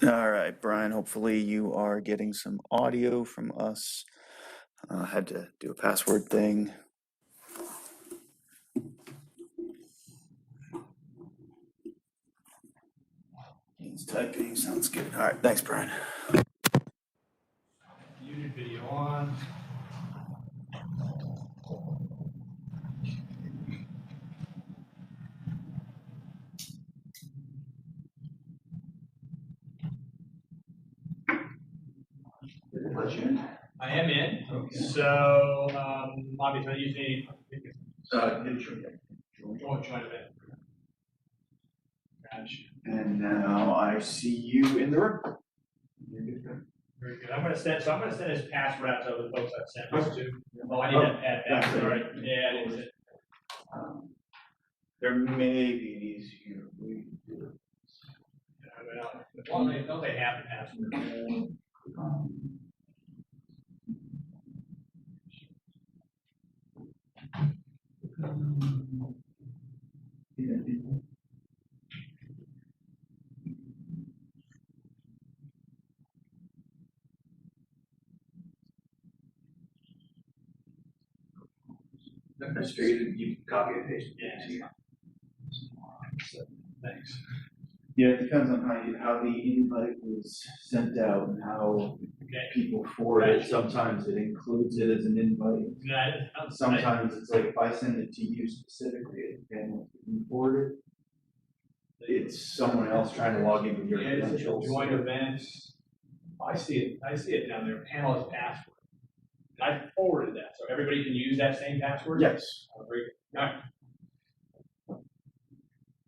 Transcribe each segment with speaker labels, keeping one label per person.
Speaker 1: All right, Brian, hopefully you are getting some audio from us. I had to do a password thing. He's typing, sounds good. All right, thanks, Brian.
Speaker 2: Muted video on. I am in. Okay. So, obviously, I usually join event. Gotcha.
Speaker 1: And now I see you in the room.
Speaker 2: Very good. I'm going to send his password out to the folks I've sent this to. Oh, I need to add that. Sorry. Yeah, I didn't.
Speaker 1: There may be an easier way to do it.
Speaker 2: Well, don't they have the password?
Speaker 1: I figured you can copy and paste it.
Speaker 2: Yeah. Thanks.
Speaker 1: Yeah, it depends on how the invite was sent out and how people forward it. Sometimes it includes it as an invite. Sometimes it's like if I send it to you specifically and you forward it, it's someone else trying to log in with your credentials.
Speaker 2: Join events. I see it down there. Panelist password. I forwarded that, so everybody can use that same password?
Speaker 1: Yes.
Speaker 2: All right.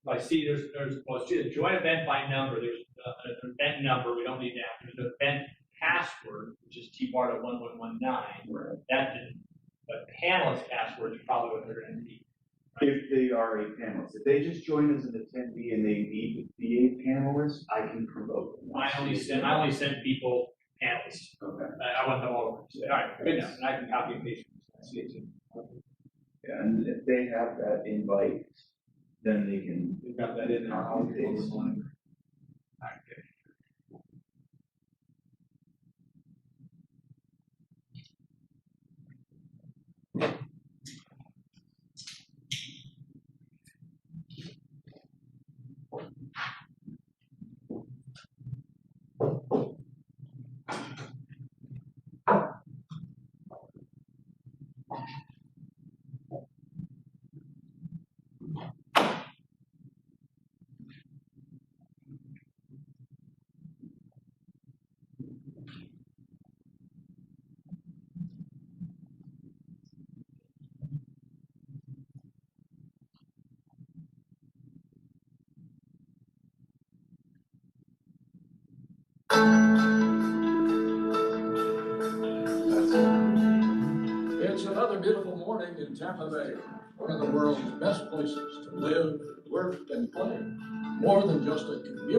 Speaker 2: I see there's a joint event by number. There's an event number. We don't need that. There's an event password, which is TBARTA 1119.
Speaker 1: Right.
Speaker 2: That didn't. But panelist password is probably what they're going to need.
Speaker 1: Right? If they are a panelist. If they just join as an attendee and they need to be a panelist, I can promote them.
Speaker 2: I only send people panelists.
Speaker 1: Okay.
Speaker 2: I want them all over. So, all right, good enough. And I can copy and paste. I see it too.
Speaker 1: Yeah, and if they have that invite, then they can.
Speaker 2: We've got that in there.
Speaker 1: Copy and paste.
Speaker 2: All right, good.
Speaker 3: It's another beautiful morning in Tampa Bay, one of the world's best places to live, work, and play. More than just a community.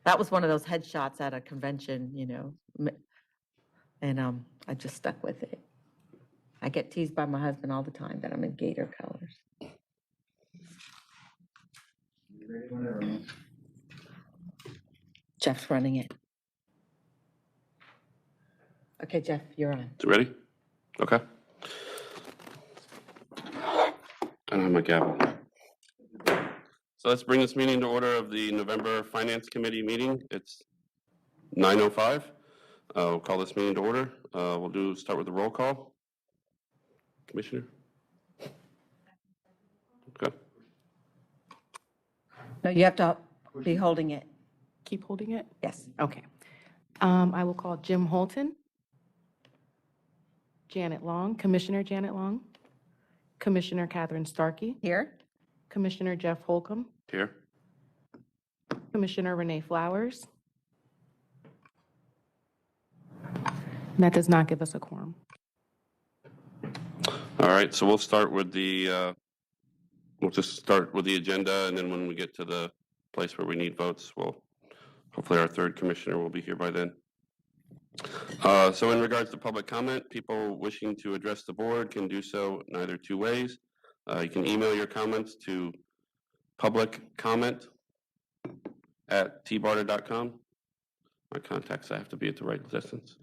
Speaker 4: That was one of those headshots at a convention, and I just stuck with it. I get teased by my husband all the time that I'm in gator colors.
Speaker 1: You ready whenever, man.
Speaker 4: Jeff's running it. Okay, Jeff, you're on.
Speaker 5: Ready? Okay. I don't have my gavel. So let's bring this meeting to order of the November Finance Committee meeting. It's 9:05. We'll call this meeting to order. We'll start with the roll call. Commissioner? Okay.
Speaker 4: No, you have to be holding it.
Speaker 6: Keep holding it?
Speaker 4: Yes.
Speaker 6: Okay. I will call Jim Holton, Janet Long, Commissioner Janet Long, Commissioner Catherine Starkey,
Speaker 4: Here?
Speaker 6: Commissioner Jeff Holcomb,
Speaker 5: Here.
Speaker 6: Commissioner Renee Flowers. And that does not give us a quorum.
Speaker 5: All right, so we'll start with we'll just start with the agenda, and then when we get to the place where we need votes, hopefully our third commissioner will be here by then. So in regards to public comment, people wishing to address the board can do so in either two ways. You can email your comments to publiccomment@tbarta.com. My contacts, I have to be at the right distance.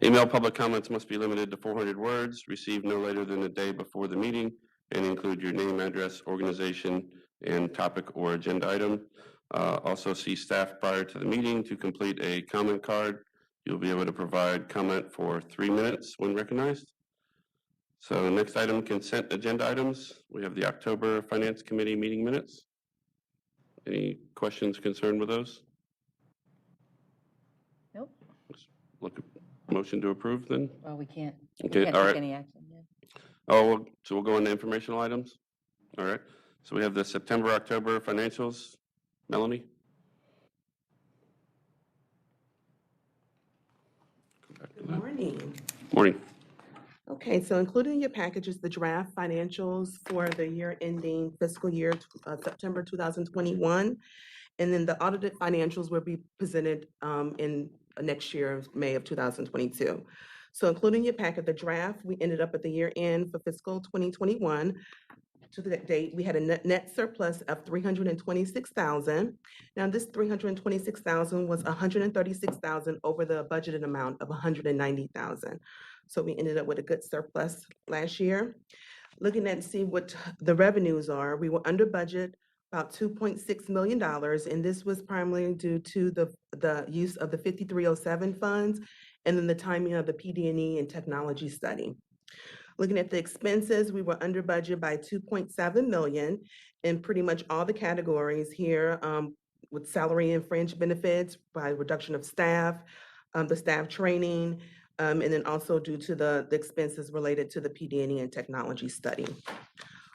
Speaker 5: Email public comments must be limited to 400 words, received no later than a day before the meeting, and include your name, address, organization, and topic or agenda item. Also see staff prior to the meeting to complete a comment card. You'll be able to provide comment for 3 minutes when recognized. So next item, consent agenda items. We have the October Finance Committee meeting minutes. Any questions concerned with those?
Speaker 4: Nope.
Speaker 5: Look, motion to approve then?
Speaker 4: Well, we can't
Speaker 5: Okay, all
Speaker 4: take
Speaker 5: right.
Speaker 4: any action yet.
Speaker 5: So we'll go into informational items. All right. So we have the September, October financials. Melanie?
Speaker 7: Good morning.
Speaker 5: Morning.
Speaker 7: Okay, so included in your package is the draft financials for the year ending fiscal year September 2021. And then the audited financials will be presented in next year, May of 2022. So including your packet, the draft, we ended up at the year end for fiscal 2021. To the date, we had a net surplus of $326,000. Now, this $326,000 was $136,000 over the budgeted amount of $190,000. So we ended up with a good surplus last year. Looking at see what the revenues are, we were under budget about $2.6 million, and this was primarily due to the use of the 5307 funds and then the timing of the PD&E and technology study. Looking at the expenses, we were under budget by $2.7 million in pretty much all the categories here, with salary and fringe benefits, by reduction of staff, the staff training, and then also due to the expenses related to the PD&E and technology study.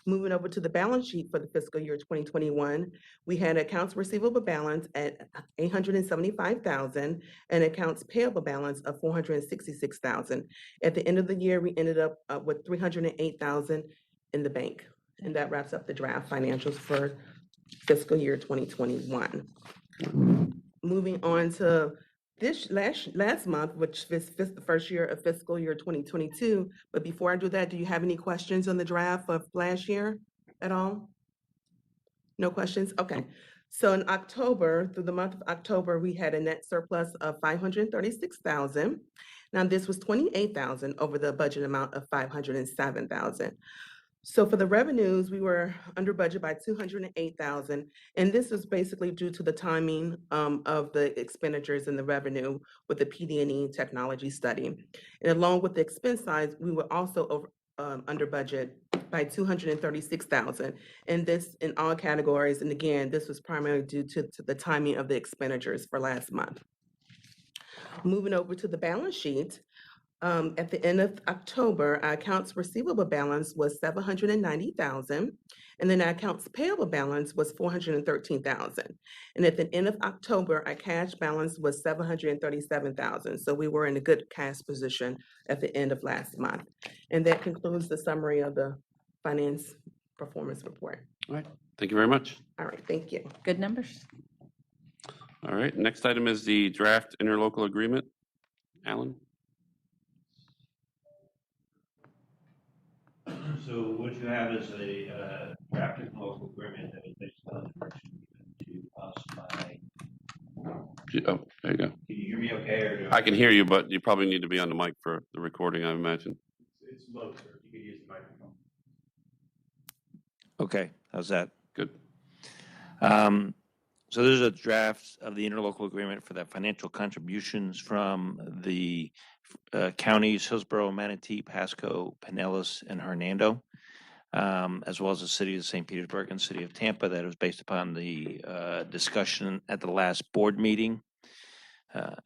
Speaker 7: Moving over to the balance sheet for the fiscal year 2021, we had accounts receivable balance at $875,000 and accounts payable balance of $466,000. At the end of the year, we ended up with $308,000 in the bank. And that wraps up the draft financials for fiscal year 2021. Moving on to this last month, which is the first year of fiscal year 2022. But before I do that, do you have any questions on the draft of last year at all? No questions? Okay. So in October, through the month of October, we had a net surplus of $536,000. Now this was $28,000 over the budget amount of $507,000. So for the revenues, we were under budget by $208,000, and this was basically due to the timing of the expenditures and the revenue with the PD&E technology study. And along with the expense side, we were also under budget by $236,000, and this in all categories. And again, this was primarily due to the timing of the expenditures for last month. Moving over to the balance sheet. At the end of October, our accounts receivable balance was $790,000, and then our accounts payable balance was $413,000. And at the end of October, our cash balance was $737,000. So we were in a good cash position at the end of last month. And that concludes the summary of the finance performance report.
Speaker 5: All right, thank you very much.
Speaker 7: All right, thank you.
Speaker 4: Good numbers.
Speaker 5: All right, next item is the draft interlocal agreement. Alan?
Speaker 8: So what you have is a draft local agreement that is based on the direction given to us by,
Speaker 5: Oh, there you go.
Speaker 8: can you hear me okay, or?
Speaker 5: I can hear you, but you probably need to be on the mic for the recording, I imagine.
Speaker 8: It's low, sir. You can use the microphone. Okay, how's that?
Speaker 5: Good.
Speaker 8: So there's a draft of the interlocal agreement for the financial contributions from the counties, Hillsborough, Manatee, Pasco, Pinellas, and Hernando, as well as the city of St. Petersburg and city of Tampa. That was based upon the discussion at the last board meeting.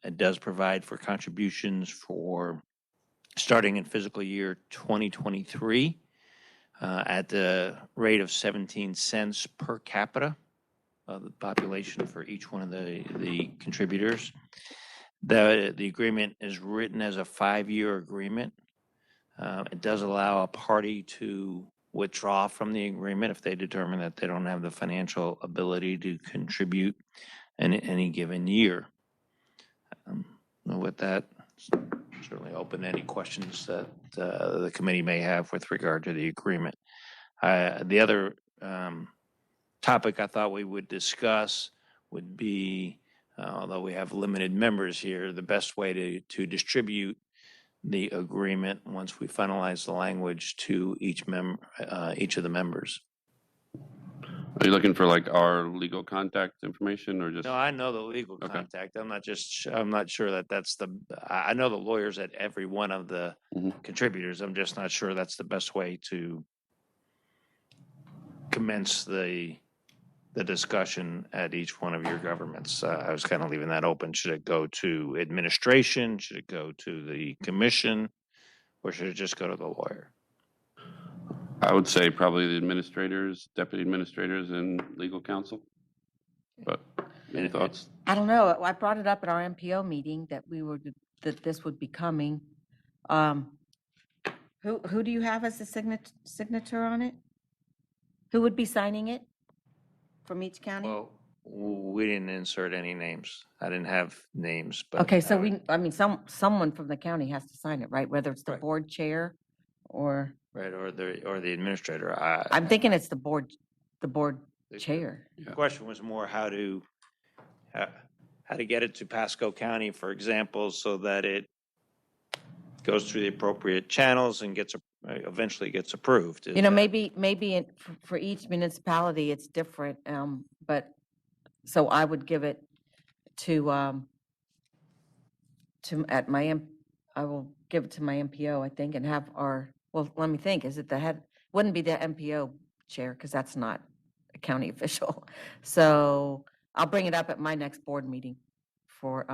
Speaker 8: It does provide for contributions for starting in fiscal year 2023 at the rate of 17 cents per capita of the population for each one of the contributors. The agreement is written as a 5-year agreement. It does allow a party to withdraw from the agreement if they determine that they don't have the financial ability to contribute in any given year. With that, certainly open to any questions that the committee may have with regard to the agreement. The other topic I thought we would discuss would be, although we have limited members here, the best way to distribute the agreement once we finalize the language to each of the members.
Speaker 5: Are you looking for like our legal contact information or just?
Speaker 8: No, I know the legal
Speaker 5: Okay.
Speaker 8: contact. I'm not sure that that's I know the lawyers at every one of the contributors. I'm just not sure that's the best way to commence the discussion at each one of your governments. I was kind of leaving that open. Should it go to administration? Should it go to the commission? Or should it just go to the lawyer?
Speaker 5: I would say probably the administrators, deputy administrators, and legal counsel. But any thoughts?
Speaker 4: I don't know. I brought it up at our MPO meeting that that this would be coming. Who do you have as the signature on it? Who would be signing it from each county?
Speaker 8: Well, we didn't insert any names. I didn't have names, but.
Speaker 4: Okay, so someone from the county has to sign it, right? Whether it's the
Speaker 8: Right.
Speaker 4: board chair or,
Speaker 8: Right, or the administrator.
Speaker 4: I'm thinking it's the board
Speaker 8: The-
Speaker 4: chair.
Speaker 8: The question was more how to get it to Pasco County, for example, so that it goes through the appropriate channels and eventually gets approved.
Speaker 4: You know, maybe for each municipality, it's different, but, so I would give it I will give it to my MPO, I think, and have well, let me think, is it wouldn't be the MPO chair, because that's not a county official. So I'll bring it up at my next board meeting for,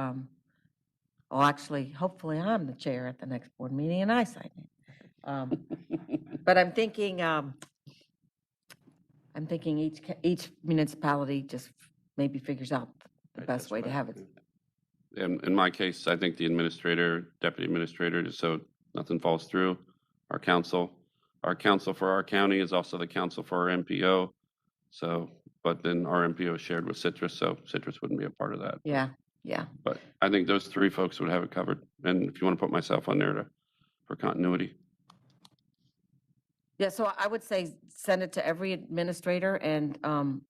Speaker 4: actually, hopefully I'm the chair at the next board meeting and I sign it. But I'm thinking each municipality just maybe figures out the
Speaker 5: Right,
Speaker 4: best
Speaker 5: that's
Speaker 4: way to
Speaker 5: right.
Speaker 4: have it.
Speaker 5: In my case, I think the administrator, deputy administrator, just so nothing falls through. Our council for our county is also the council for our MPO. So, but then our MPO is shared with Citrus, so Citrus wouldn't be a part of that.
Speaker 4: Yeah.
Speaker 5: But I think those three folks would have it covered. And if you want to put myself on there for continuity.
Speaker 4: Yeah, so I would say send it to every administrator and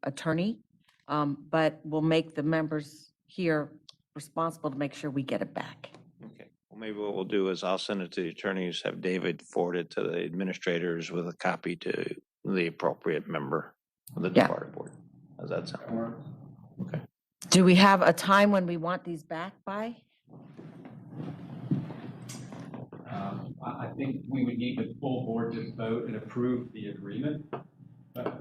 Speaker 4: attorney, but we'll make the members here responsible to make sure we get it back.
Speaker 8: Okay, well, maybe what we'll do is I'll send it to the attorneys, have David forward it to the administrators with a copy to the appropriate member of the
Speaker 4: Yeah.
Speaker 8: department board. How's that sound? Okay.
Speaker 4: Do we have a time when we want these back by?
Speaker 2: I think we would need the full board to vote and approve the agreement and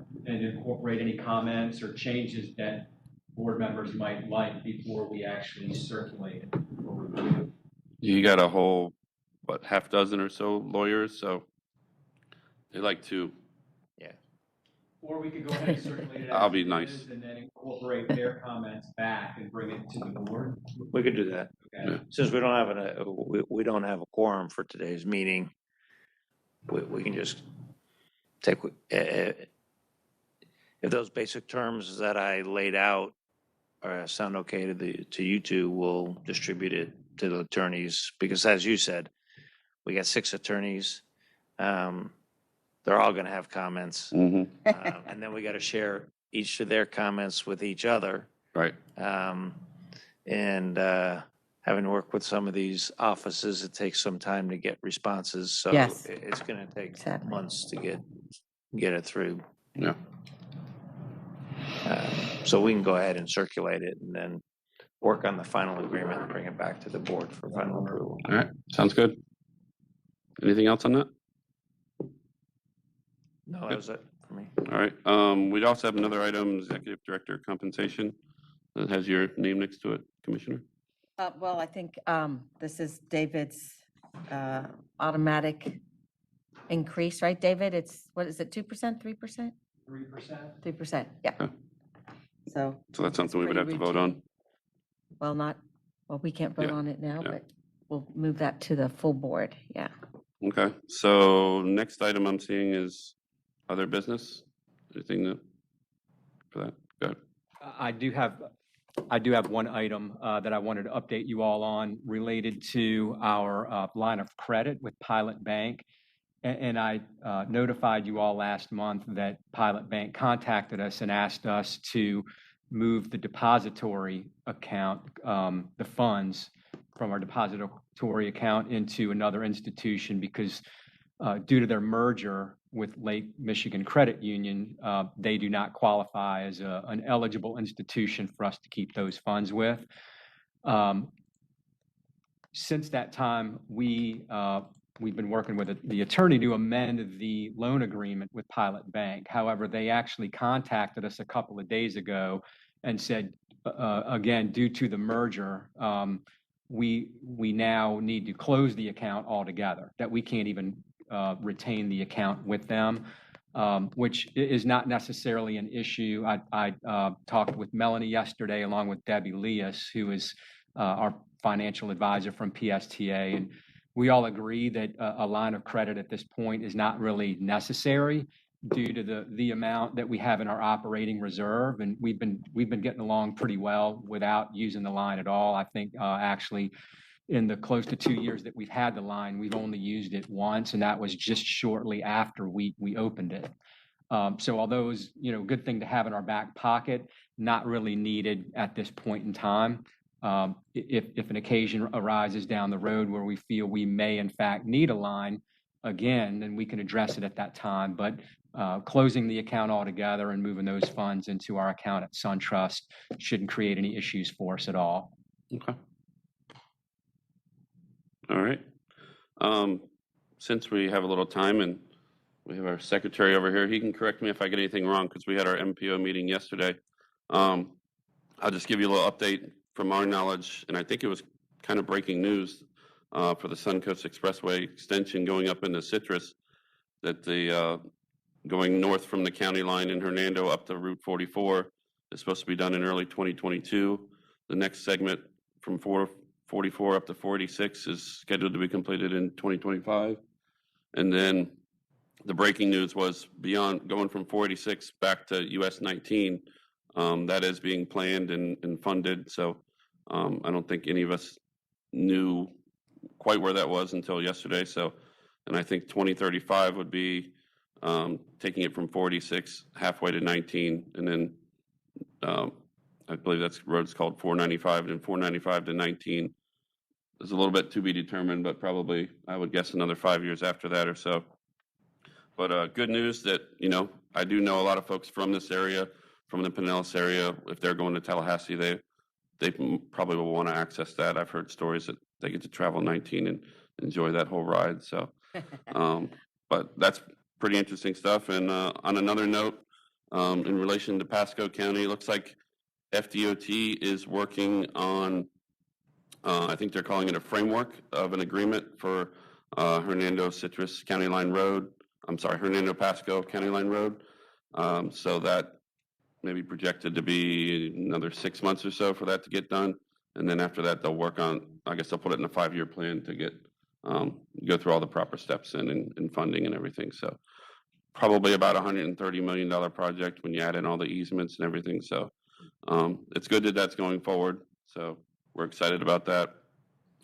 Speaker 2: incorporate any comments or changes that board members might like before we actually circulate it for review.
Speaker 5: You got a whole, half dozen or so lawyers, so they like to.
Speaker 2: Or we could go ahead and circulate it.
Speaker 5: I'll
Speaker 2: as
Speaker 5: be
Speaker 2: it
Speaker 5: nice.
Speaker 2: is And then incorporate their comments back and bring it to the board.
Speaker 8: We could do that.
Speaker 2: Okay.
Speaker 8: Since we don't have a quorum for today's meeting, we can just take, if those basic terms that I laid out sound okay to you two, we'll distribute it to the attorneys, because as you said, we got 6 attorneys. They're all gonna have comments.
Speaker 5: Mm-hmm.
Speaker 8: And then we gotta share each of their comments with each other.
Speaker 5: Right.
Speaker 8: And having worked with some of these offices, it takes some time to get responses. So
Speaker 4: Yes.
Speaker 8: it's gonna take
Speaker 4: Exactly.
Speaker 8: months to get it through.
Speaker 5: Yeah.
Speaker 8: So we can go ahead and circulate it and then work on the final agreement and bring it back to the board for final approval.
Speaker 5: All right. Sounds good. Anything else on that?
Speaker 8: No, that was it for me.
Speaker 5: All right. We also have another item, Executive Director Compensation. That has your name next to it, Commissioner.
Speaker 4: Well, I think this is David's automatic increase, right, David? It's, what is it, 2%, 3%?
Speaker 2: 3%.
Speaker 4: 3%, yeah.
Speaker 5: Okay.
Speaker 4: So,
Speaker 5: So that's something we would have
Speaker 4: pretty
Speaker 5: to vote on.
Speaker 4: well, we can't vote
Speaker 5: Yeah,
Speaker 4: on it now,
Speaker 5: yeah.
Speaker 4: but we'll move that to the full board, yeah.
Speaker 5: Okay. So next item I'm seeing is other business. Anything for that? Go ahead.
Speaker 2: I do have one item that I wanted to update you all on related to our line of credit with Pilot Bank. And I notified you all last month that Pilot Bank contacted us and asked us to move the depository account, the funds from our depository account into another institution because due to their merger with Lake Michigan Credit Union, they do not qualify as an eligible institution for us to keep those funds with. Since that time, we've been working with the attorney to amend the loan agreement with Pilot Bank. However, they actually contacted us a couple of days ago and said, again, due to the merger, we now need to close the account altogether, that we can't even retain the account with them, which is not necessarily an issue. I talked with Melanie yesterday along with Debbie Leas, who is our financial advisor from PSTA, and we all agree that a line of credit at this point is not really necessary due to the amount that we have in our operating reserve, and we've been getting along pretty well without using the line at all. I think actually in the close to 2 years that we've had the line, we've only used it once, and that was just shortly after we opened it. So although it was, a good thing to have in our back pocket, not really needed at this point in time. If an occasion arises down the road where we feel we may in fact need a line again, then we can address it at that time. But closing the account altogether and moving those funds into our account at SunTrust shouldn't create any issues for us at all.
Speaker 5: Okay. All right. Since we have a little time and we have our secretary over here, he can correct me if I get anything wrong because we had our MPO meeting yesterday. I'll just give you a little update from our knowledge, and I think it was kind of breaking news for the Suncoast Expressway extension going up into Citrus, that the going north from the county line in Hernando up to Route 44 is supposed to be done in early 2022. The next segment from 444 up to 486 is scheduled to be completed in 2025. And then the breaking news was beyond going from 486 back to US 19. That is being planned and funded. So I don't think any of us knew quite where that was until yesterday. So, and I think 2035 would be taking it from 46 halfway to 19. And then I believe that's road's called 495, and 495 to 19 is a little bit to be determined, but probably I would guess another 5 years after that or so. But good news that, I do know a lot of folks from this area, from the Pinellas area. If they're going to Tallahassee, they probably will want to access that. I've heard stories that they get to travel 19 and enjoy that whole ride. So, but that's pretty interesting stuff. And on another note, in relation to Pasco County, it looks like FDOT is working on, I think they're calling it a framework of an agreement for Hernando Citrus County Line Road. I'm sorry, Hernando Pasco County Line Road. So that may be projected to be another 6 months or so for that to get done. And then after that, they'll work on, I guess they'll put it in a 5-year plan to get, go through all the proper steps and funding and everything. So probably about $130 million project when you add in all the easements and everything. So it's good that that's going forward. So we're excited about that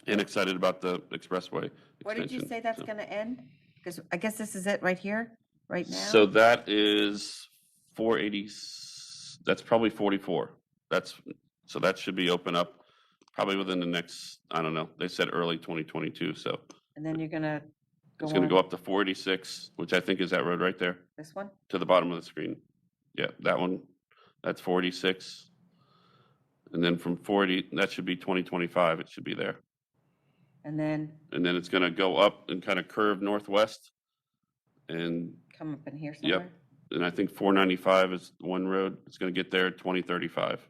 Speaker 5: and excited about the expressway
Speaker 4: Where did you
Speaker 5: extension.
Speaker 4: say that's
Speaker 5: So-
Speaker 4: gonna end? Because I guess this is it right here, right now?
Speaker 5: So that is 480, that's probably 44. So that should be open up probably within the next, I don't know, they said early 2022, so
Speaker 4: And then you're gonna go
Speaker 5: it's gonna
Speaker 4: on
Speaker 5: go up to 486, which I think is that road right there,
Speaker 4: this one?
Speaker 5: to the bottom of the screen. Yeah, that one, that's 486. And then from 40, that should be 2025, it should be there.
Speaker 4: And then
Speaker 5: And then it's gonna go up and kind of curve northwest. And
Speaker 4: come up in here
Speaker 5: Yep.
Speaker 4: somewhere?
Speaker 5: And I think 495 is one road. It's going to get there 2035.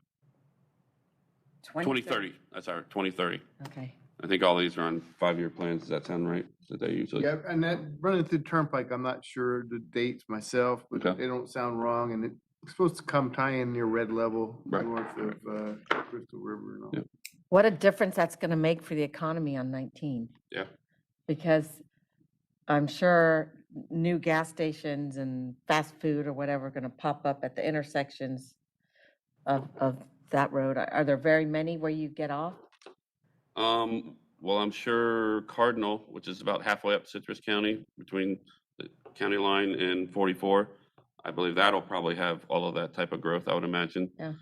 Speaker 5: 2030. That's our 2030.
Speaker 4: Okay.
Speaker 5: I think all these are on 5-year plans. Does that sound right? That they usually.
Speaker 9: Yeah, and that running through Turnpike, I'm not sure the dates myself, but
Speaker 5: Okay.
Speaker 9: they don't sound wrong, and it's supposed to come tie in near Red Level,
Speaker 5: Right.
Speaker 9: north of Crystal River and all.
Speaker 5: Yeah.
Speaker 4: What a difference that's gonna make for the economy on 19.
Speaker 5: Yeah.
Speaker 4: Because I'm sure new gas stations and fast food or whatever are gonna pop up at the intersections of that road. Are there very many where you get off?
Speaker 5: Well, I'm sure Cardinal, which is about halfway up Citrus County between the county line and 44, I believe that'll probably have all of that type of growth, I would imagine.
Speaker 4: Yeah.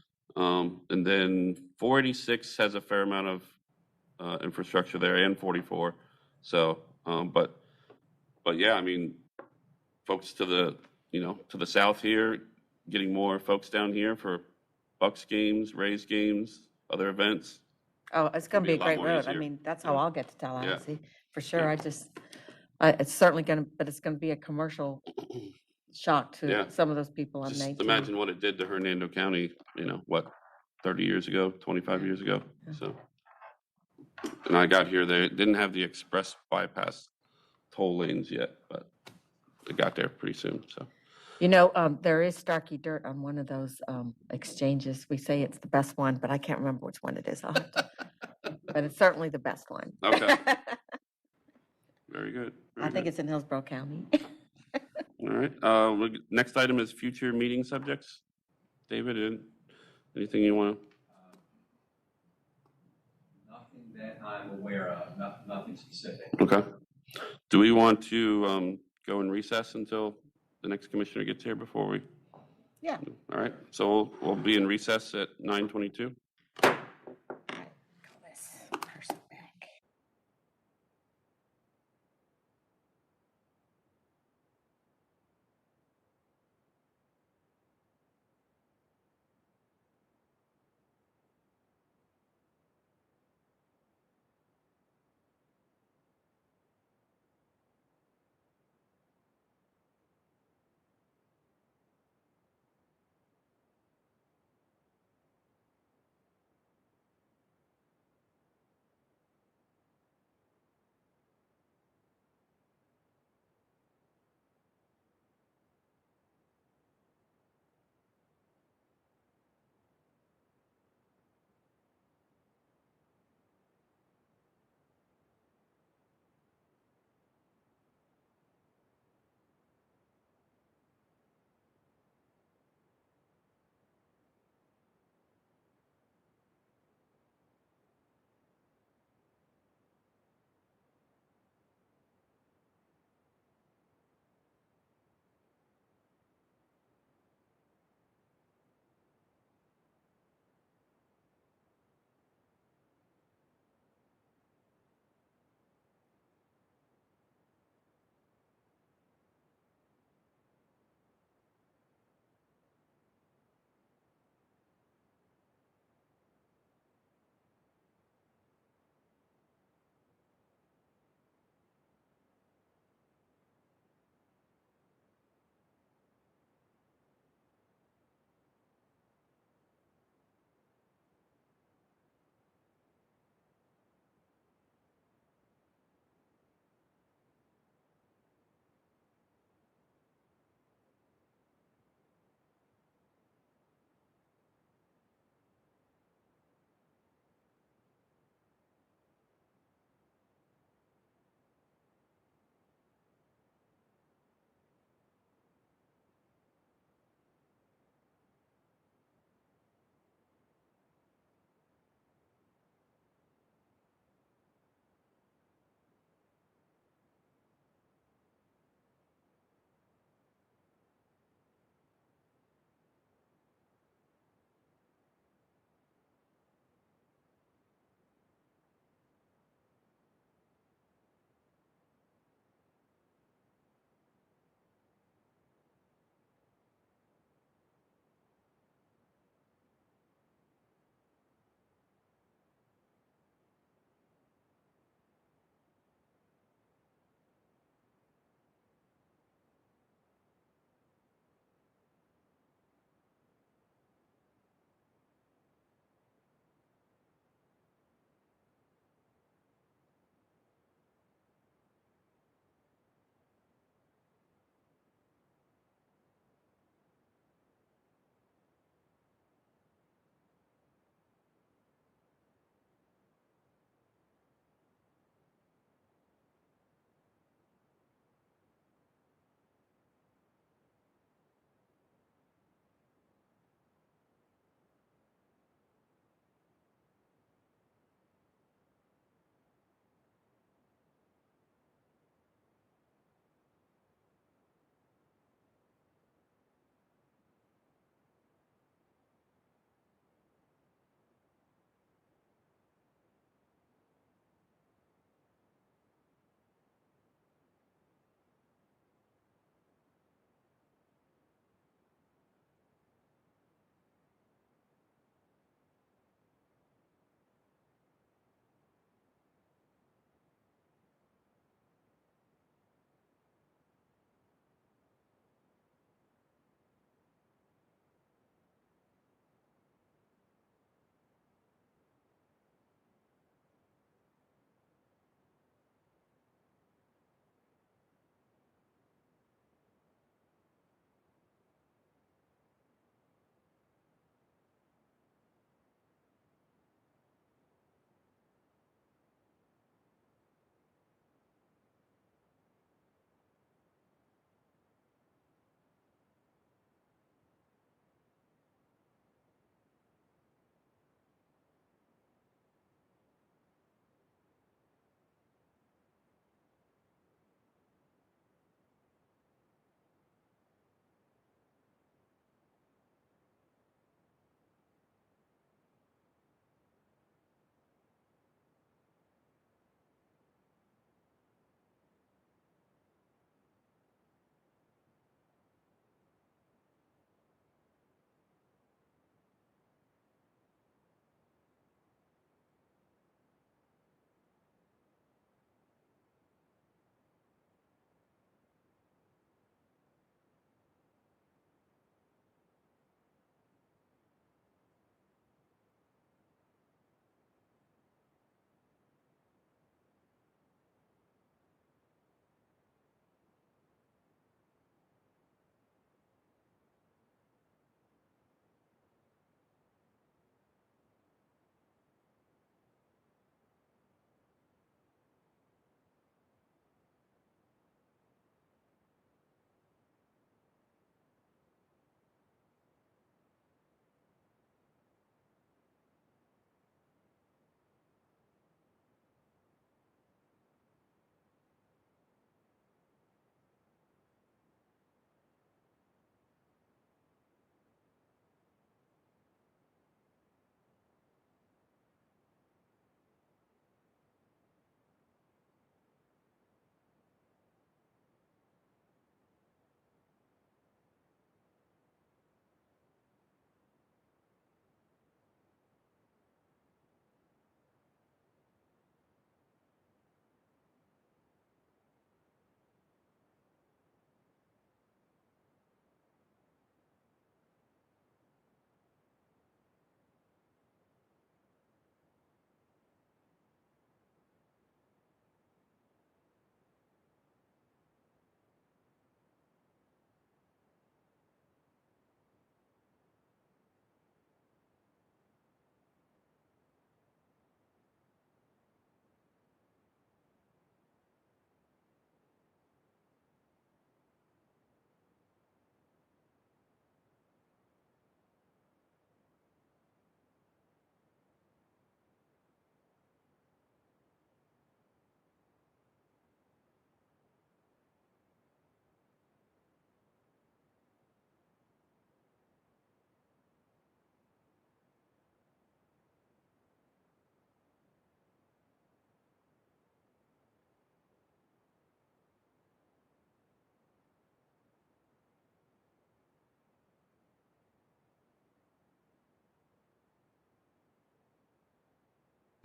Speaker 5: And then 486 has a fair amount of infrastructure there, and 44. So, but yeah, I mean, folks to the south here, getting more folks down here for Bucks games, Rays games, other events.
Speaker 4: Oh, it's gonna
Speaker 5: be
Speaker 4: be
Speaker 5: a
Speaker 4: a
Speaker 5: lot
Speaker 4: great
Speaker 5: more
Speaker 4: road. I
Speaker 5: easier.
Speaker 4: mean, that's how
Speaker 5: Yeah.
Speaker 4: I'll get to Tallahassee, for sure.
Speaker 5: Yeah.
Speaker 4: It's certainly gonna, but it's gonna be a commercial shock
Speaker 5: Yeah.
Speaker 4: to some of those people on
Speaker 5: Just
Speaker 4: 19.
Speaker 5: imagine what it did to Hernando County, 30 years ago, 25
Speaker 4: Yeah.
Speaker 5: years ago,
Speaker 4: Yeah.
Speaker 5: so. And I got here, they didn't have the express bypass toll lanes yet, but it got there pretty soon, so.
Speaker 4: There is Starkey dirt on one of those exchanges. We say it's the best one, but I can't remember which one it is. But it's certainly the best one.
Speaker 5: Okay. Very good.
Speaker 4: I
Speaker 5: very
Speaker 4: think
Speaker 5: good.
Speaker 4: it's in Hillsborough County.
Speaker 5: All right, next item is future meeting subjects. David, anything you want to?
Speaker 2: Nothing that I'm aware of, nothing specific.
Speaker 5: Okay. Do we want to go in recess until the next commissioner gets here before we?
Speaker 4: Yeah.
Speaker 5: All right, so we'll be in recess at 9:22.
Speaker 4: Call this person back.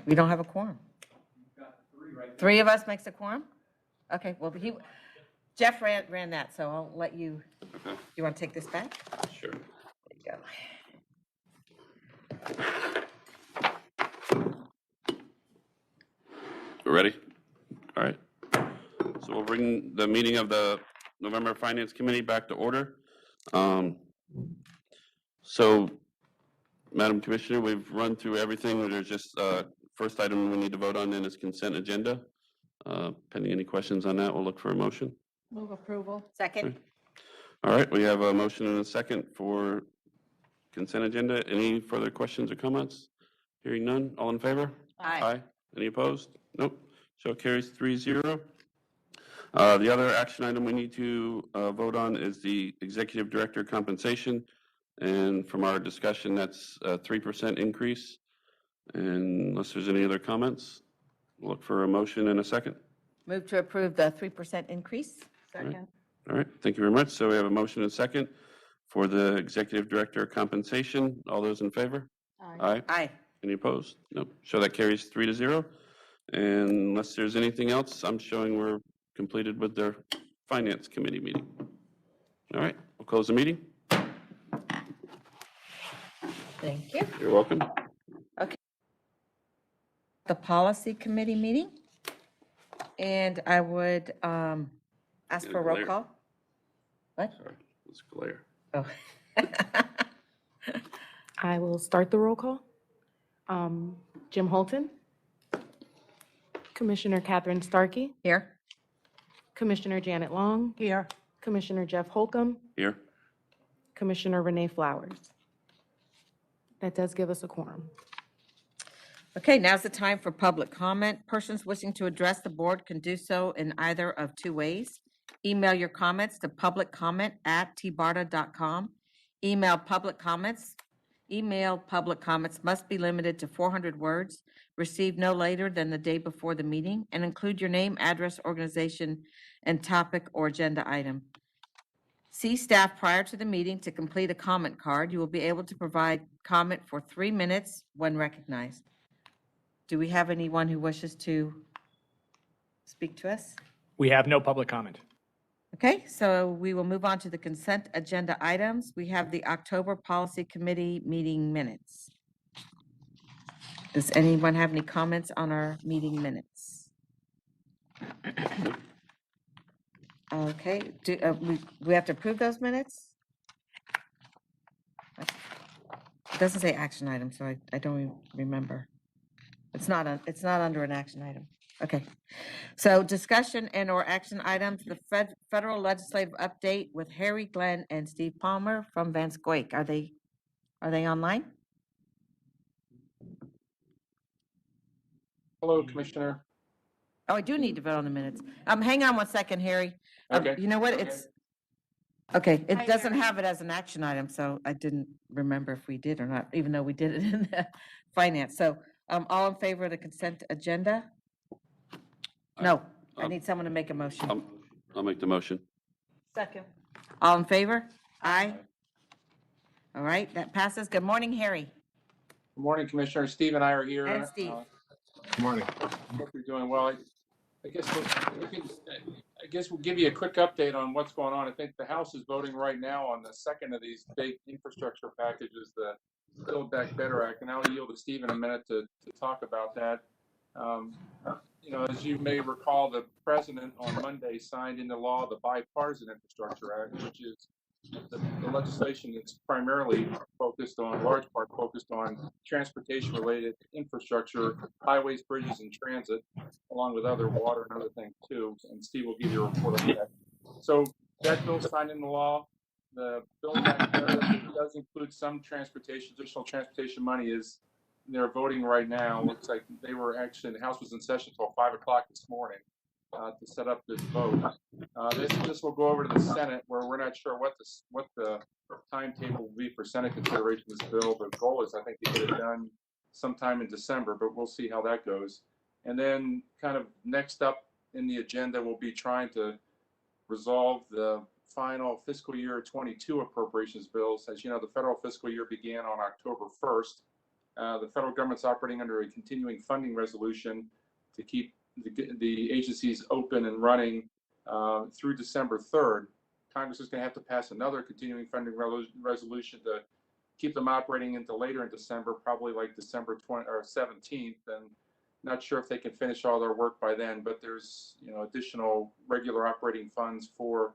Speaker 4: We don't have a quorum. Three of us makes a quorum? Okay, well, Jeff ran that, so I'll let you,
Speaker 5: Okay,
Speaker 4: you want to take this back?
Speaker 5: sure.
Speaker 4: There you go.
Speaker 5: Ready? All right. So we'll bring the meeting of the November Finance Committee back to order. So, Madam Commissioner, we've run through everything. There's just, first item we need to vote on then is consent agenda. Pending any questions on that, we'll look for a motion.
Speaker 6: Move approval.
Speaker 4: Second?
Speaker 5: All right, we have a motion and a second for consent agenda. Any further questions or comments? Hearing none, all in favor?
Speaker 4: Aye.
Speaker 5: Any opposed? Nope. Show carries 3-0. The other action item we need to vote on is the executive director compensation. And from our discussion, that's a 3% increase. And unless there's any other comments, we'll look for a motion and a second.
Speaker 4: Move to approve the 3% increase?
Speaker 6: Second.
Speaker 5: All right, thank you very much. So we have a motion and a second for the executive director compensation. All those in favor? Aye.
Speaker 4: Aye.
Speaker 5: Any opposed? Nope. Show that carries 3-0. And unless there's anything else, I'm showing we're completed with their finance committee meeting. All right, we'll close the meeting.
Speaker 4: Thank you.
Speaker 5: You're welcome.
Speaker 4: The policy committee meeting. And I would ask for a roll
Speaker 5: Glare.
Speaker 4: call. What?
Speaker 5: Sorry, it's glare.
Speaker 4: Oh.
Speaker 6: I will start the roll call. Jim Holton. Commissioner Catherine Starkey.
Speaker 4: Here.
Speaker 6: Commissioner Janet Long.
Speaker 4: Here.
Speaker 6: Commissioner Jeff Holcomb.
Speaker 5: Here.
Speaker 6: Commissioner Renee Flowers. That does give us a quorum.
Speaker 4: Okay, now's the time for public comment. Persons wishing to address the board can do so in either of two ways. Email your comments to publiccomment@tbarta.com. Email public comments must be limited to 400 words, received no later than the day before the meeting, and include your name, address, organization, and topic or agenda item. See staff prior to the meeting to complete a comment card. You will be able to provide comment for 3 minutes when recognized. Do we have anyone who wishes to speak to us?
Speaker 10: We have no public comment.
Speaker 4: Okay, so we will move on to the consent agenda items. We have the October Policy Committee meeting minutes. Does anyone have any comments on our meeting minutes? Okay, we have to approve those minutes? It doesn't say action item, so I don't even remember. It's not under an action item. Okay. So discussion and/or action items, the federal legislative update with Harry Glenn and Steve Palmer from Van Scoik. Are they online?
Speaker 11: Hello, Commissioner.
Speaker 4: Oh, I do need to vote on the minutes. Hang on one second, Harry.
Speaker 11: Okay.
Speaker 4: You know what? Okay, it doesn't have it as an action item, so I didn't remember if we did or not, even though we did it in the finance. So, all in favor of the consent agenda? No, I need someone to make a motion.
Speaker 5: I'll make the motion.
Speaker 4: Second. All in favor? Aye. All right, that passes. Good morning, Harry.
Speaker 11: Good morning, Commissioner. Steve and I are here.
Speaker 4: And Steve.
Speaker 10: Good morning.
Speaker 11: Hope you're doing well. I guess we'll give you a quick update on what's going on. I think the House is voting right now on the second of these big infrastructure packages, the Build Back Better Act, and I'll yield to Steve in a minute to talk about that. You know, as you may recall, the president on Monday signed into law the Bipartisan Infrastructure Act, which is the legislation that's primarily focused on, large part focused on transportation-related infrastructure, highways, bridges, and transit, along with other water and other things too. And Steve will give you a report on that. So that bill signed into law. The bill does include some transportation, additional transportation money. They're voting right now. Looks like they were actually, the House was in session until 5 o'clock this morning to set up this vote. This will go over to the Senate, where we're not sure what the timetable will be for Senate consideration of this bill. The goal is, I think, to get it done sometime in December, but we'll see how that goes. And then kind of next up in the agenda, we'll be trying to resolve the final fiscal year 22 appropriations bills. As you know, the federal fiscal year began on October 1st. the federal government's operating under a continuing funding resolution to keep the agencies open and running through December 3rd. Congress is going to have to pass another continuing funding resolution to keep them operating into later in December, probably like December 17th. And not sure if they can finish all their work by then, but there's additional regular operating funds for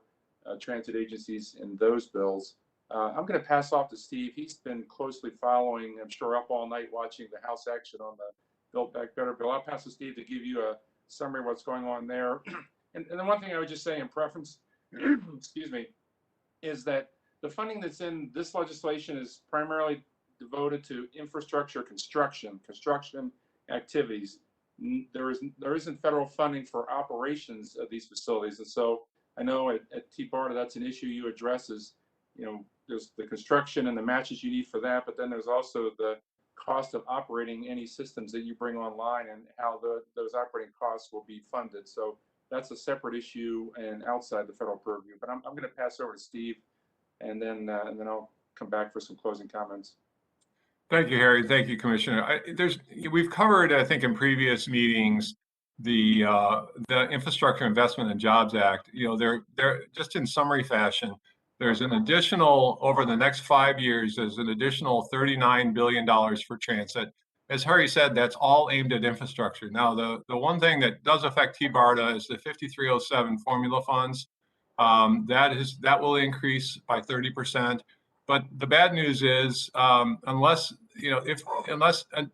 Speaker 11: transit agencies in those bills. I'm going to pass off to Steve. He's been closely following, I'm sure up all night watching the House action on the Build Back Better bill. I'll pass to Steve to give you a summary of what's going on there. And the one thing I would just say in preference, excuse me, is that the funding that's in this legislation is primarily devoted to infrastructure construction activities. There isn't federal funding for operations of these facilities. And so I know at TBARTA, that's an issue you address is, there's the construction and the matches you need for that, but then there's also the cost of operating any systems that you bring online and how those operating costs will be funded. So that's a separate issue and outside the federal purview. But I'm going to pass over to Steve, and then I'll come back for some closing comments.
Speaker 12: Thank you, Harry. Thank you, Commissioner. We've covered, I think, in previous meetings the Infrastructure Investment and Jobs Act. They're just in summary fashion. There's an additional, over the next 5 years, there's an additional $39 billion for transit. As Harry said, that's all aimed at infrastructure. Now, the one thing that does affect TBARTA is the 5307 formula funds. That will increase by 30%. But the bad news is, unless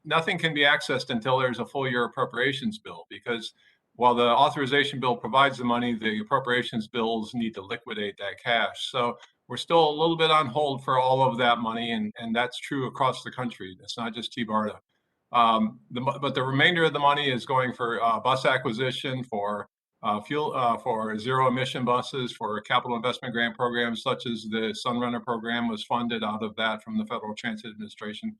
Speaker 12: nothing can be accessed until there's a full year appropriations bill, because while the authorization bill provides the money, the appropriations bills need to liquidate that cash. So we're still a little bit on hold for all of that money, and that's true across the country. It's not just TBARTA. But the remainder of the money is going for bus acquisition, for fuel, for zero emission buses, for capital investment grant programs such as the Sunrunner program was funded out of that from the Federal Transit Administration.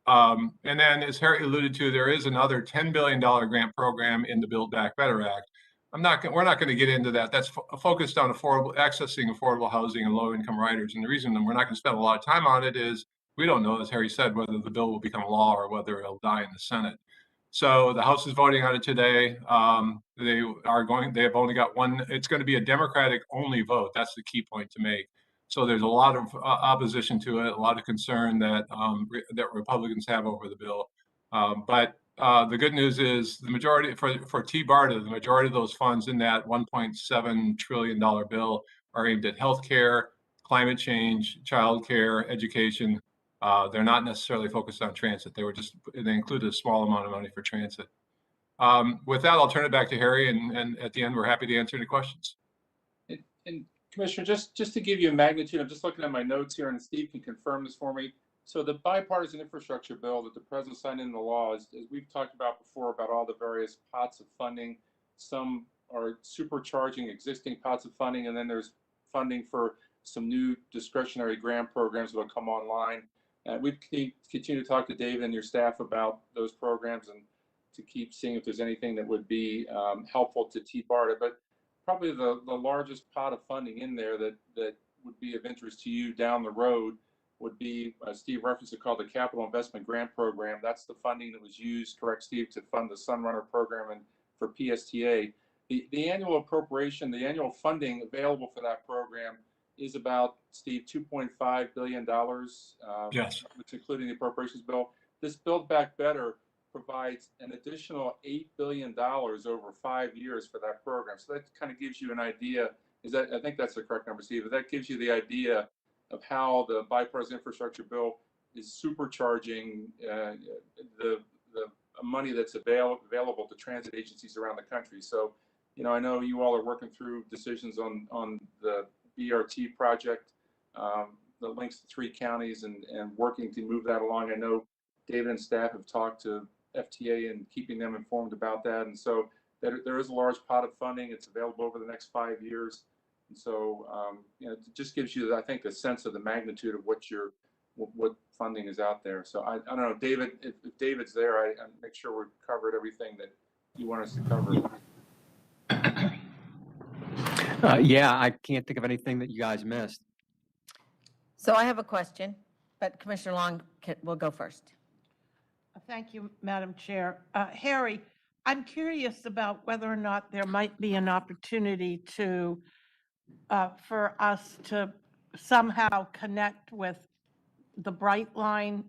Speaker 12: And then, as Harry alluded to, there is another $10 billion grant program in the Build Back Better Act. We're not going to get into that. That's focused on accessing affordable housing and low-income riders. And the reason we're not going to spend a lot of time on it is we don't know, as Harry said, whether the bill will become law or whether it'll die in the Senate. So the House is voting on it today. They have only got one. It's going to be a Democratic-only vote. That's the key point to make. So there's a lot of opposition to it, a lot of concern that Republicans have over the bill. But the good news is the majority for TBARTA, the majority of those funds in that $1.7 trillion bill are aimed at healthcare, climate change, childcare, education. They're not necessarily focused on transit. They included a small amount of money for transit. With that, I'll turn it back to Harry, and at the end, we're happy to answer any questions.
Speaker 11: And Commissioner, just to give you a magnitude, I'm just looking at my notes here, and Steve can confirm this for me. So the bipartisan infrastructure bill that the president signed into law, as we've talked about before, about all the various pots of funding, some are supercharging existing pots of funding, and then there's funding for some new discretionary grant programs that will come online. We continue to talk to David and your staff about those programs and to keep seeing if there's anything that would be helpful to TBARTA. But probably the largest pot of funding in there that would be of interest to you down the road would be, Steve referenced it, called the Capital Investment Grant Program. That's the funding that was used, correct, Steve, to fund the Sunrunner program and for PSTA. The annual appropriation, the annual funding available for that program is about, Steve, $2.5 billion,
Speaker 12: Yes.
Speaker 11: which including the appropriations bill. This Build Back Better provides an additional $8 billion over 5 years for that program. So that kind of gives you an idea. I think that's the correct number, Steve, but that gives you the idea of how the bipartisan infrastructure bill is supercharging the money that's available to transit agencies around the country. So, I know you all are working through decisions on the BRT project, the links to 3 counties, and working to move that along. I know David and staff have talked to Fpta and keeping them informed about that. And so there is a large pot of funding. It's available over the next 5 years. And so, it just gives you, I think, a sense of the magnitude of what funding is out there. So I don't know, David, if David's there, I make sure we've covered everything that you want us to cover.
Speaker 2: Yeah, I can't think of anything that you guys missed.
Speaker 4: So I have a question, but Commissioner Long will go first.
Speaker 13: Thank you, Madam Chair. Harry, I'm curious about whether or not there might be an opportunity to, for us to somehow connect with the Bright Line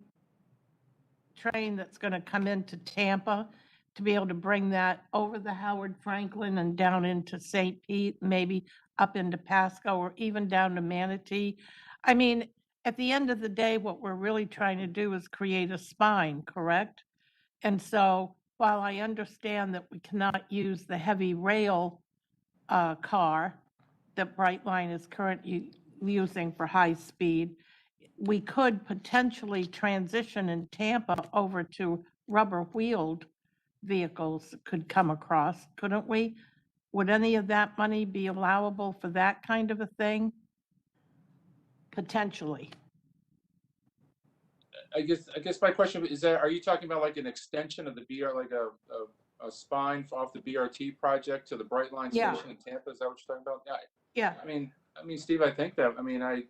Speaker 13: train that's going to come into Tampa, to be able to bring that over the Howard Franklin and down into St. Pete, maybe up into Pasco, or even down to Manatee. I mean, at the end of the day, what we're really trying to do is create a spine, correct? And so while I understand that we cannot use the heavy rail car that Brightline is currently using for high speed, we could potentially transition in Tampa over to rubber-wheeled vehicles that could come across, couldn't we? Would any of that money be allowable for that kind of a thing? Potentially.
Speaker 11: I guess my question is that, are you talking about like an extension of the BR, like a spine off the BRT project to the Brightline
Speaker 13: Yeah.
Speaker 11: station in Tampa? Is that what you're talking about?
Speaker 13: Yeah.
Speaker 11: I mean, Steve, I think that,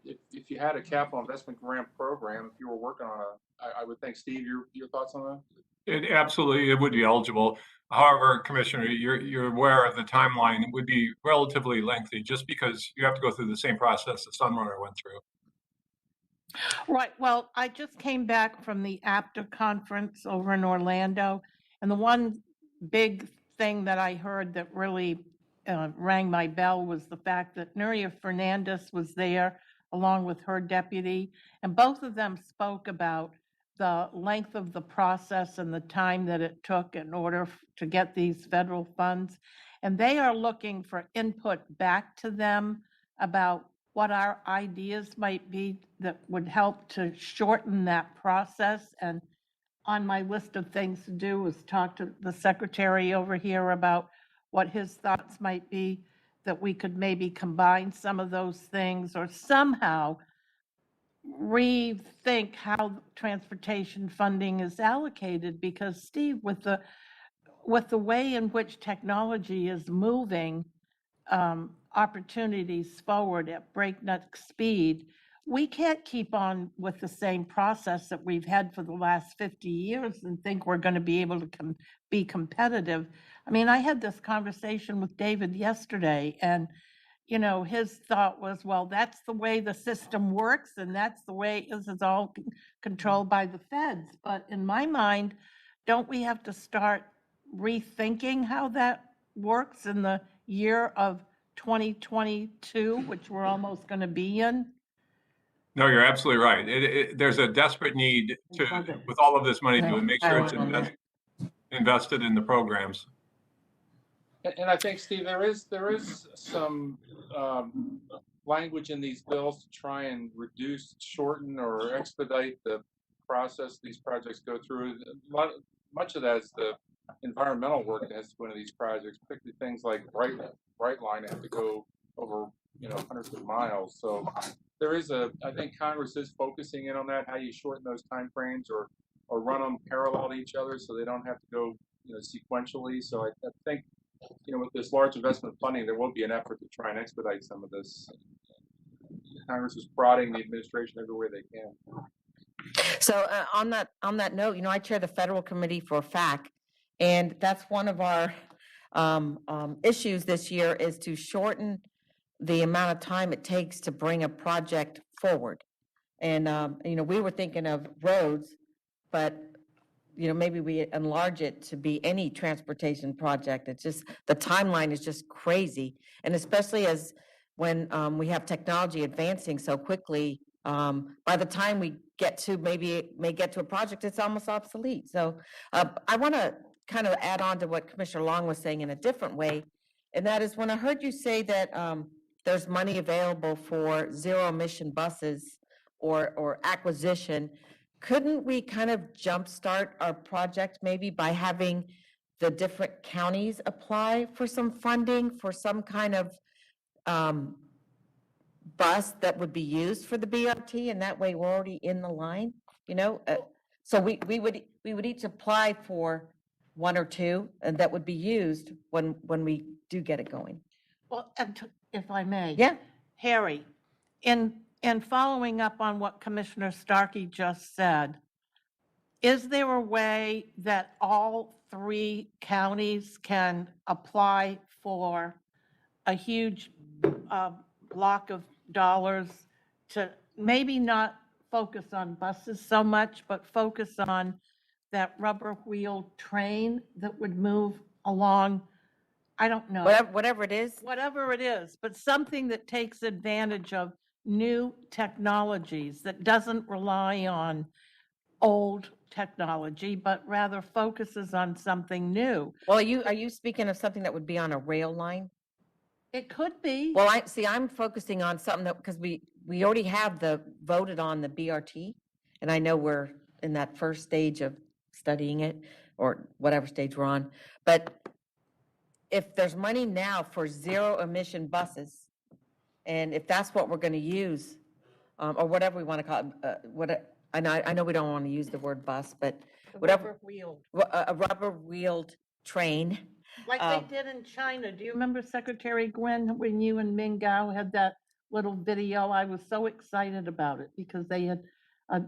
Speaker 11: if you had a capital investment grant program, if you were working on I would think, Steve, your thoughts on that?
Speaker 12: It absolutely, it would be eligible. However, Commissioner, you're aware of the timeline. It would be relatively lengthy just because you have to go through the same process the Sunrunner went through.
Speaker 13: Right. Well, I just came back from the Apta conference over in Orlando, and the one big thing that I heard that really rang my bell was the fact that Nuria Fernandez was there along with her deputy, and both of them spoke about the length of the process and the time that it took in order to get these federal funds. And they are looking for input back to them about what our ideas might be that would help to shorten that process. And on my list of things to do was talk to the secretary over here about what his thoughts might be, that we could maybe combine some of those things or somehow rethink how transportation funding is allocated. Because Steve, with the way in which technology is moving, opportunities forward at breakneck speed, we can't keep on with the same process that we've had for the last 50 years and think we're going to be able to be competitive. I mean, I had this conversation with David yesterday, and his thought was, well, that's the way the system works, and that's the way this is all controlled by the feds. But in my mind, don't we have to start rethinking how that works in the year of 2022, which we're almost going to be in?
Speaker 12: No, you're absolutely right. There's a desperate need to, with all of this money, to make sure it's invested in the programs.
Speaker 11: And I think, Steve, there is some language in these bills to try and reduce, shorten, or expedite the process these projects go through. Much of that is the environmental work that has to go into these projects, particularly things like Brightline have to go over hundreds of miles. So there is I think Congress is focusing in on that, how you shorten those timeframes or run them parallel to each other so they don't have to go sequentially. So I think with this large investment funding, there will be an effort to try and expedite some of this. Congress is prodding the administration every way they can.
Speaker 4: So on that note, I chair the Federal Committee for FAC, and that's one of our issues this year is to shorten the amount of time it takes to bring a project forward. And we were thinking of roads, but maybe we enlarge it to be any transportation project. It's just, the timeline is just crazy. And especially as when we have technology advancing so quickly, by the time we get to may get to a project, it's almost obsolete. So I want to kind of add on to what Commissioner Long was saying in a different way. And that is, when I heard you say that there's money available for zero emission buses or acquisition, couldn't we kind of jumpstart our project maybe by having the different counties apply for some funding for some kind of bus that would be used for the BRT, and that way we're already in the line, so we would each apply for one or two, and that would be used when we do get it going.
Speaker 13: Well, and if I may.
Speaker 4: Yeah.
Speaker 13: Harry, in following up on what Commissioner Starkey just said, is there a way that all 3 counties can apply for a huge block of dollars to maybe not focus on buses so much, but focus on that rubber wheel train that would move along? I don't know.
Speaker 4: Whatever it is,
Speaker 13: Whatever it is, but something that takes advantage of new technologies, that doesn't rely on old technology, but rather focuses on something new.
Speaker 4: well, are you speaking of something that would be on a rail line?
Speaker 13: It could be.
Speaker 4: Well, I'm focusing on something that, because we already have voted on the BRT, and I know we're in that first stage of studying it, or whatever stage we're on, but if there's money now for zero emission buses, and if that's what we're gonna use, or whatever we wanna call it, I know we don't wanna use the word bus, but
Speaker 13: The
Speaker 4: whatever,
Speaker 13: rubber wheel.
Speaker 4: a rubber-wheeled train.
Speaker 13: Like they did in China. Do you remember Secretary Gwen, when you and Ming Gao had that little video? I was so excited about it because they had,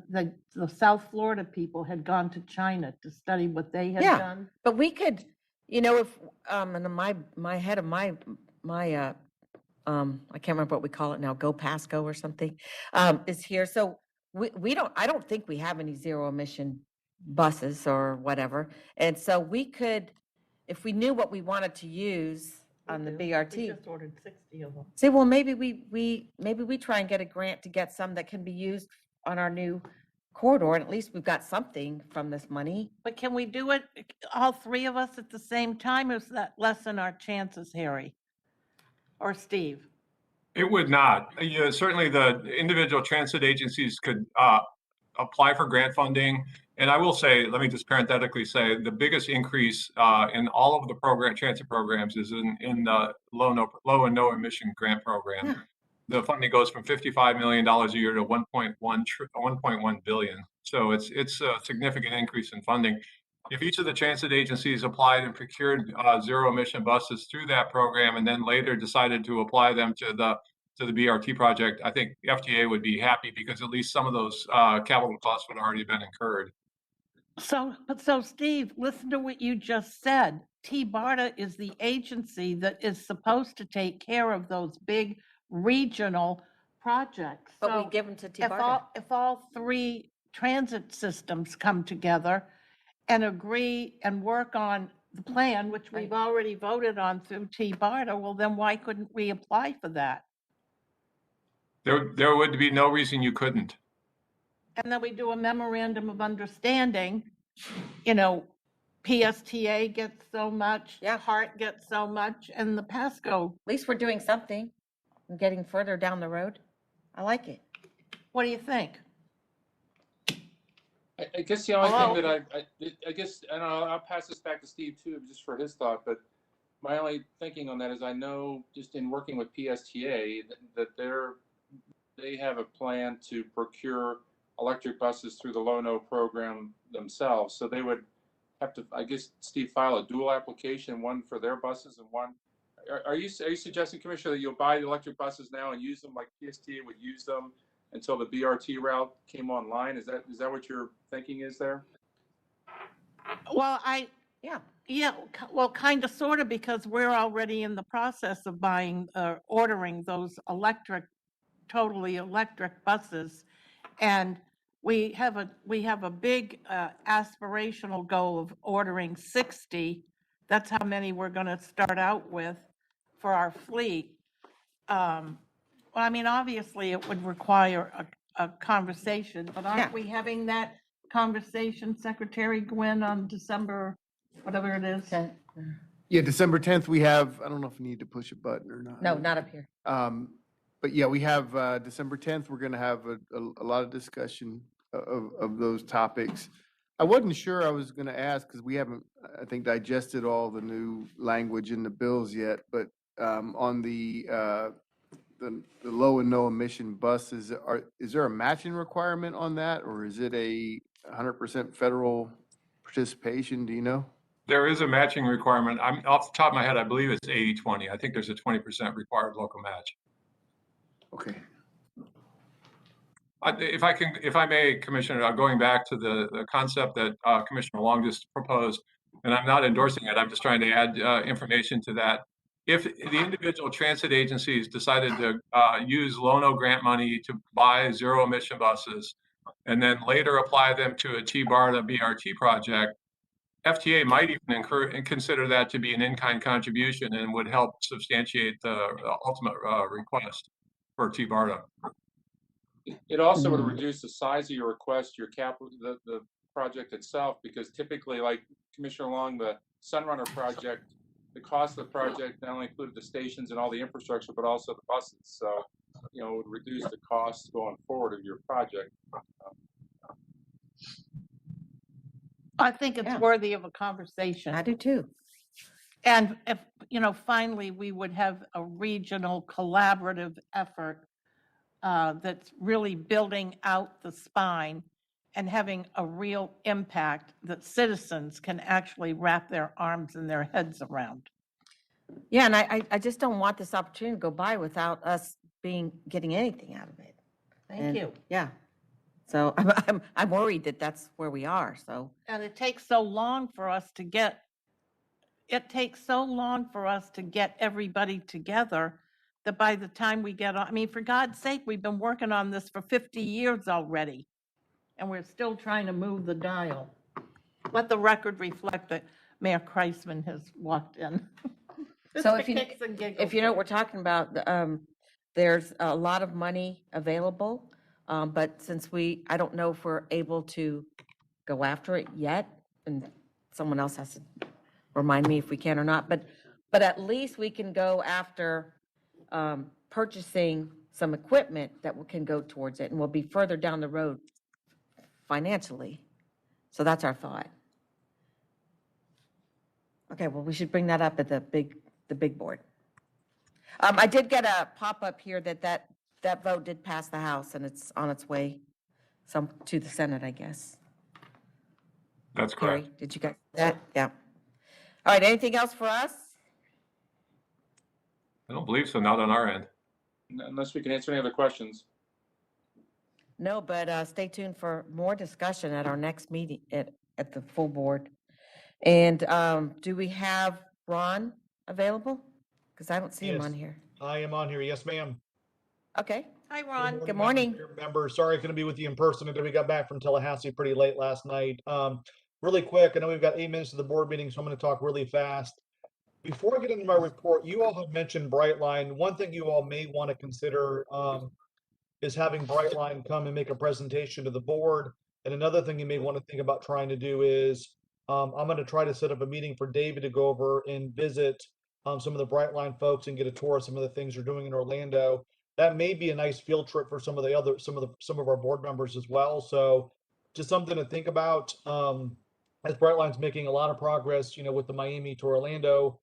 Speaker 13: the South Florida people had gone to China to study what they had
Speaker 4: Yeah.
Speaker 13: done.
Speaker 4: But we could, if, and my head of my, I can't remember what we call it now, Go Pasco or something, is here. So I don't think we have any zero emission buses or whatever. And so we could, if we knew what we wanted to use on the
Speaker 13: We
Speaker 4: BRT,
Speaker 13: just ordered 60 of them.
Speaker 4: say, well, maybe we try and get a grant to get some that can be used on our new corridor, and at least we've got something from this money.
Speaker 13: But can we do it, all 3 of us at the same time, or is that lessen our chances, Harry? Or Steve?
Speaker 12: It would not. Certainly the individual transit agencies could apply for grant funding. And I will say, let me just parenthetically say, the biggest increase in all of the transit programs is in the low and no emission grant program.
Speaker 4: Yeah.
Speaker 12: The funding goes from $55 million a year to 1.1 billion. So it's a significant increase in funding. If each of the transit agencies applied and procured zero emission buses through that program, and then later decided to apply them to the BRT project, I think the Fta would be happy, because at least some of those capital costs would already been incurred.
Speaker 13: So Steve, listen to what you just said. TBARTA is the agency that is supposed to take care of those big regional projects.
Speaker 4: But we
Speaker 13: So
Speaker 4: give them to
Speaker 13: if
Speaker 4: TBARTA.
Speaker 13: if all 3 transit systems come together and agree and work on the plan, which we've already voted on through TBARTA, well, then why couldn't we apply for that?
Speaker 12: There would be no reason you couldn't.
Speaker 13: And then we do a memorandum of understanding, PSTA gets so much,
Speaker 4: Yeah.
Speaker 13: HART gets so much, and the Pasco,
Speaker 4: At least we're doing something and getting further down the road. I like it.
Speaker 13: what do you think?
Speaker 11: I guess the only
Speaker 13: Hello?
Speaker 11: thing that I guess, and I'll pass this back to Steve too, just for his thought, but my only thinking on that is, I know just in working with PSTA that they have a plan to procure electric buses through the Low-No program themselves. So they would have to, I guess, Steve, file a dual application, one for their buses and one. Are you suggesting, Commissioner, that you'll buy the electric buses now and use them like PSTA would use them until the BRT route came online? Is that what your thinking is there?
Speaker 13: Well,
Speaker 4: Yeah.
Speaker 13: well, kind of, sort of, because we're already in the process of ordering those totally electric buses. And we have a big aspirational goal of ordering 60. That's how many we're going to start out with for our fleet. Well, I mean, obviously, it would require a conversation, but aren't
Speaker 4: Yeah.
Speaker 13: we having that conversation, Secretary Gwen, on December, whatever it is?
Speaker 9: Yeah, December 10th, we have, I don't know if we need to push a button or not.
Speaker 4: No, not up here.
Speaker 9: But yeah, we have December 10th, we're going to have a lot of discussion of those topics. I wasn't sure I was going to ask, because we haven't, I think, digested all the new language in the bills yet, but on the low and no emission buses, is there a matching requirement on that, or is it a 100% federal participation? Do you know?
Speaker 12: There is a matching requirement. I'm off the top of my head, I believe it's 80-20. I think there's a 20% required local match.
Speaker 9: Okay.
Speaker 12: If I may, Commissioner, going back to the concept that Commissioner Long just proposed, and I'm not endorsing it, I'm just trying to add information to that. If the individual transit agencies decided to use Lono grant money to buy zero emission buses, and then later apply them to a TBARTA BRT project, FTA might even incur and consider that to be an in-kind contribution and would help substantiate the ultimate request for TBARTA.
Speaker 11: It also would reduce the size of your request, your capital, the project itself, because typically, like Commissioner Long, the Sunrunner project, the cost of the project not only included the stations and all the infrastructure, but also the buses. So, it would reduce the costs going forward of your project.
Speaker 13: I think it's
Speaker 4: Yeah.
Speaker 13: worthy of a conversation.
Speaker 4: I do too.
Speaker 13: And if, finally, we would have a regional collaborative effort that's really building out the spine and having a real impact that citizens can actually wrap their arms and their heads around.
Speaker 4: Yeah, and I just don't want this opportunity to go by without us getting anything out of it.
Speaker 13: Thank
Speaker 4: And,
Speaker 13: you.
Speaker 4: Yeah. So I'm worried that that's where we are, so.
Speaker 13: And it takes so long for us to get everybody together that by the time we get on, for God's sake, we've been working on this for 50 years already, and we're still trying to move the dial. Let the record reflect that Mayor Kreisman has walked in.
Speaker 4: So
Speaker 13: Just for kicks and giggles.
Speaker 4: if you know what we're talking about, there's a lot of money available, but since I don't know if we're able to go after it yet, and someone else has to remind me if we can or not, but at least we can go after purchasing some equipment that can go towards it, and we'll be further down the road financially. So that's our thought. Okay, well, we should bring that up at the big board. I did get a pop-up here that vote did pass the House, and it's on its way to the Senate, I guess.
Speaker 12: That's correct.
Speaker 4: Carrie, did you get that? Yeah. All right, anything else for us?
Speaker 12: I don't believe so, not on our end.
Speaker 11: Unless we can answer any other questions.
Speaker 4: No, but stay tuned for more discussion at our next meeting at the full board. And do we have Ron available? Because I don't see him
Speaker 14: Yes.
Speaker 4: on here.
Speaker 14: I am on here. Yes, ma'am.
Speaker 4: Okay.
Speaker 13: Hi, Ron.
Speaker 4: Good morning.
Speaker 14: Member, sorry I couldn't be with you in person until we got back from Tallahassee pretty late last night. Really quick, I know we've got 8 minutes to the board meeting, so I'm going to talk really fast. Before I get into my report, you all have mentioned Brightline. One thing you all may want to consider is having Brightline come and make a presentation to the board. And another thing you may want to think about trying to do is I'm going to try to set up a meeting for David to go over and visit some of the Brightline folks and get a tour of some of the things they're doing in Orlando. That may be a nice field trip for some of our board members as well. So just something to think about. As Brightline's making a lot of progress, with the Miami to Orlando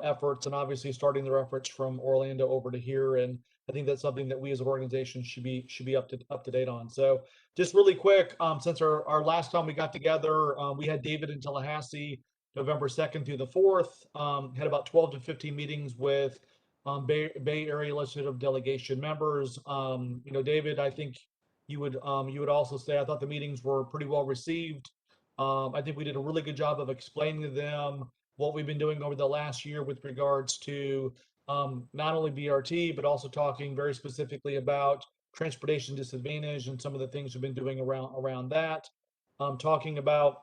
Speaker 14: efforts, and obviously starting their efforts from Orlando over to here. And I think that's something that we as an organization should be up to date on. So just really quick, since our last time we got together, we had David in Tallahassee, November 2nd through the 4th. Had about 12 to 15 meetings with Bay Area legislative delegation members. David, I think you would also say I thought the meetings were pretty well received. I think we did a really good job of explaining to them what we've been doing over the last year with regards to not only BRT, but also talking very specifically about transportation disadvantage and some of the things we've been doing around that. Talking about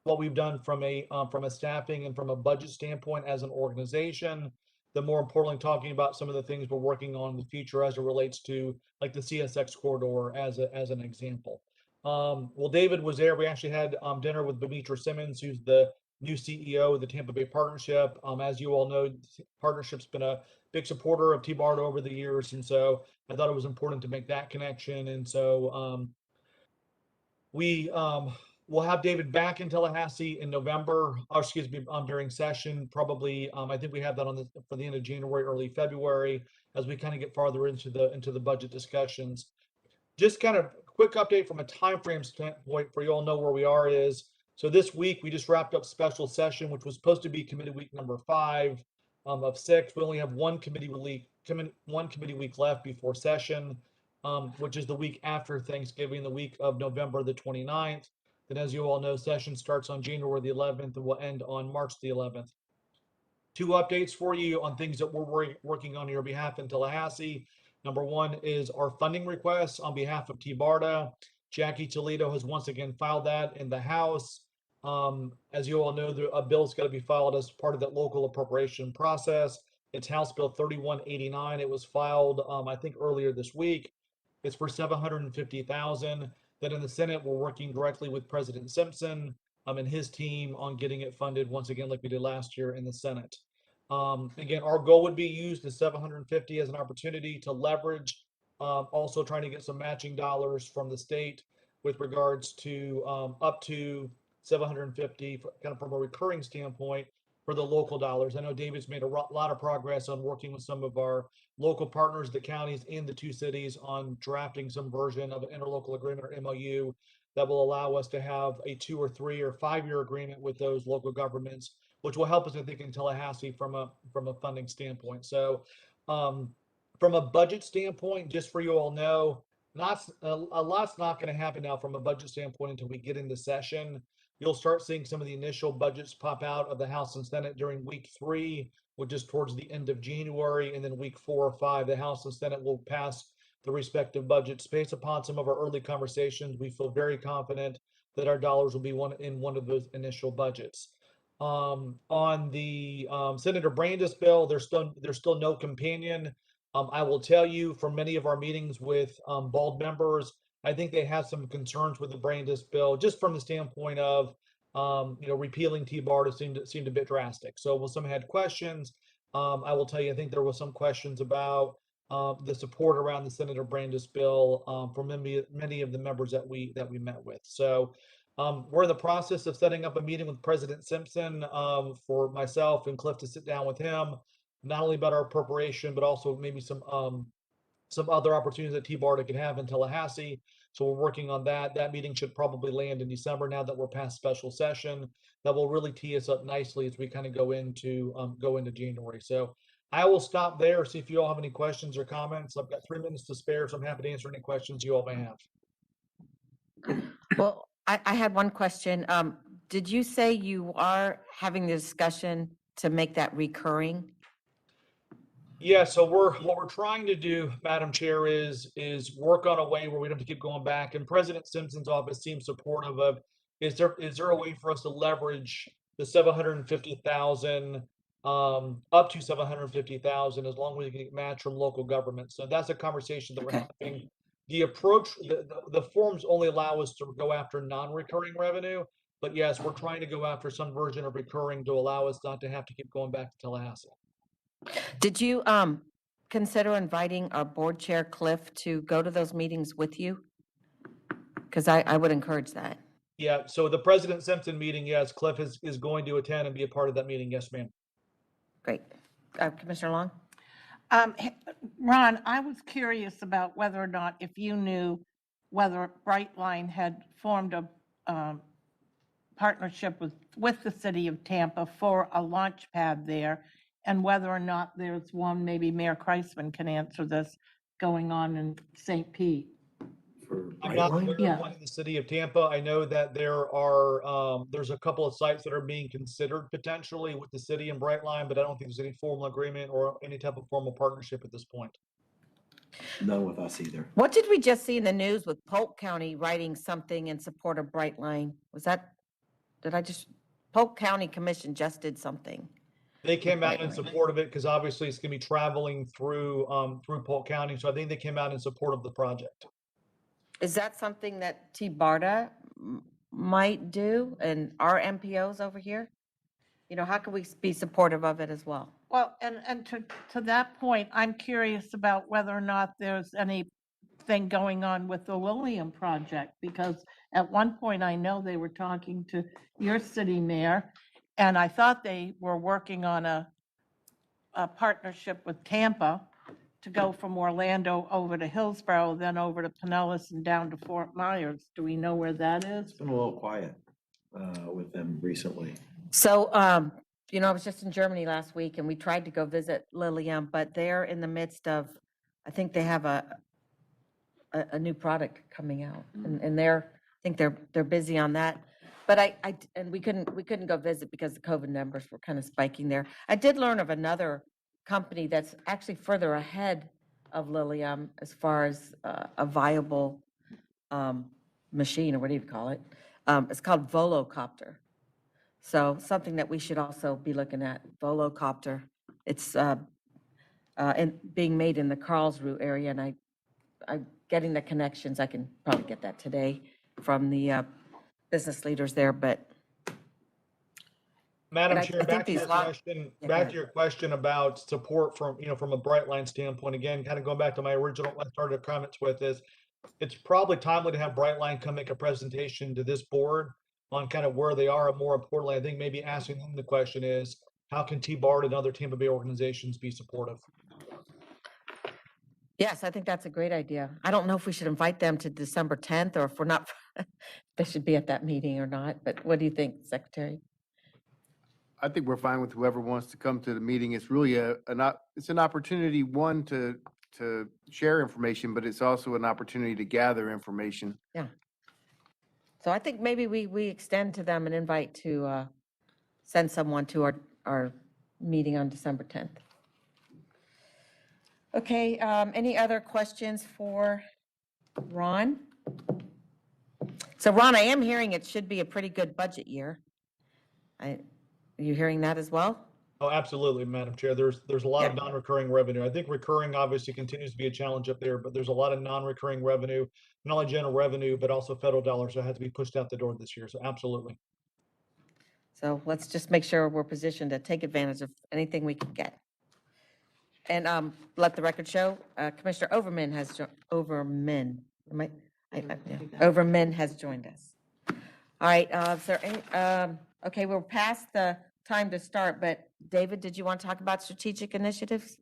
Speaker 14: what we've done from a staffing and from a budget standpoint as an organization. Then more importantly, talking about some of the things we're working on in the future as it relates to like the CSX corridor as an example. Well, David was there. We actually had dinner with Bamitra Simmons, who's the new CEO of the Tampa Bay Partnership. As you all know, the partnership's been a big supporter of TBARTA over the years, and so I thought it was important to make that connection. And so we'll have David back in Tallahassee in November, or excuse me, during session, probably. I think we have that for the end of January, early February, as we kind of get farther into the budget discussions. Just kind of quick update from a time frame standpoint for you all know where we are is. So this week we just wrapped up special session, which was supposed to be committee week number 5 of 6. We only have one committee week left before session. which is the week after Thanksgiving, the week of November the 29th. Then, as you all know, session starts on January the 11th and will end on March the 11th. Two updates for you on things that we're working on your behalf in Tallahassee. Number one is our funding requests on behalf of TBARTA. Jackie Toledo has once again filed that in the House. As you all know, a bill's got to be filed as part of that local appropriation process. It's House Bill 3189. It was filed, I think, earlier this week. It's for $750,000. Then in the Senate, we're working directly with President Simpson and his team on getting it funded once again, like we did last year in the Senate. Again, our goal would be use the 750 as an opportunity to leverage, also trying to get some matching dollars from the state with regards to up to 750, kind of from a recurring standpoint for the local dollars. I know David's made a lot of progress on working with some of our local partners, the counties and the two cities, on drafting some version of an interlocal agreement or MOU that will allow us to have a 2 or 3 or 5 year agreement with those local governments, which will help us, I think, in Tallahassee from a funding standpoint. So from a budget standpoint, just for you all know, a lot's not going to happen now from a budget standpoint until we get into session. You'll start seeing some of the initial budgets pop out of the House and Senate during week 3, which is towards the end of January, and then week 4 or 5, the House and Senate will pass the respective budgets. Based upon some of our early conversations, we feel very confident that our dollars will be in one of those initial budgets. On the Senator Brandis bill, there's still no companion. I will tell you, from many of our meetings with BALD members, I think they have some concerns with the Brandis bill, just from the standpoint of repealing TBARTA seemed a bit drastic. So when some had questions, I will tell you, I think there was some questions about the support around the Senator Brandis bill from many of the members that we met with. So we're in the process of setting up a meeting with President Simpson for myself and Cliff to sit down with him, not only about our appropriation, but also maybe some other opportunities that TBARTA could have in Tallahassee. So we're working on that. That meeting should probably land in December now that we're past special session. That will really tee us up nicely as we kind of go into January. So I will stop there, see if you all have any questions or comments. I've got 3 minutes to spare, so I'm happy to answer any questions you all may have.
Speaker 4: Well, I had one question. Did you say you are having the discussion to make that recurring?
Speaker 14: Yeah, so what we're trying to do, Madam Chair, is work on a way where we don't have to keep going back. And President Simpson's office seems supportive of. Is there a way for us to leverage the 750,000 up to 750,000 as long as we can get match from local government? So that's a conversation that we're having. The approach, the forms only allow us to go after non-recurring revenue, but yes, we're trying to go after some version of recurring to allow us not to have to keep going back to Tallahassee.
Speaker 4: Did you consider inviting our board chair, Cliff, to go to those meetings with you? Because I would encourage that.
Speaker 14: Yeah, so the President Simpson meeting, yes, Cliff is going to attend and be a part of that meeting. Yes, ma'am.
Speaker 4: Great. Commissioner Long?
Speaker 13: Ron, I was curious about whether or not, if you knew whether Brightline had formed a partnership with the city of Tampa for a launch pad there, and whether or not there's one, maybe Mayor Kreisman can answer this, going on in St. Pete.
Speaker 14: I'm not aware of one in the city of Tampa. I know that there's a couple of sites that are being considered potentially with the city and Brightline, but I don't think there's any formal agreement or any type of formal partnership at this point.
Speaker 1: None with us either.
Speaker 4: What did we just see in the news with Polk County writing something in support of Brightline? Polk County Commission just did something?
Speaker 14: They came out in support of it because obviously it's going to be traveling through Polk County. So I think they came out in support of the project.
Speaker 4: Is that something that TBARTA might do and our MPOs over here? How can we be supportive of it as well?
Speaker 13: Well, and to that point, I'm curious about whether or not there's anything going on with the Lilium project, because at one point I know they were talking to your city mayor, and I thought they were working on a partnership with Tampa to go from Orlando over to Hillsborough, then over to Pinellas and down to Fort Myers. Do we know where that is?
Speaker 1: It's been a little quiet with them recently.
Speaker 4: So, I was just in Germany last week and we tried to go visit Lilium, but they're in the midst of, I think they have a new product coming out. And I think they're busy on that. But and we couldn't go visit because the COVID numbers were kind of spiking there. I did learn of another company that's actually further ahead of Lilium as far as a viable machine, or what do you call it? It's called Volocopter. So something that we should also be looking at, Volocopter. It's being made in the Karlsruhe area, and I'm getting the connections. I can probably get that today from the business leaders there, but.
Speaker 14: Madam
Speaker 4: And
Speaker 14: Chair,
Speaker 4: I think these go
Speaker 14: back
Speaker 4: ahead.
Speaker 14: to your question about support from, from a Brightline standpoint, again, kind of going back to my original, I started comments with is, it's probably timely to have Brightline come make a presentation to this board on kind of where they are, and more importantly, I think maybe asking them the question is, how can TBARTA and other Tampa Bay organizations be supportive?
Speaker 4: Yes, I think that's a great idea. I don't know if we should invite them to December 10th, or if we're not, they should be at that meeting or not, but what do you think, Secretary?
Speaker 9: I think we're fine with whoever wants to come to the meeting. It's really it's an opportunity, one, to share information, but it's also an opportunity to gather information.
Speaker 4: Yeah. So I think maybe we extend to them an invite to send someone to our meeting on December 10th. Okay, any other questions for Ron? So Ron, I am hearing it should be a pretty good budget year. Are you hearing that as well?
Speaker 14: Oh, absolutely, Madam Chair. There's a lot of
Speaker 4: Yeah.
Speaker 14: non-recurring revenue. I think recurring obviously continues to be a challenge up there, but there's a lot of non-recurring revenue, not only general revenue, but also federal dollars that had to be pushed out the door this year. So absolutely.
Speaker 4: So let's just make sure we're positioned to take advantage of anything we can get. And let the record show, Commissioner Overman has Overman has joined us. All right, okay, we're past the time to start, but David, did you want to talk about strategic initiatives?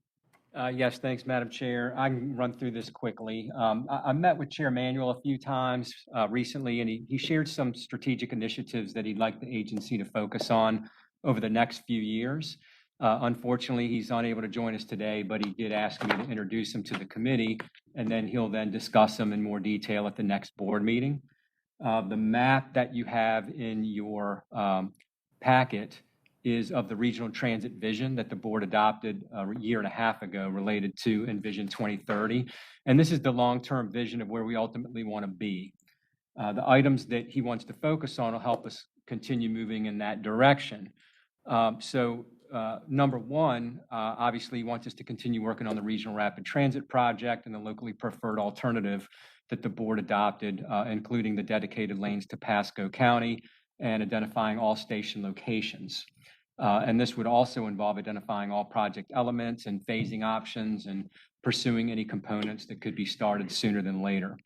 Speaker 2: Yes, thanks, Madam Chair. I can run through this quickly. I met with Chair Manuel a few times recently, and he shared some strategic initiatives that he'd like the agency to focus on over the next few years. Unfortunately, he's unable to join us today, but he did ask me to introduce him to the committee, and then he'll then discuss them in more detail at the next board meeting. The map that you have in your packet is of the regional transit vision that the board adopted a year and a half ago related to Envision 2030. And this is the long-term vision of where we ultimately want to be. The items that he wants to focus on will help us continue moving in that direction. Number one, obviously, he wants us to continue working on the regional rapid transit project and the locally preferred alternative that the board adopted, including the dedicated lanes to Pasco County and identifying all station locations. And this would also involve identifying all project elements and phasing options and pursuing any components that could be started sooner than later.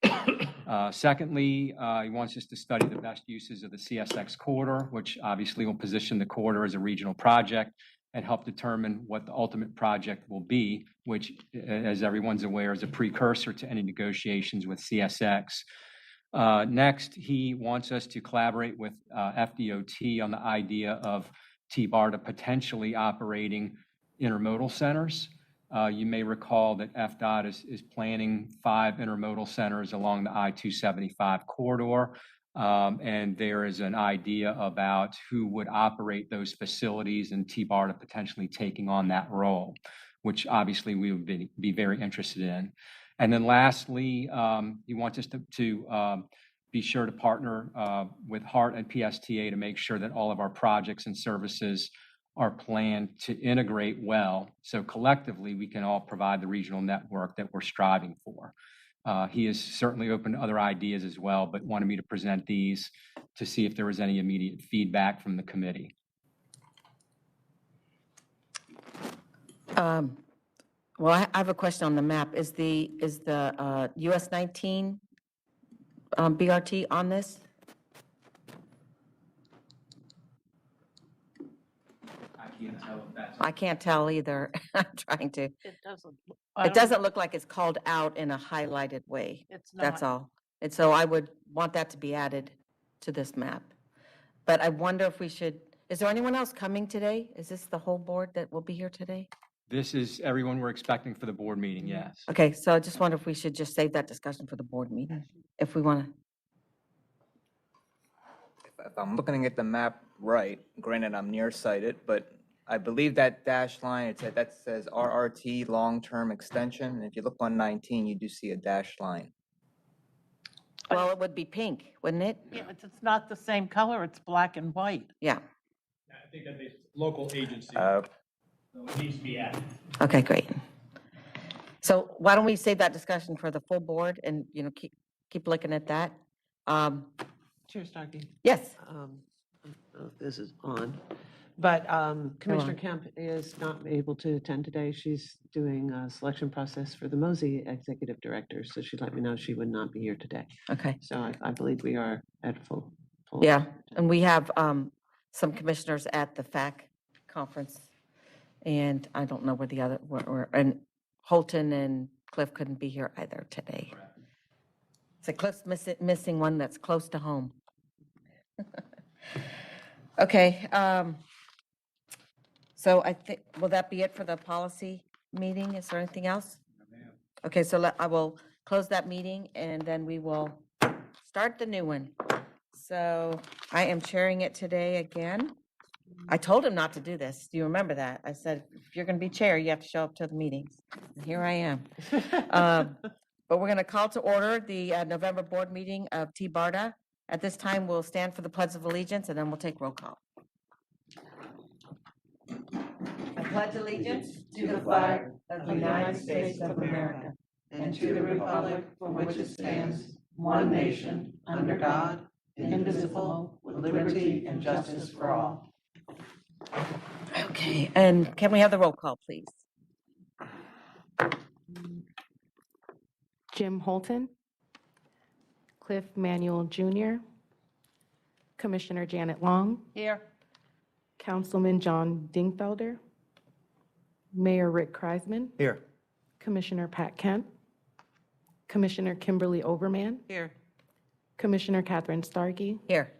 Speaker 2: Secondly, he wants us to study the best uses of the CSX corridor, which obviously will position the corridor as a regional project and help determine what the ultimate project will be, which, as everyone's aware, is a precursor to any negotiations with CSX. Next, he wants us to collaborate with FDOT on the idea of TBARTA potentially operating intermodal centers. You may recall that FDOT is planning 5 intermodal centers along the I-275 corridor. And there is an idea about who would operate those facilities and TBARTA potentially taking on that role, which obviously we would be very interested in. And then lastly, he wants us to be sure to partner with HART and PSTA to make sure that all of our projects and services are planned to integrate well, so collectively we can all provide the regional network that we're striving for. He is certainly open to other ideas as well, but wanted me to present these to see if there was any immediate feedback from the committee.
Speaker 4: Well, I have a question on the map. Is the US 19 BRT on this? I can't tell either. I'm trying to. It doesn't look like it's called out in a highlighted way.
Speaker 13: It's not.
Speaker 4: That's all. And so I would want that to be added to this map. But I wonder if we should, is there anyone else coming today? Is this the whole board that will be here today?
Speaker 2: This is everyone we're expecting for the board meeting, yes.
Speaker 4: Okay, so I just wonder if we should just save that discussion for the board meeting, if we want to.
Speaker 15: If I'm looking at the map right, granted, I'm nearsighted, but I believe that dashed line, that says RRT Long-Term Extension. And if you look on 19, you do see a dashed line.
Speaker 4: Well, it would be pink, wouldn't it?
Speaker 13: Yeah, it's not the same color, it's black and white.
Speaker 4: Yeah.
Speaker 10: I think that is local agency.
Speaker 15: Uh,
Speaker 10: So it needs to be added.
Speaker 4: Okay, great. So why don't we save that discussion for the full board and, keep looking at that?
Speaker 16: Chair Starkey.
Speaker 4: Yes.
Speaker 16: I don't know if this is on, but Commissioner Kemp is not able to attend today. She's doing a selection process for the Mosey Executive Director, so she let me know she would not be here today.
Speaker 4: Okay.
Speaker 16: So I believe we are at full.
Speaker 4: Yeah, and we have some commissioners at the FAC conference. And I don't know where the other, and Holton and Cliff couldn't be here either today. So Cliff's missing one that's close to home. Okay, so I think, will that be it for the policy meeting? Is there anything else? Okay, so I will close that meeting and then we will start the new one. So I am chairing it today again. I told him not to do this. Do you remember that? I said, if you're going to be chair, you have to show up to the meetings. And here I am. But we're going to call to order the November board meeting of TBARTA. At this time, we'll stand for the Pledge of Allegiance, and then we'll take roll call. I pledge allegiance to the flag of the United States of America and to the republic for which it stands, one nation, under God, indivisible, with liberty and justice for all. Okay, and can we have the roll call, please?
Speaker 6: Jim Holton, Cliff Manuel Jr., Commissioner Janet Long,
Speaker 13: Here.
Speaker 6: Councilman John Dingfelder, Mayor Rick Kreisman,
Speaker 15: Here.
Speaker 6: Commissioner Pat Kent, Commissioner Kimberly Overman,
Speaker 16: Here.
Speaker 6: Commissioner Catherine Starkey,
Speaker 4: Here.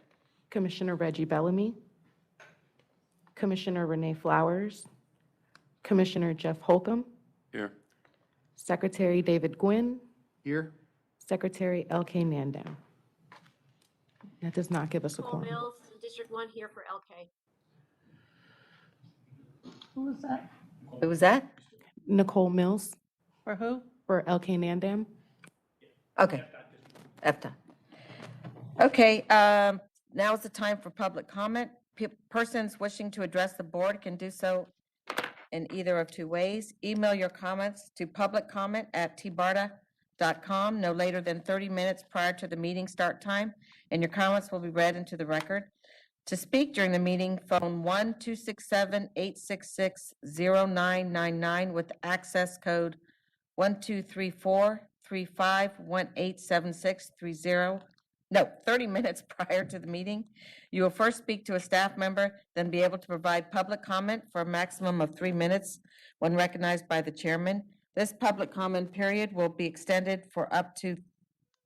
Speaker 6: Commissioner Reggie Bellamy, Commissioner Renee Flowers, Commissioner Jeff Holcomb,
Speaker 5: Here.
Speaker 6: Secretary David Gwynn,
Speaker 9: Here?
Speaker 6: Secretary LK Nandan. That does not give us a
Speaker 17: Nicole
Speaker 6: quorum.
Speaker 17: Mills, District 1 here for LK.
Speaker 13: Who was that?
Speaker 4: Who was that?
Speaker 6: Nicole Mills
Speaker 13: For who?
Speaker 6: for LK Nandan.
Speaker 4: Okay. Fpta. Okay, now is the time for public comment. Persons wishing to address the board can do so in either of two ways. Email your comments to publiccomment@tbarta.com no later than 30 minutes prior to the meeting start time, and your comments will be read into the record. To speak during the meeting, phone 1-267-866-0999 with access code 123435187630. No, 30 minutes prior to the meeting. You will first speak to a staff member, then be able to provide public comment for a maximum of 3 minutes when recognized by the chairman. This public comment period will be extended for up to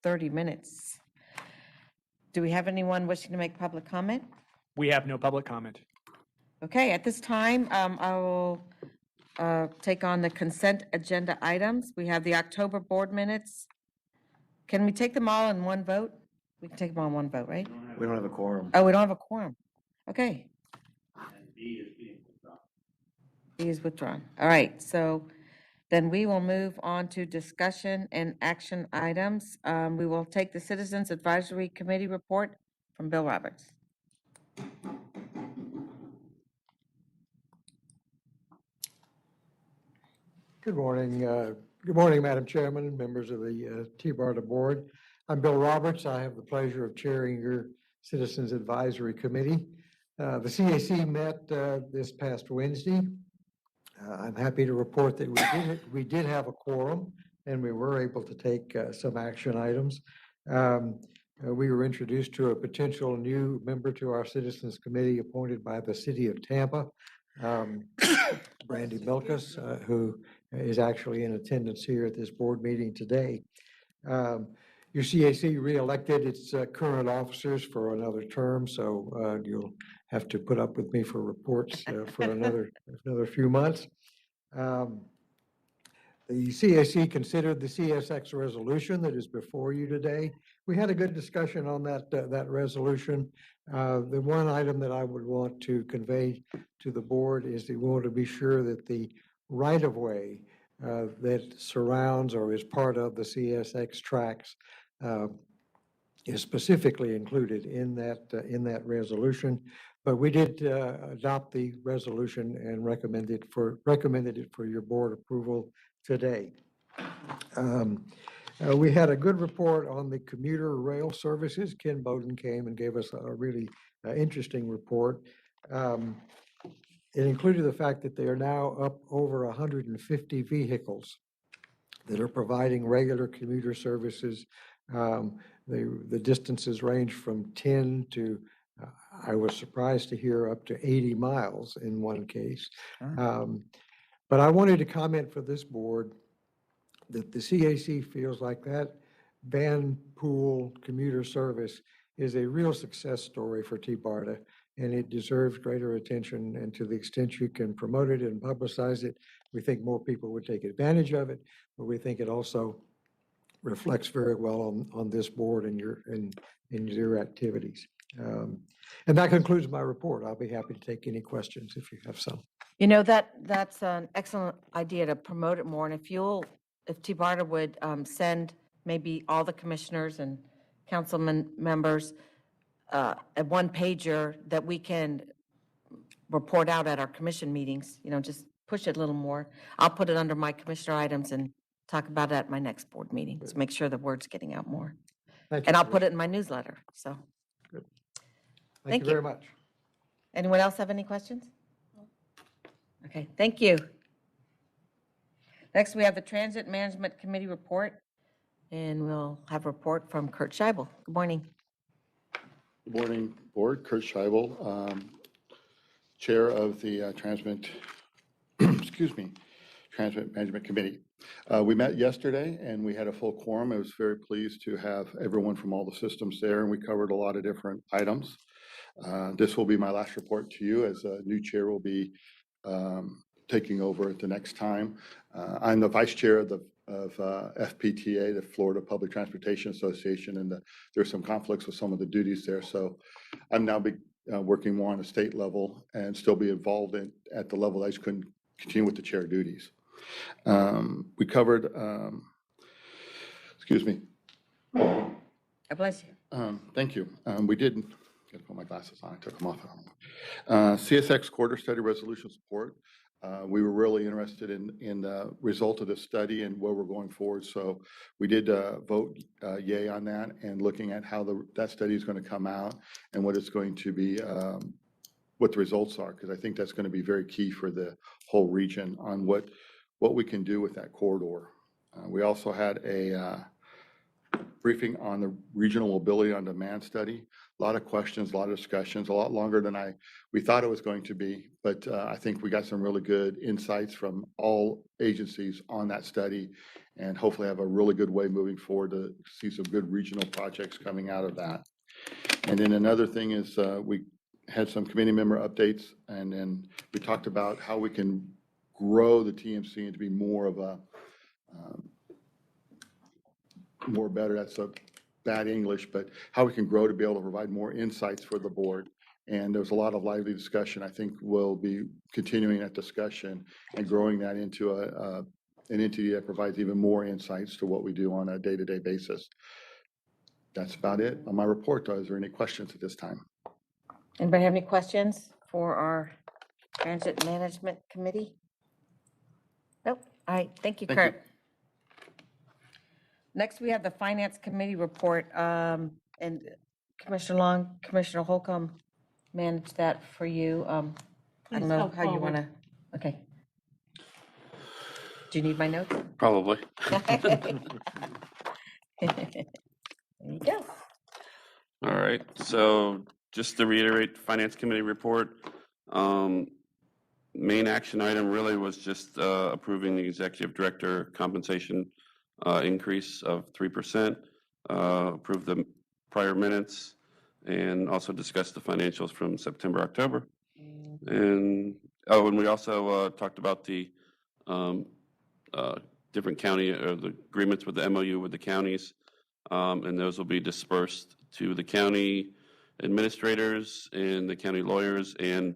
Speaker 4: 30 minutes. Do we have anyone wishing to make public comment?
Speaker 10: We have no public comment.
Speaker 4: Okay, at this time, I will take on the consent agenda items. We have the October board minutes. Can we take them all in one vote? We can take them all in one vote, right?
Speaker 15: We don't have a quorum.
Speaker 4: Oh, we don't have a quorum. Okay. B is withdrawn. All right, so then we will move on to discussion and action items. We will take the Citizens Advisory Committee report from Bill Roberts.
Speaker 18: Good morning. Good morning, Madam Chairman and members of the TBARTA Board. I'm Bill Roberts. I have the pleasure of chairing your Citizens Advisory Committee. The CAC met this past Wednesday. I'm happy to report that we did have a quorum and we were able to take some action items. We were introduced to a potential new member to our Citizens Committee appointed by the City of Tampa, Brandy Milkus, who is actually in attendance here at this board meeting today. Your CAC reelected its current officers for another term, so you'll have to put up with me for reports for another few months. The CAC considered the CSX resolution that is before you today. We had a good discussion on that resolution. The one item that I would want to convey to the board is that we want to be sure that the right-of-way that surrounds or is part of the CSX tracks is specifically included in that resolution. But we did adopt the resolution and recommended it for your board approval today. We had a good report on the commuter rail services. Ken Bowden came and gave us a really interesting report. It included the fact that they are now up over 150 vehicles that are providing regular commuter services. The distances range from 10 to, I was surprised to hear, up to 80 miles in one case. But I wanted to comment for this board that the CAC feels like that van pool commuter service is a real success story for TBARTA, and it deserves greater attention. And to the extent you can promote it and publicize it, we think more people would take advantage of it, but we think it also reflects very well on this board and your activities. And that concludes my report. I'll be happy to take any questions if you have some.
Speaker 4: You know, that's an excellent idea to promote it more. And if TBARTA would send maybe all the commissioners and councilman members a one-pager that we can report out at our commission meetings, just push it a little more. I'll put it under my commissioner items and talk about it at my next board meeting to make sure the word's getting out more. And I'll put it in my newsletter, so.
Speaker 18: Good. Thank you very much.
Speaker 4: Anyone else have any questions? Okay, thank you. Next, we have the Transit Management Committee report, and we'll have a report from Kurt Scheibel. Good morning.
Speaker 19: Good morning, Board. Kurt Scheibel, Chair of the Transit Management Committee. We met yesterday and we had a full quorum. I was very pleased to have everyone from all the systems there, and we covered a lot of different items. This will be my last report to you, as a new chair will be taking over at the next time. I'm the vice chair of Fpta, the Florida Public Transportation Association, and there's some conflicts with some of the duties there. So I'm now working more on a state level and still be involved at the level I just couldn't continue with the chair duties. We covered, excuse me.
Speaker 4: God bless you.
Speaker 19: Thank you. We did, gotta put my glasses on, I took them off. CSX quarter study resolution support. We were really interested in the result of the study and where we're going forward. So we did vote yay on that, and looking at how that study is going to come out and what it's going to be, what the results are, because I think that's going to be very key for the whole region on what we can do with that corridor. We also had a briefing on the regional mobility on demand study. A lot of questions, a lot of discussions, a lot longer than we thought it was going to be, but I think we got some really good insights from all agencies on that study, and hopefully have a really good way moving forward to see some good regional projects coming out of that. And then another thing is we had some committee member updates, and then we talked about how we can grow the TMC and to be more of a more better, that's a bad English, but how we can grow to be able to provide more insights for the board. And there's a lot of lively discussion. I think we'll be continuing that discussion and growing that into an entity that provides even more insights to what we do on a day-to-day basis. That's about it on my report. Is there any questions at this time?
Speaker 4: Anybody have any questions for our Transit Management Committee? Nope. All right, thank you, Kurt. Next, we have the Finance Committee report, and Commissioner Long, Commissioner Holcomb managed that for you. I don't know how you want to, okay. Do you need my notes?
Speaker 5: Probably.
Speaker 4: There you go.
Speaker 5: All right, so just to reiterate, Finance Committee report, main action item really was just approving the executive director compensation increase of 3%, approve the prior minutes, and also discuss the financials from September, October. And we also talked about the um, different county, or the agreements with the MOU with the counties. And those will be dispersed to the county administrators and the county lawyers and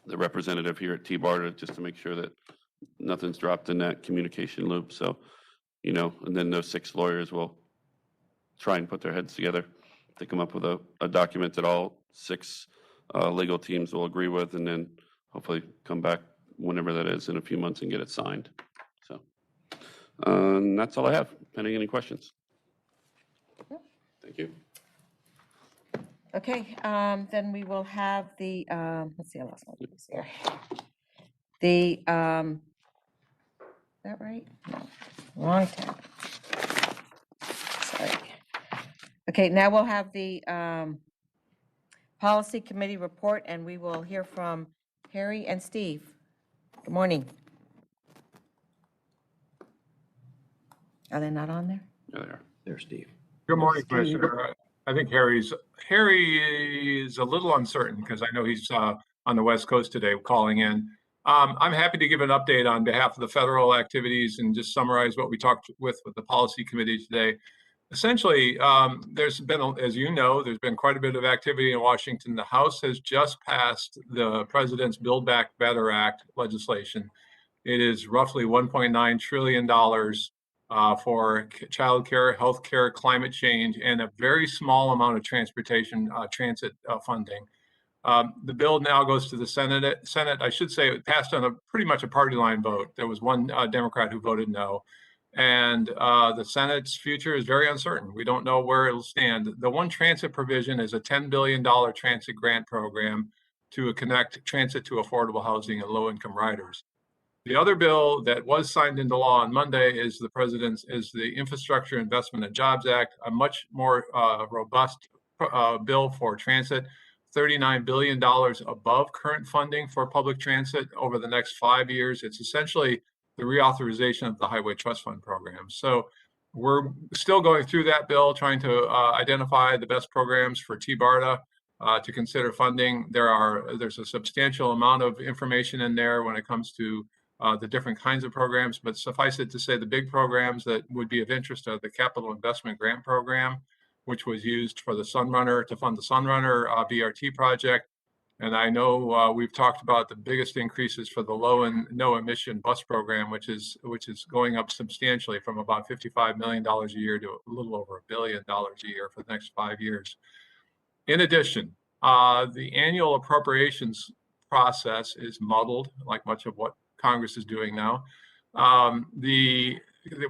Speaker 5: the representative here at TBARTA, just to make sure that nothing's dropped in that communication loop. So, you know, and then those 6 lawyers will try and put their heads together to come up with a document that all 6 legal teams will agree with, and then hopefully come back whenever that is in a few months and get it signed. So that's all I have. Pending any questions. Thank you.
Speaker 4: Okay, then we will have the, let's see, I lost my piece here. The, is that right? No, wrong tab. Sorry. Okay, now we'll have the Policy Committee report, and we will hear from Harry and Steve. Good morning. Are they not on there?
Speaker 5: Yeah, they are.
Speaker 15: There's Steve.
Speaker 12: Good morning, Commissioner. I think Harry is a little uncertain because I know he's on the West Coast today calling in. I'm happy to give an update on behalf of the federal activities and just summarize what we talked with the policy committee today. Essentially, there's been, as you know, there's been quite a bit of activity in Washington. The House has just passed the President's Build Back Better Act legislation. It is roughly $1.9 trillion for childcare, healthcare, climate change, and a very small amount of transportation transit funding. The bill now goes to the Senate. I should say, it passed on pretty much a party line vote. There was one Democrat who voted no. And the Senate's future is very uncertain. We don't know where it'll stand. The one transit provision is a $10 billion transit grant program to connect transit to affordable housing and low-income riders. The other bill that was signed into law on Monday is the Infrastructure Investment and Jobs Act, a much more robust bill for transit, $39 billion above current funding for public transit over the next 5 years. It's essentially the reauthorization of the Highway Trust Fund program. So we're still going through that bill, trying to identify the best programs for TBARTA to consider funding. There's a substantial amount of information in there when it comes to the different kinds of programs, but suffice it to say the big programs that would be of interest are the Capital Investment Grant Program, which was used for the Sunrunner, to fund the Sunrunner BRT project. And I know we've talked about the biggest increases for the low and no emission bus program, which is going up substantially from about $55 million a year to a little over $1 billion a year for the next 5 years. In addition, the annual appropriations process is muddled, like much of what Congress is doing now.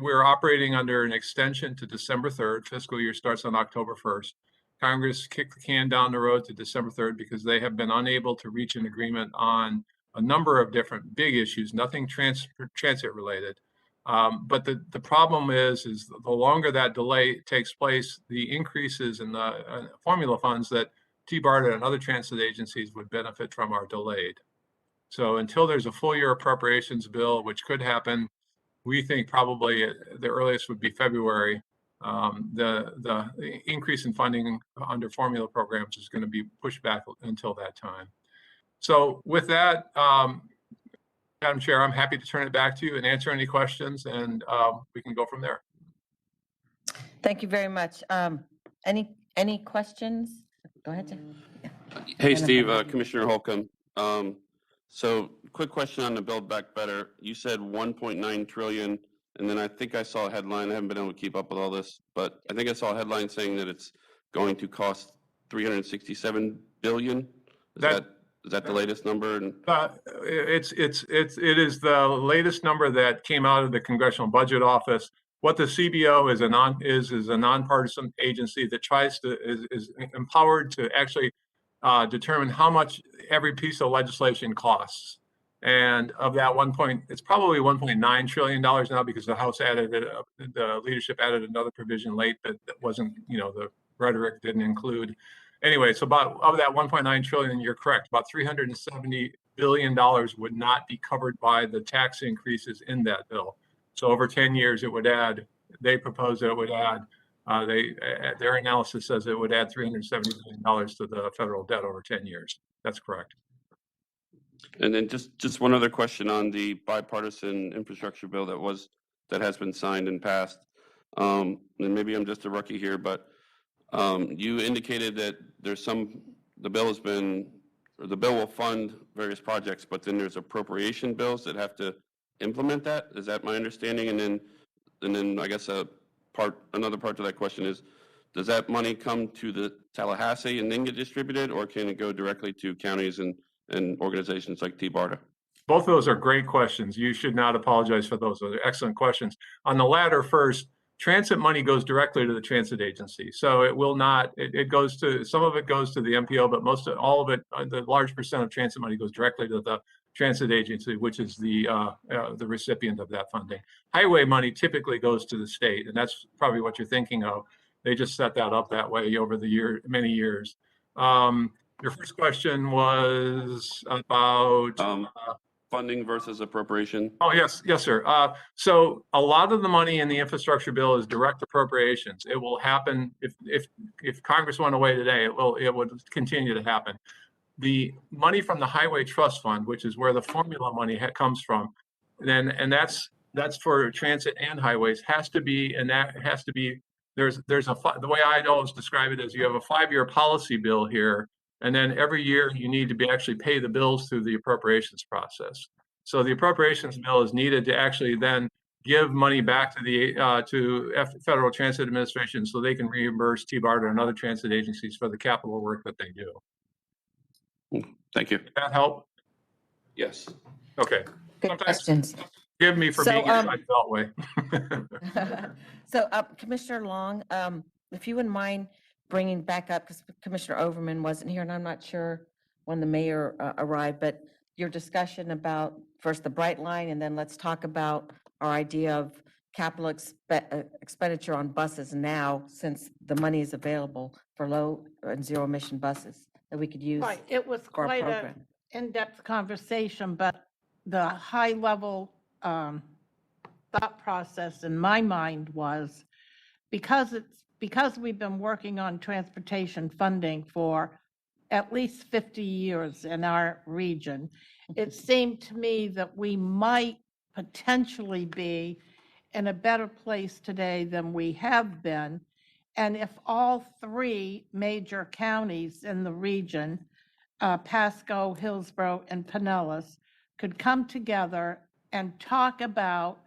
Speaker 12: We're operating under an extension to December 3rd. Fiscal year starts on October 1st. Congress kicked the can down the road to December 3rd because they have been unable to reach an agreement on a number of different big issues, nothing transit related. But the problem is the longer that delay takes place, the increases in the formula funds that TBARTA and other transit agencies would benefit from are delayed. So until there's a full year appropriations bill, which could happen, we think probably the earliest would be February. The increase in funding under formula programs is going to be pushed back until that time. So with that, Madam Chair, I'm happy to turn it back to you and answer any questions, and we can go from there.
Speaker 4: Thank you very much. Any questions? Go ahead, Tim.
Speaker 5: Hey, Steve, Commissioner Holcomb. So quick question on the Build Back Better. You said 1.9 trillion, and then I think I saw a headline. I haven't been able to keep up with all this, but I think I saw a headline saying that it's going to cost 367 billion. Is that the latest number?
Speaker 12: It is the latest number that came out of the Congressional Budget Office. What the CBO is a nonpartisan agency that is empowered to actually determine how much every piece of legislation costs. And of that it's probably $1.9 trillion now because the House the leadership added another provision late that wasn't, the rhetoric didn't include. Anyway, so of that 1.9 trillion, you're correct. About $370 billion would not be covered by the tax increases in that bill. So over 10 years, it would add. They propose that it would add. Their analysis says it would add $370 billion to the federal debt over 10 years. That's correct.
Speaker 5: And then just one other question on the bipartisan infrastructure bill that has been signed and passed. And maybe I'm just a rookie here, but you indicated that the bill will fund various projects, but then there's appropriation bills that have to implement that. Is that my understanding? And then I guess another part to that question is, does that money come to the Tallahassee and then get distributed, or can it go directly to counties and organizations like TBARTA?
Speaker 12: Both of those are great questions. You should not apologize for those. Those are excellent questions. On the latter first, transit money goes directly to the transit agency. So it will not, it goes to, some of it goes to the MPO, but all of it, the large percent of transit money goes directly to the transit agency, which is the recipient of that funding. Highway money typically goes to the state, and that's probably what you're thinking of. They just set that up that way over the many years. Your first question was about
Speaker 5: funding versus appropriation.
Speaker 12: Oh, yes, sir. So a lot of the money in the infrastructure bill is direct appropriations. It will happen if Congress went away today. It would continue to happen. The money from the Highway Trust Fund, which is where the formula money comes from, and that's for transit and highways, has to be, and that has to be. The way I always describe it is you have a 5-year policy bill here, and then every year you need to actually pay the bills through the appropriations process. So the appropriations bill is needed to actually then give money back to the Federal Transit Administration so they can reimburse TBARTA and other transit agencies for the capital work that they do.
Speaker 5: Thank you.
Speaker 12: Did that help?
Speaker 5: Yes.
Speaker 12: Okay.
Speaker 4: Good questions.
Speaker 12: Forgive me for being your belt way.
Speaker 4: So Commissioner Long, if you wouldn't mind bringing back up, because Commissioner Overman wasn't here, and I'm not sure when the mayor arrived, but your discussion about first the Bright Line, and then let's talk about our idea of capital expenditure on buses now, since the money is available for low and zero emission buses that we could use.
Speaker 13: Right, it was
Speaker 4: for our
Speaker 13: quite an
Speaker 4: program.
Speaker 13: in-depth conversation, but the high-level thought process in my mind was, because we've been working on transportation funding for at least 50 years in our region, it seemed to me that we might potentially be in a better place today than we have been. And if all 3 major counties in the region, Pasco, Hillsborough, and Pinellas, could come together and talk about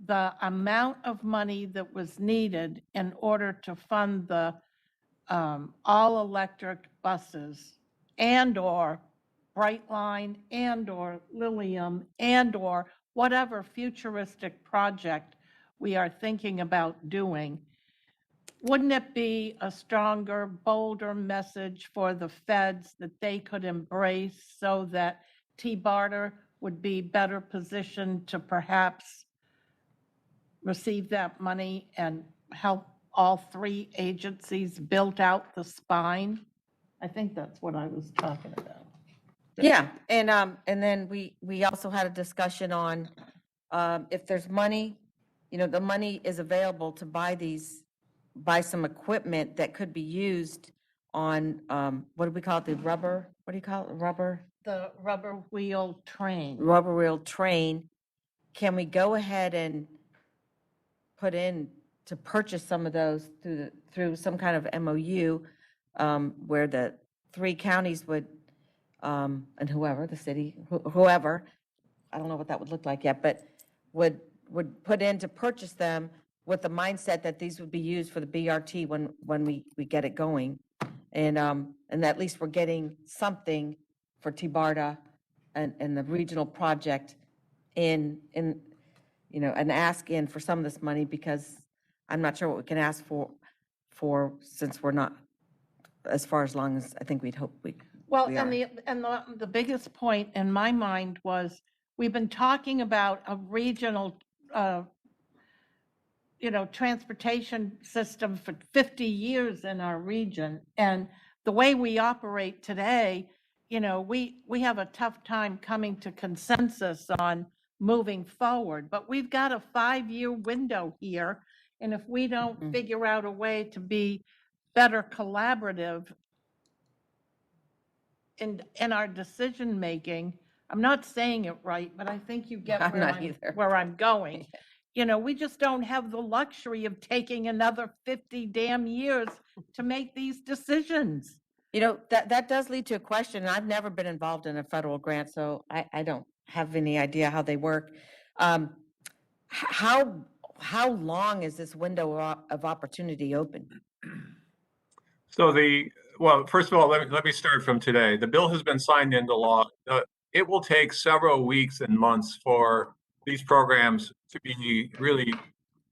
Speaker 13: the amount of money that was needed in order to fund the all-electric buses and/or Brightline and/or Lilium and/or whatever futuristic project we are thinking about doing. Wouldn't it be a stronger, bolder message for the feds that they could embrace so that TBARTA would be better positioned to perhaps receive that money and help all 3 agencies build out the spine? I think that's what I was talking about.
Speaker 4: Yeah, and then we also had a discussion on if there's money, the money is available to buy some equipment that could be used on, what do we call it, the rubber, what do you call it,
Speaker 13: The rubber wheel train.
Speaker 4: rubber wheel train. Can we go ahead and put in to purchase some of those through some kind of MOU, where the 3 counties would, and whoever, the city, whoever, I don't know what that would look like yet, but would put in to purchase them with the mindset that these would be used for the BRT when we get it going. And at least we're getting something for TBARTA and the regional project in an ask in for some of this money, because I'm not sure what we can ask for since we're not as far as long as I think we'd hope we
Speaker 13: Well,
Speaker 4: we
Speaker 13: and
Speaker 4: are.
Speaker 13: the biggest point in my mind was, we've been talking about a regional, transportation system for 50 years in our region. And the way we operate today, we have a tough time coming to consensus on moving forward, but we've got a 5-year window here. And if we don't figure out a way to be better collaborative in our decision-making, I'm not saying it right, but I think you get
Speaker 4: I'm
Speaker 13: where
Speaker 4: not either.
Speaker 13: where I'm going. You know, we just don't have the luxury of taking another 50 damn years to make these decisions.
Speaker 4: You know, that does lead to a question. I've never been involved in a federal grant, so I don't have any idea how they work. How long is this window of opportunity open?
Speaker 12: So well, first of all, let me start from today. The bill has been signed into law. It will take several weeks and months for these programs to be really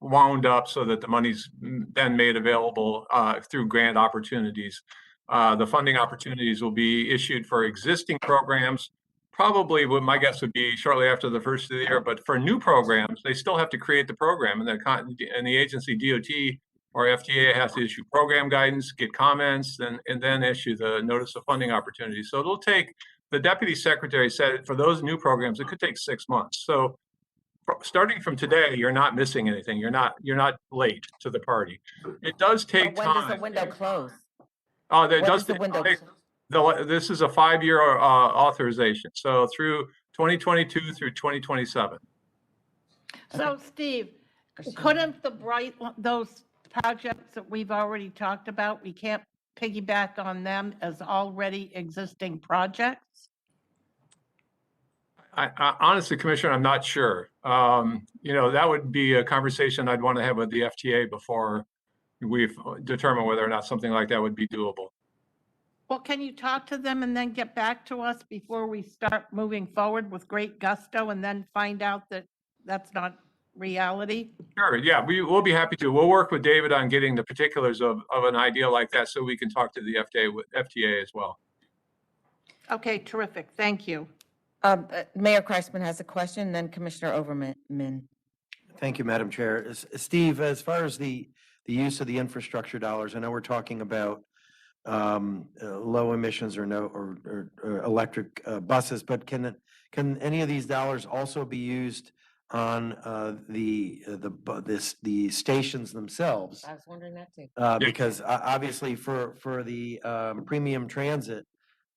Speaker 12: wound up so that the money's then made available through grant opportunities. The funding opportunities will be issued for existing programs, probably what my guess would be shortly after the first of the year. But for new programs, they still have to create the program, and the agency DOT or FTA has to issue program guidance, get comments, and then issue the notice of funding opportunities. So it'll take, the deputy secretary said, for those new programs, it could take 6 months. So starting from today, you're not missing anything. You're not late to the party. It does take
Speaker 4: But when does the window close?
Speaker 12: When
Speaker 4: does the window
Speaker 12: this is a 5-year authorization. So through 2022 through 2027.
Speaker 13: So Steve, couldn't those projects that we've already talked about, we can't piggyback on them as already existing projects?
Speaker 12: I honestly, Commissioner, I'm not sure. You know, that would be a conversation I'd want to have with the FTA before we've determined whether or not something like that would be doable.
Speaker 13: Well, can you talk to them and then get back to us before we start moving forward with great gusto and then find out that that's not reality?
Speaker 12: Sure, yeah, we'll be happy to. We'll work with David on getting the particulars of an idea like that so we can talk to the FTA as well.
Speaker 13: Okay, terrific. Thank you.
Speaker 4: Mayor Kreisman has a question, then Commissioner Overman.
Speaker 20: Thank you, Madam Chair. Steve, as far as the use of the infrastructure dollars, I know we're talking about low emissions or electric buses, but can any of these dollars also be used on the stations themselves?
Speaker 4: I was wondering that too.
Speaker 20: Because obviously for the premium transit,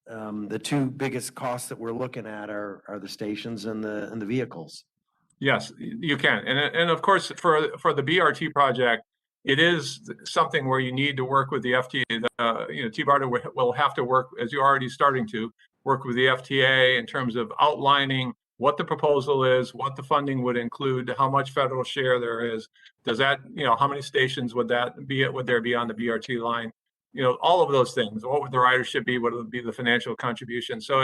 Speaker 20: the two biggest costs that we're looking at are the stations and the vehicles.
Speaker 12: Yes, you can. And of course, for the BRT project, it is something where you need to work with the FTA. You know, TBARTA will have to work, as you're already starting to, work with the FTA in terms of outlining what the proposal is, what the funding would include, how much federal share there is. Does that, you know, how many stations would there be on the BRT line? You know, all of those things. What would the ridership be? What would be the financial contribution? So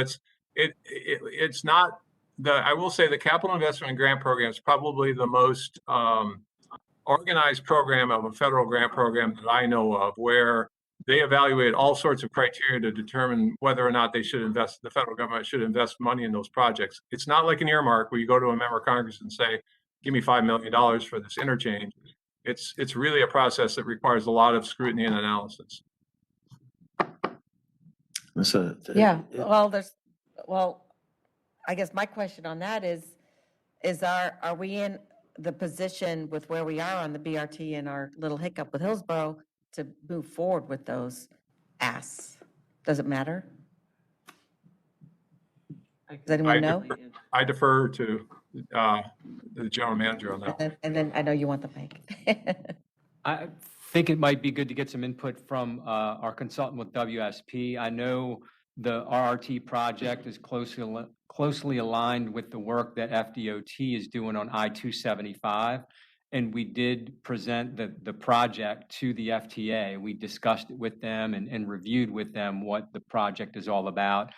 Speaker 12: it's not I will say the capital investment and grant program is probably the most organized program of a federal grant program that I know of, where they evaluate all sorts of criteria to determine whether or not the federal government should invest money in those projects. It's not like an earmark where you go to a member of Congress and say, give me $5 million for this interchange. It's really a process that requires a lot of scrutiny and analysis.
Speaker 4: Yeah, well, I guess my question on that is are we in the position with where we are on the BRT and our little hiccup with Hillsborough to move forward with those asks? Does it matter? Does anyone know?
Speaker 12: I defer to the general manager on that.
Speaker 4: And then I know you want the mic.
Speaker 2: I think it might be good to get some input from our consultant with WSP. I know the RRT project is closely aligned with the work that FDOT is doing on I-275. And we did present the project to the FTA. We discussed it with them and reviewed with them what the project is all about.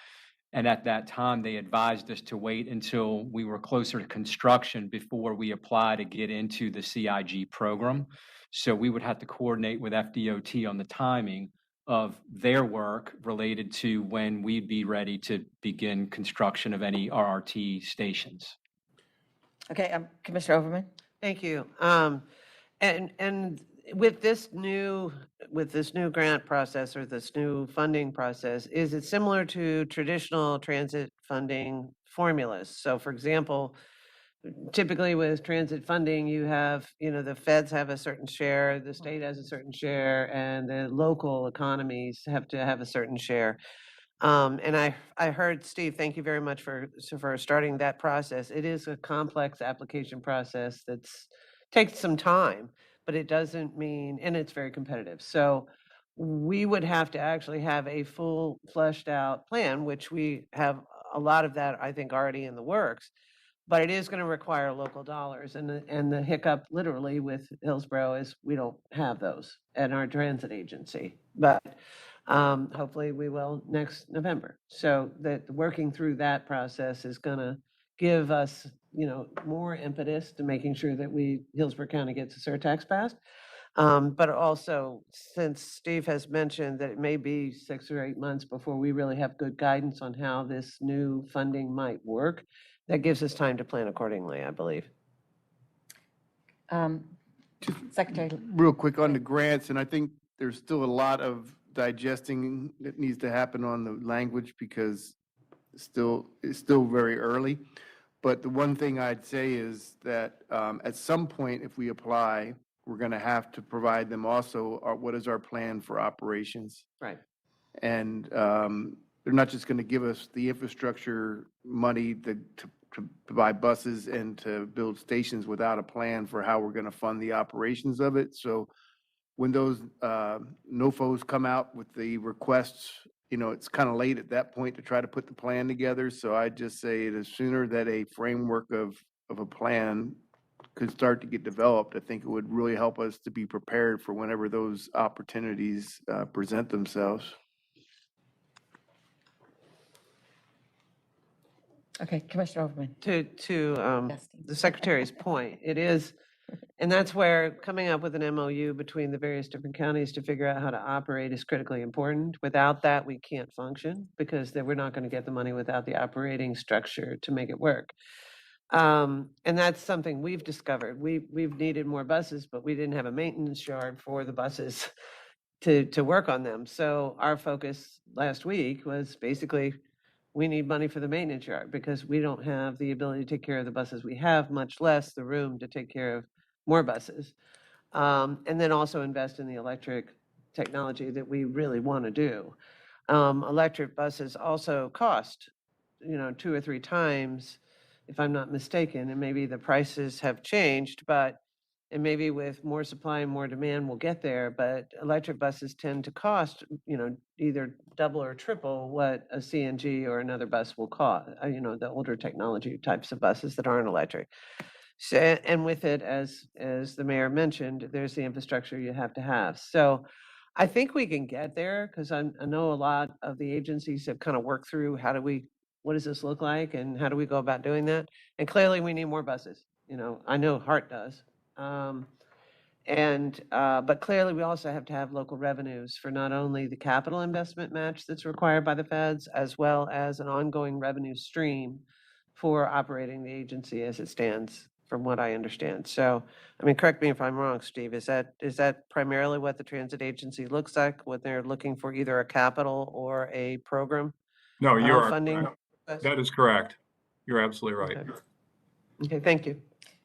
Speaker 2: And at that time, they advised us to wait until we were closer to construction before we apply to get into the CIG program. So we would have to coordinate with FDOT on the timing of their work related to when we'd be ready to begin construction of any RRT stations.
Speaker 4: Okay, Commissioner Overman.
Speaker 16: Thank you. And with this new grant process or this new funding process, is it similar to traditional transit funding formulas? So for example, typically with transit funding, you have, the feds have a certain share, the state has a certain share, and the local economies have to have a certain share. And I heard, Steve, thank you very much for starting that process. It is a complex application process takes some time, but it doesn't mean, and it's very competitive. So we would have to actually have a full fleshed out plan, which we have a lot of that, I think, already in the works. But it is going to require local dollars. And the hiccup literally with Hillsborough is we don't have those at our transit agency. But hopefully we will next November. So that working through that process is going to give us, more impetus to making sure that Hillsborough County gets a surtax passed. But also, since Steve has mentioned that it may be 6 or 8 months before we really have good guidance on how this new funding might work, that gives us time to plan accordingly, I believe.
Speaker 4: Secretary.
Speaker 9: Real quick on the grants, and I think there's still a lot of digesting that needs to happen on the language because it's still very early. But the one thing I'd say is that at some point, if we apply, we're going to have to provide them also what is our plan for operations.
Speaker 16: Right.
Speaker 9: And they're not just going to give us the infrastructure money to buy buses and to build stations without a plan for how we're going to fund the operations of it. So when those NOFOs come out with the requests, it's kind of late at that point to try to put the plan together. So I'd just say the sooner that a framework of a plan could start to get developed, I think it would really help us to be prepared for whenever those opportunities present themselves.
Speaker 4: Okay, Commissioner Overman.
Speaker 16: To the Secretary's point, it is, and that's where coming up with an MOU between the various different counties to figure out how to operate is critically important. Without that, we can't function because we're not going to get the money without the operating structure to make it work. And that's something we've discovered. We've needed more buses, but we didn't have a maintenance yard for the buses to work on them. So our focus last week was basically, we need money for the maintenance yard because we don't have the ability to take care of the buses we have, much less the room to take care of more buses. And then also invest in the electric technology that we really want to do. Electric buses also cost, 2 or 3 times, if I'm not mistaken, and maybe the prices have changed, and maybe with more supply and more demand, we'll get there, but electric buses tend to cost, either double or triple what a CNG or another bus will cost, the older technology types of buses that aren't electric. So, and with it, as the mayor mentioned, there's the infrastructure you have to have. So I think we can get there because I know a lot of the agencies have kind of worked through what does this look like and how do we go about doing that? And clearly we need more buses. I know HART does. But clearly we also have to have local revenues for not only the capital investment match that's required by the feds, as well as an ongoing revenue stream for operating the agency as it stands, from what I understand. So, correct me if I'm wrong, Steve, is that primarily what the transit agency looks like when they're looking for either a capital or a program?
Speaker 12: No, you are
Speaker 16: funding?
Speaker 12: correct. That is correct. You're absolutely right.
Speaker 16: Okay, thank you.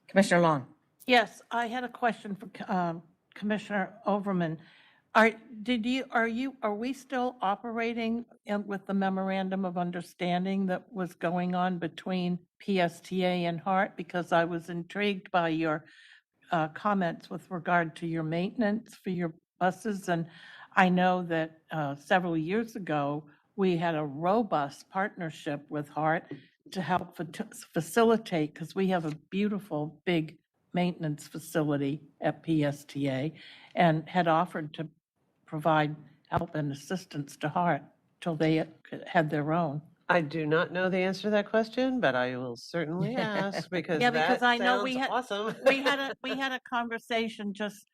Speaker 4: Commissioner Long.
Speaker 13: Yes, I had a question for Commissioner Overman. Are we still operating with the memorandum of understanding that was going on between PSTA and HART? Because I was intrigued by your comments with regard to your maintenance for your buses. And I know that several years ago, we had a robust partnership with HART to help facilitate, because we have a beautiful big maintenance facility at PSTA, and had offered to provide help and assistance to HART till they had their own.
Speaker 16: I do not know the answer to that question, but I will certainly ask because
Speaker 13: because I know
Speaker 16: sounds awesome.
Speaker 13: we had a conversation just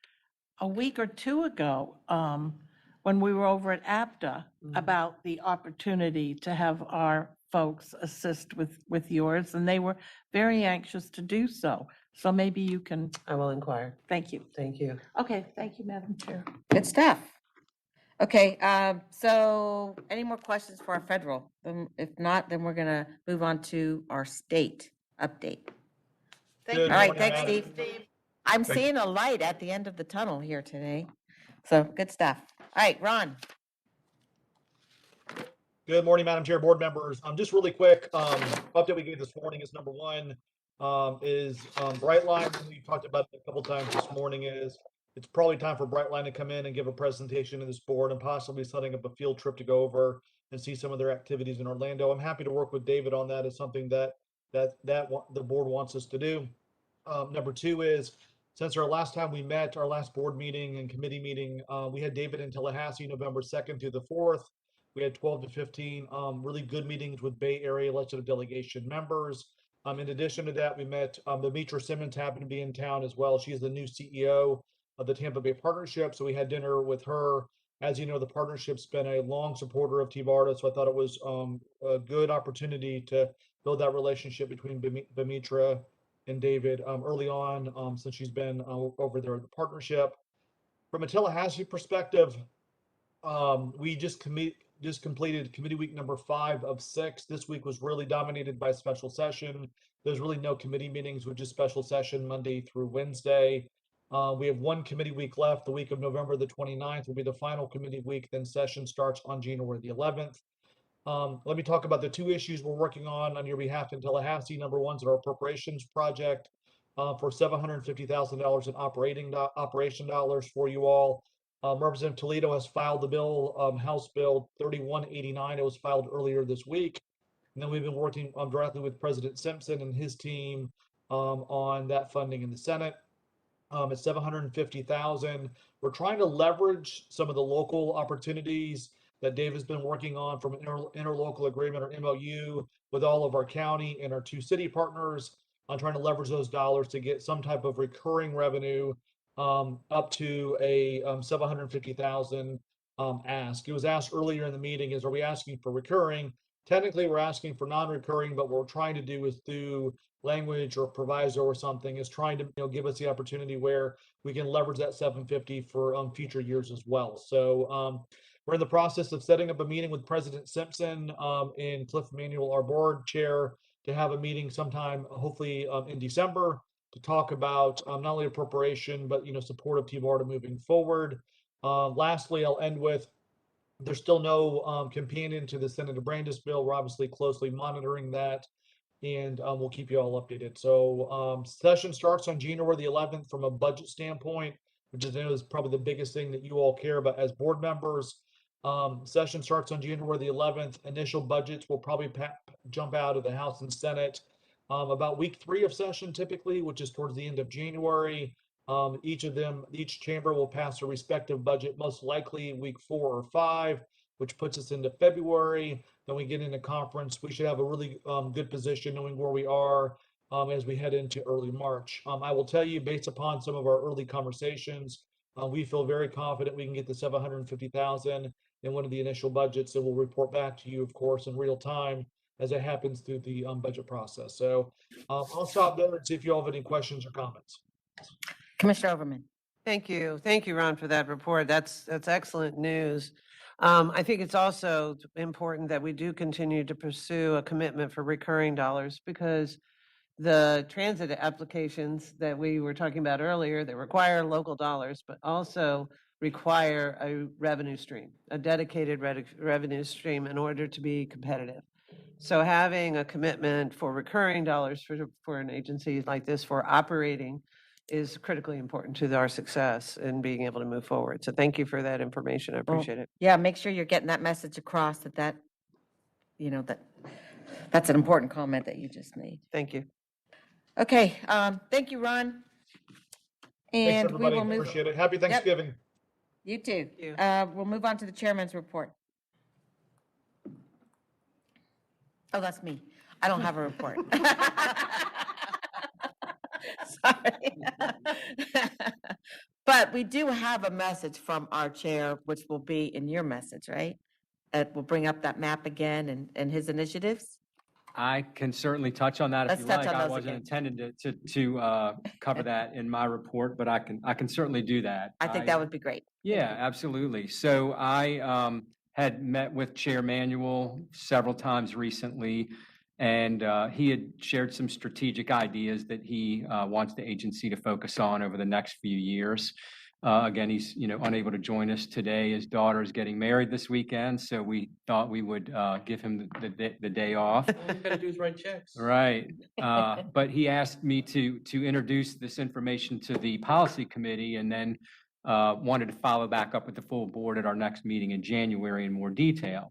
Speaker 13: a week or 2 ago when we were over at Apta about the opportunity to have our folks assist with yours, and they were very anxious to do so. So maybe you can.
Speaker 16: I will inquire.
Speaker 13: Thank you.
Speaker 16: Thank you.
Speaker 13: Okay, thank you, Madam Chair.
Speaker 4: Good stuff. Okay, so any more questions for our federal? If not, then we're gonna move on to our state update.
Speaker 13: Thank you.
Speaker 4: All right, thanks, Steve. I'm seeing a light at the end of the tunnel here today. So good stuff. All right, Ron.
Speaker 14: Good morning, Madam Chair, board members. Just really quick, update we gave this morning is number one, is Brightline. We talked about it a couple times this morning. Is it's probably time for Brightline to come in and give a presentation to this board and possibly setting up a field trip to go over and see some of their activities in Orlando. I'm happy to work with David on that. As something that the board wants us to do. Number two is, since our last time we met, our last board meeting and committee meeting, we had David in Tallahassee, November 2nd through the 4th. We had 12 to 15 really good meetings with Bay Area legislative delegation members. In addition to that, we met Demetra Simmons happened to be in town as well. She's the new CEO of the Tampa Bay Partnership. So we had dinner with her. As you know, the partnership's been a long supporter of TBARTA. So I thought it was a good opportunity to build that relationship between Demetra and David early on, since she's been over there at the partnership. From a Tallahassee perspective, we just completed committee week number 5 of 6. This week was really dominated by special session. There's really no committee meetings, with just special session Monday through Wednesday. We have one committee week left. The week of November the 29th will be the final committee week. Then session starts on January the 11th. Let me talk about the 2 issues we're working on your behalf in Tallahassee. Number one is our appropriations project for $750,000 in operation dollars for you all. Representative Toledo has filed the bill, House Bill 3189. It was filed earlier this week. And then we've been working directly with President Simpson and his team on that funding in the Senate. It's $750,000. We're trying to leverage some of the local opportunities that Dave has been working on from an interlocal agreement or MOU with all of our county and our 2 city partners on trying to leverage those dollars to get some type of recurring revenue up to a 750,000 ask. It was asked earlier in the meeting, are we asking for recurring? Technically, we're asking for non-recurring, but what we're trying to do is through language or proviso or something is trying to give us the opportunity where we can leverage that 750 for future years as well. So we're in the process of setting up a meeting with President Simpson and Cliff Manuel, our board chair, to have a meeting sometime, hopefully in December, to talk about not only appropriation, but support of TBARTA moving forward. Lastly, I'll end with, there's still no companion to the Senator Brandis bill. We're obviously closely monitoring that, and we'll keep you all updated. So session starts on January the 11th from a budget standpoint, which is probably the biggest thing that you all care about as board members. Session starts on January the 11th. Initial budgets will probably jump out of the House and Senate about week 3 of session typically, which is towards the end of January. Each chamber will pass a respective budget, most likely week 4 or 5, which puts us into February. Then we get into conference. We should have a really good position knowing where we are as we head into early March. I will tell you, based upon some of our early conversations, we feel very confident we can get the 750,000 in one of the initial budgets, and we'll report back to you, of course, in real time as it happens through the budget process. So I'll stop there and see if you all have any questions or comments.
Speaker 4: Commissioner Overman.
Speaker 16: Thank you. Thank you, Ron, for that report. That's excellent news. I think it's also important that we do continue to pursue a commitment for recurring dollars, because the transit applications that we were talking about earlier that require local dollars, but also require a revenue stream, a dedicated revenue stream in order to be competitive. So having a commitment for recurring dollars for an agency like this for operating is critically important to our success in being able to move forward. So thank you for that information. I appreciate it.
Speaker 4: Yeah, make sure you're getting that message across that's an important comment that you just made.
Speaker 16: Thank you.
Speaker 4: Okay, thank you, Ron.
Speaker 14: Thanks,
Speaker 4: And
Speaker 14: everybody.
Speaker 4: we will move.
Speaker 14: Appreciate it. Happy Thanksgiving.
Speaker 4: Yep. You too.
Speaker 16: You.
Speaker 4: We'll move on to the chairman's report. Oh, that's me. I don't have a report. Sorry. But we do have a message from our chair, which will be in your message, right? We'll bring up that map again and his initiatives.
Speaker 2: I can certainly touch on that if
Speaker 4: Let's
Speaker 2: you
Speaker 4: touch
Speaker 2: like.
Speaker 4: on
Speaker 2: I
Speaker 4: those
Speaker 2: wasn't
Speaker 4: again.
Speaker 2: intended to cover that in my report, but I can certainly do that.
Speaker 4: I think that would be great.
Speaker 2: Yeah, absolutely. So I had met with Chair Manuel several times recently, and he had shared some strategic ideas that he wants the agency to focus on over the next few years. Again, he's, unable to join us today. His daughter is getting married this weekend, so we thought we would give him the day off.
Speaker 8: All we gotta do is write checks.
Speaker 2: Right. But he asked me to introduce this information to the policy committee and then wanted to follow back up with the full board at our next meeting in January in more detail.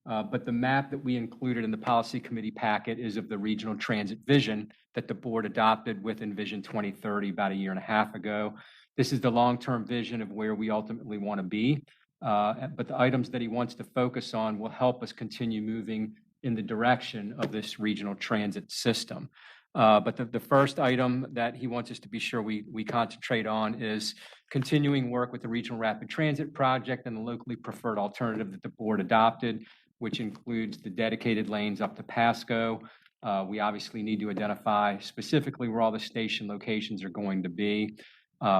Speaker 2: But the map that we included in the policy committee packet is of the regional transit vision that the board adopted with Envision 2030 about a year and a half ago. This is the long-term vision of where we ultimately want to be. But the items that he wants to focus on will help us continue moving in the direction of this regional transit system. But the first item that he wants us to be sure we concentrate on is continuing work with the Regional Rapid Transit Project and the locally preferred alternative that the board adopted, which includes the dedicated lanes up to Pasco. We obviously need to identify specifically where all the station locations are going to be.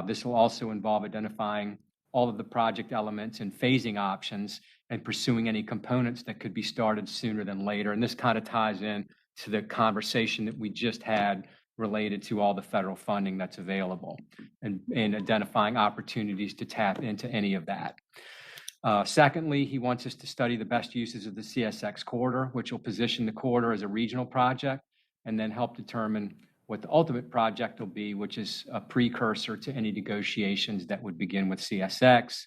Speaker 2: This will also involve identifying all of the project elements and phasing options and pursuing any components that could be started sooner than later. And this kind of ties in to the conversation that we just had related to all the federal funding that's available and identifying opportunities to tap into any of that. Secondly, he wants us to study the best uses of the CSX corridor, which will position the corridor as a regional project and then help determine what the ultimate project will be, which is a precursor to any negotiations that would begin with CSX.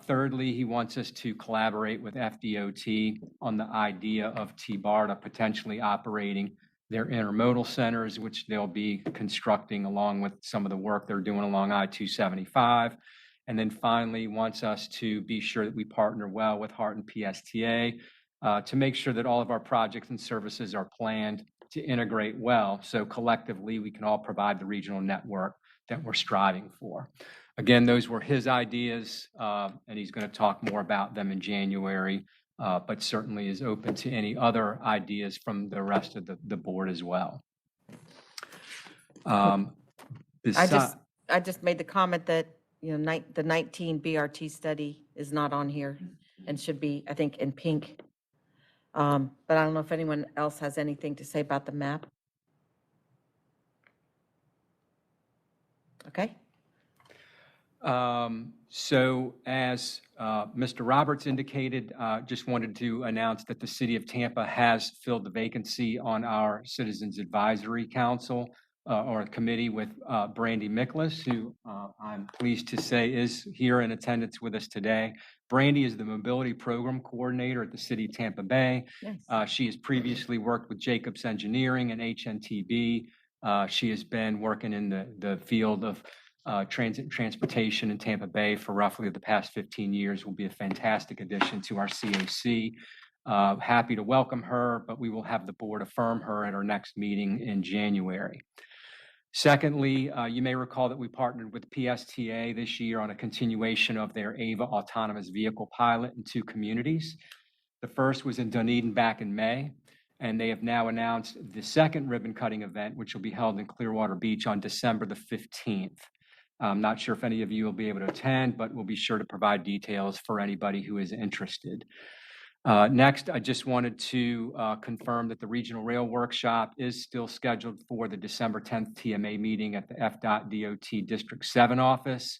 Speaker 2: Thirdly, he wants us to collaborate with FDOT on the idea of TBARTA potentially operating their intermodal centers, which they'll be constructing along with some of the work they're doing along I-275. And then finally, wants us to be sure that we partner well with HART and PSTA to make sure that all of our projects and services are planned to integrate well, so collectively we can all provide the regional network that we're striving for. Again, those were his ideas, and he's going to talk more about them in January, but certainly is open to any other ideas from the rest of the board as well.
Speaker 4: I just made the comment that, the 19 BRT study is not on here and should be, I think, in pink. But I don't know if anyone else has anything to say about the map. Okay.
Speaker 2: So as Mr. Roberts indicated, just wanted to announce that the City of Tampa has filled the vacancy on our Citizens Advisory Council or committee with Brandy Miklas, who I'm pleased to say is here in attendance with us today. Brandy is the Mobility Program Coordinator at the City of Tampa Bay.
Speaker 4: Yes.
Speaker 2: She has previously worked with Jacobs Engineering and HNTB. She has been working in the field of transportation in Tampa Bay for roughly the past 15 years. Will be a fantastic addition to our CAC. Happy to welcome her, but we will have the board affirm her at our next meeting in January. Secondly, you may recall that we partnered with PSTA this year on a continuation of their AVA autonomous vehicle pilot in 2 communities. The first was in Dunedin back in May, and they have now announced the second ribbon cutting event, which will be held in Clearwater Beach on December the 15th. I'm not sure if any of you will be able to attend, but we'll be sure to provide details for anybody who is interested. Next, I just wanted to confirm that the Regional Rail Workshop is still scheduled for the December 10th TMA meeting at the FDOT District 7 office.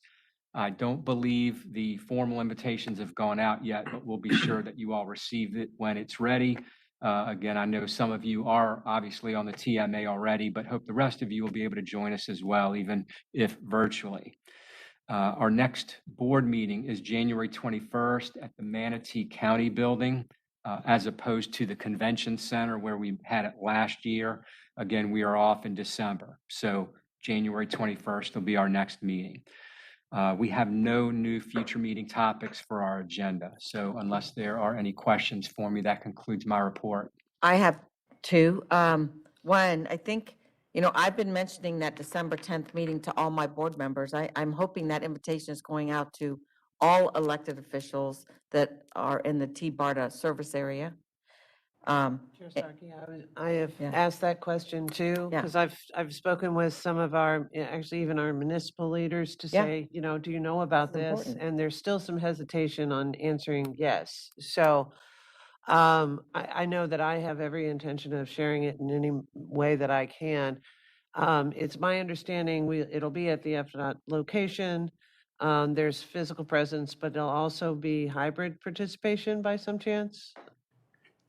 Speaker 2: I don't believe the formal invitations have gone out yet, but we'll be sure that you all receive it when it's ready. Again, I know some of you are obviously on the TMA already, but hope the rest of you will be able to join us as well, even if virtually. Our next board meeting is January 21st at the Manatee County Building, as opposed to the Convention Center where we had it last year. Again, we are off in December. So January 21st will be our next meeting. We have no new future meeting topics for our agenda. So unless there are any questions for me, that concludes my report.
Speaker 4: I have 2. One, I think, I've been mentioning that December 10th meeting to all my board members. I'm hoping that invitation is going out to all elected officials that are in the TBARTA service area.
Speaker 16: Chair Starkey, I have asked that question too, because I've spoken with some of our, actually even our municipal leaders to say, do you know about this?
Speaker 4: Important.
Speaker 16: And there's still some hesitation on answering yes. So I know that I have every intention of sharing it in any way that I can. It's my understanding it'll be at the FDOT location. There's physical presence, but there'll also be hybrid participation by some chance?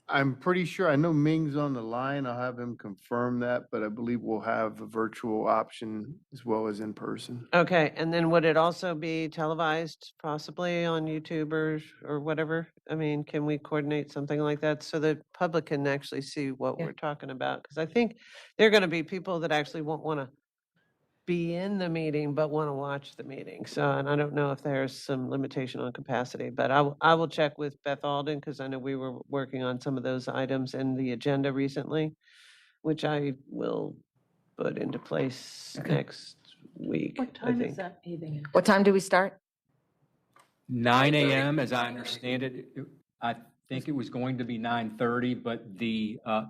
Speaker 9: I'm pretty sure, I know Ming's on the line. I'll have him confirm that, but I believe we'll have a virtual option as well as in person.
Speaker 16: Okay, and then would it also be televised possibly on YouTube or whatever? I mean, can we coordinate something like that so the public can actually see what
Speaker 4: Yeah.
Speaker 16: we're talking about? Because I think there are going to be people that actually won't want to be in the meeting, but want to watch the meeting. So, and I don't know if there's some limitation on capacity, but I will check with Beth Alden because I know we were working on some of those items in the agenda recently, which I will put into place
Speaker 4: Okay.
Speaker 16: next week,
Speaker 13: What
Speaker 16: I
Speaker 13: time
Speaker 16: think.
Speaker 13: is that meeting?
Speaker 4: What time do we start?
Speaker 2: 9 a.m., as I understand it. I think it was going to be 9:30, but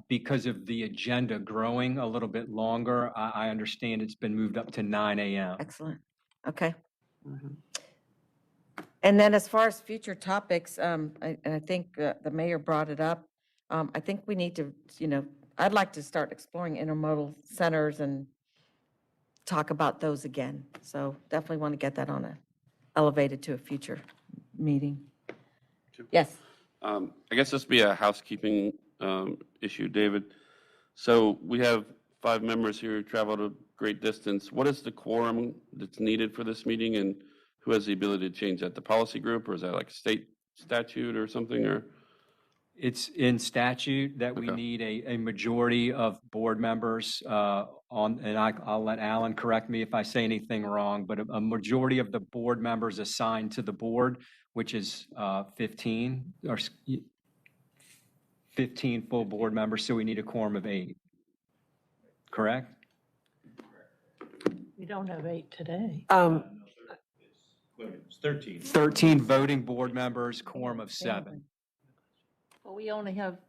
Speaker 2: because of the agenda growing a little bit longer, I understand it's been moved up to 9 a.m.
Speaker 4: Excellent. Okay.
Speaker 16: Mhm.
Speaker 4: And then as far as future topics, I think the mayor brought it up. I think we need to, I'd like to start exploring intermodal centers and talk about those again. So definitely want to get that elevated to a future meeting. Yes.
Speaker 5: I guess this would be a housekeeping issue, David. So we have 5 members here who traveled a great distance. What is the quorum that's needed for this meeting, and who has the ability to change that? The policy group, or is that like a state statute or something, or?
Speaker 2: It's in statute that we
Speaker 5: Okay.
Speaker 2: need a majority of board members and I'll let Alan correct me if I say anything wrong, but a majority of the board members assigned to the board, which is 15 or 15 full board members, so we need a quorum of 8. Correct?
Speaker 13: We don't have 8 today.
Speaker 8: It's 13.
Speaker 2: 13 voting board members, quorum of 7.
Speaker 13: Well, we only have,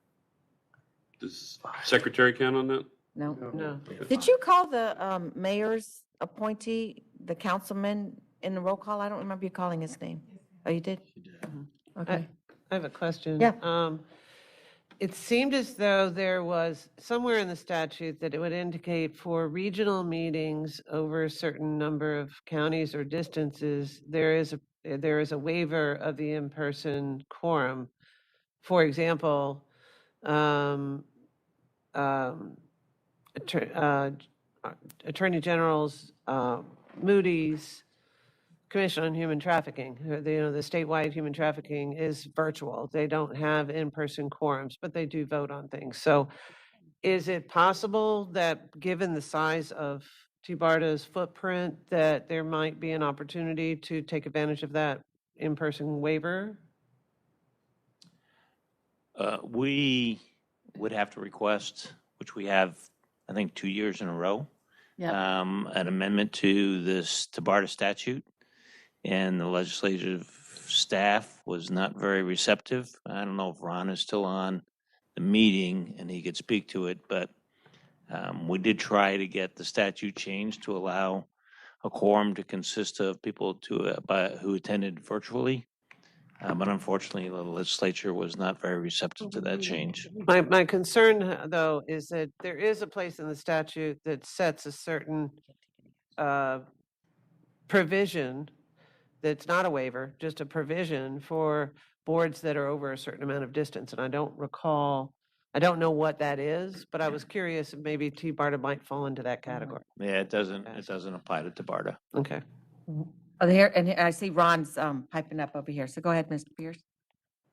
Speaker 5: Does secretary count on that?
Speaker 4: No.
Speaker 16: No.
Speaker 4: Did you call the mayor's appointee, the councilman, in the roll call? I don't remember you calling his name. Oh, you did? Okay.
Speaker 16: I have a question.
Speaker 4: Yeah.
Speaker 16: It seemed as though there was somewhere in the statute that it would indicate for regional meetings over a certain number of counties or distances, there is a waiver of the in-person quorum. For example, Attorney General's, Moody's, Commission on Human Trafficking, the statewide human trafficking is virtual. They don't have in-person quorums, but they do vote on things. So is it possible that, given the size of TBARTA's footprint, that there might be an opportunity to take advantage of that in-person waiver?
Speaker 8: We would have to request, which we have, I think, 2 years in a row, an amendment to this TBARTA statute. And the legislative staff was not very receptive. I don't know if Ron is still on the meeting and he could speak to it, but we did try to get the statute changed to allow a quorum to consist of people who attended virtually. But unfortunately, the legislature was not very receptive to that change.
Speaker 16: My concern, though, is that there is a place in the statute that sets a certain provision that's not a waiver, just a provision for boards that are over a certain amount of distance. And I don't know what that is, but I was curious if maybe TBARTA might fall into that category.
Speaker 8: Yeah, it doesn't apply to TBARTA.
Speaker 16: Okay.
Speaker 4: Oh, here, and I see Ron's piping up over here. So go ahead, Mr. Pierce.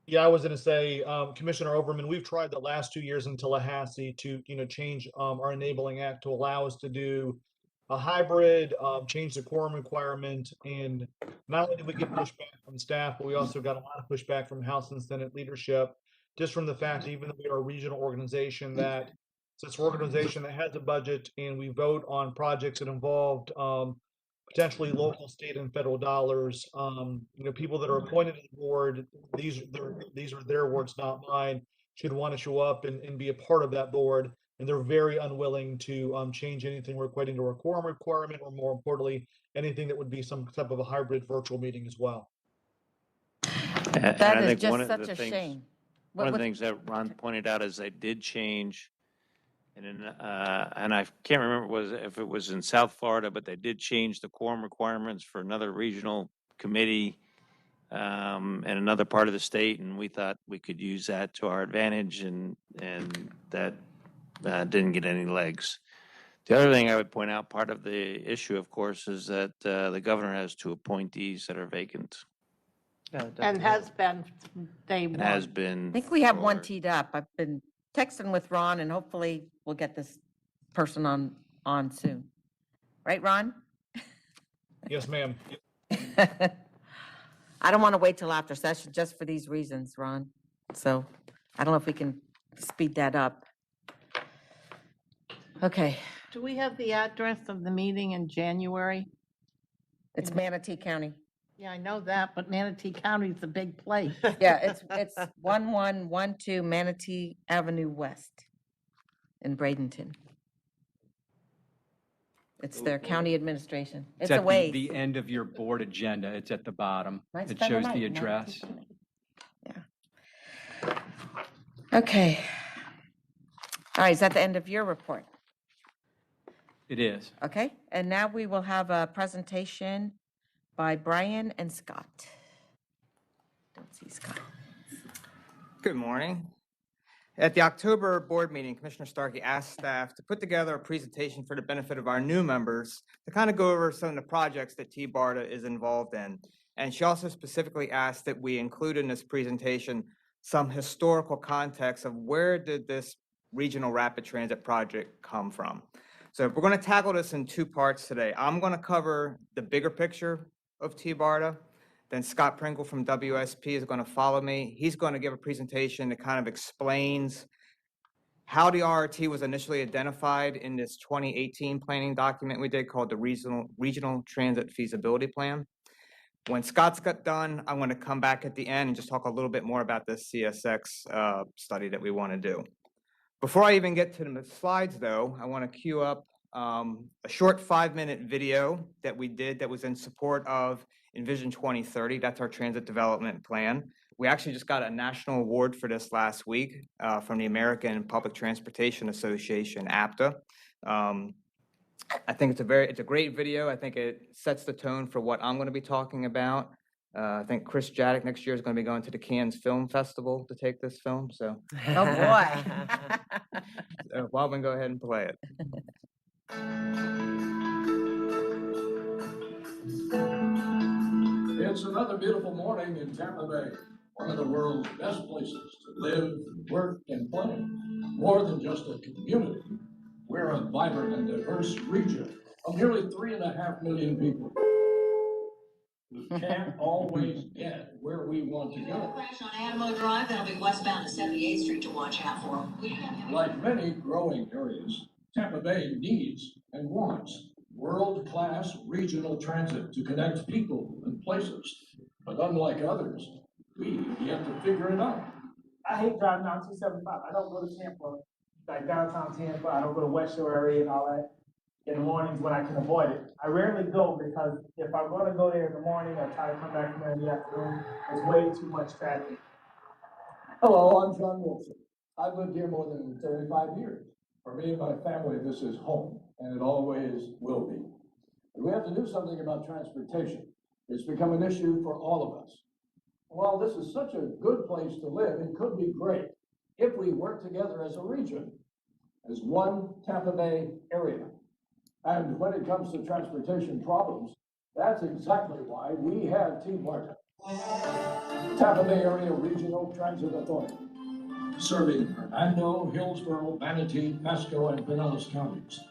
Speaker 14: Yeah, I was going to say, Commissioner Overman, we've tried the last 2 years in Tallahassee to, change our enabling act to allow us to do a hybrid, change the quorum requirement. And not only did we get pushback from staff, but we also got a lot of pushback from House and Senate leadership, just from the fact, even though we are a regional organization, that since we're an organization that has a budget and we vote on projects that involved potentially local, state, and federal dollars, people that are appointed to the board, these are their words, not mine, should want to show up and be a part of that board. And they're very unwilling to change anything equating to a quorum requirement, or more importantly, anything that would be some type of a hybrid virtual meeting as well.
Speaker 4: That is just such a shame.
Speaker 8: One of the things that Ron pointed out is they did change, and I can't remember if it was in South Florida, but they did change the quorum requirements for another regional committee in another part of the state, and we thought we could use that to our advantage, and that didn't get any legs. The other thing I would point out, part of the issue, of course, is that the governor has 2 appointees that are vacant.
Speaker 13: And has been day
Speaker 8: And
Speaker 13: one.
Speaker 8: has been.
Speaker 4: I think we have one
Speaker 8: for-
Speaker 4: teed up. I've been texting with Ron and hopefully we'll get this person on soon. Right, Ron?
Speaker 14: Yes, ma'am.
Speaker 4: I don't want to wait till after session just for these reasons, Ron. So I don't know if we can speed that up. Okay,
Speaker 13: Do we have the address of the meeting in January?
Speaker 4: it's Manatee County.
Speaker 13: Yeah, I know that, but Manatee County is a big place.
Speaker 4: Yeah, it's 1112 Manatee Avenue West in Bradenton. It's their county administration. It's a
Speaker 2: at
Speaker 4: ways.
Speaker 2: the end of your board agenda. It's at the bottom.
Speaker 4: Might
Speaker 2: It
Speaker 4: spend the
Speaker 2: shows the
Speaker 4: night in
Speaker 2: address.
Speaker 4: Manatee County. Yeah. Okay. All right, is that the end of your report?
Speaker 2: It is.
Speaker 4: Okay, and now we will have a presentation by Brian and Scott. Don't see Scott.
Speaker 15: Good morning. At the October board meeting, Commissioner Starkey asked staff to put together a presentation for the benefit of our new members to kind of go over some of the projects that TBARTA is involved in. And she also specifically asked that we include in this presentation some historical context of where did this regional rapid transit project come from. So we're going to tackle this in 2 parts today. I'm going to cover the bigger picture of TBARTA. Then Scott Pringle from WSP is going to follow me. He's going to give a presentation that kind of explains how the RRT was initially identified in this 2018 planning document we did called the Regional Transit Feasibility Plan. When Scott's got done, I'm going to come back at the end and just talk a little bit more about this CSX study that we want to do. Before I even get to the slides, though, I want to queue up a short 5-minute video that we did that was in support of Envision 2030. That's our transit development plan. We actually just got a national award for this last week from the American Public Transportation Association, Apta. I think it's a great video. I think it sets the tone for what I'm going to be talking about. I think Chris Jaddock next year is going to be going to the Cannes Film Festival to take this film. So,
Speaker 4: Oh, boy.
Speaker 15: Well, I'm going to go ahead and play it.
Speaker 3: It's another beautiful morning in Tampa Bay, one of the world's best places to live, work, and play. More than just a community, we're a vibrant and diverse region of nearly 3.5 million people who can't always get where we want to go.
Speaker 21: Crash on Adamo Drive, that'll be westbound to 78th Street to watch out for.
Speaker 3: Like many growing areas, Tampa Bay needs and wants world-class regional transit to connect people and places. But unlike others, we've yet to figure it out.
Speaker 22: I hate driving down 275. I don't go to Tampa, like downtown Tampa. I don't go to West Shore area and all that in the mornings when I can avoid it. I rarely go because if I'm going to go there in the morning or try to come back from there in the afternoon, there's way too much traffic.
Speaker 3: Hello, I'm John Wilson. I've lived here more than 35 years. For me and my family, this is home, and it always will be. But we have to do something about transportation. It's become an issue for all of us. While this is such a good place to live, it could be great if we work together as a region, as one Tampa Bay area. And when it comes to transportation problems, that's exactly why we have TBARTA, Tampa Bay Area Regional Transit Authority, serving Hernando, Hillsborough, Manatee, Pasco, and Pinellas counties.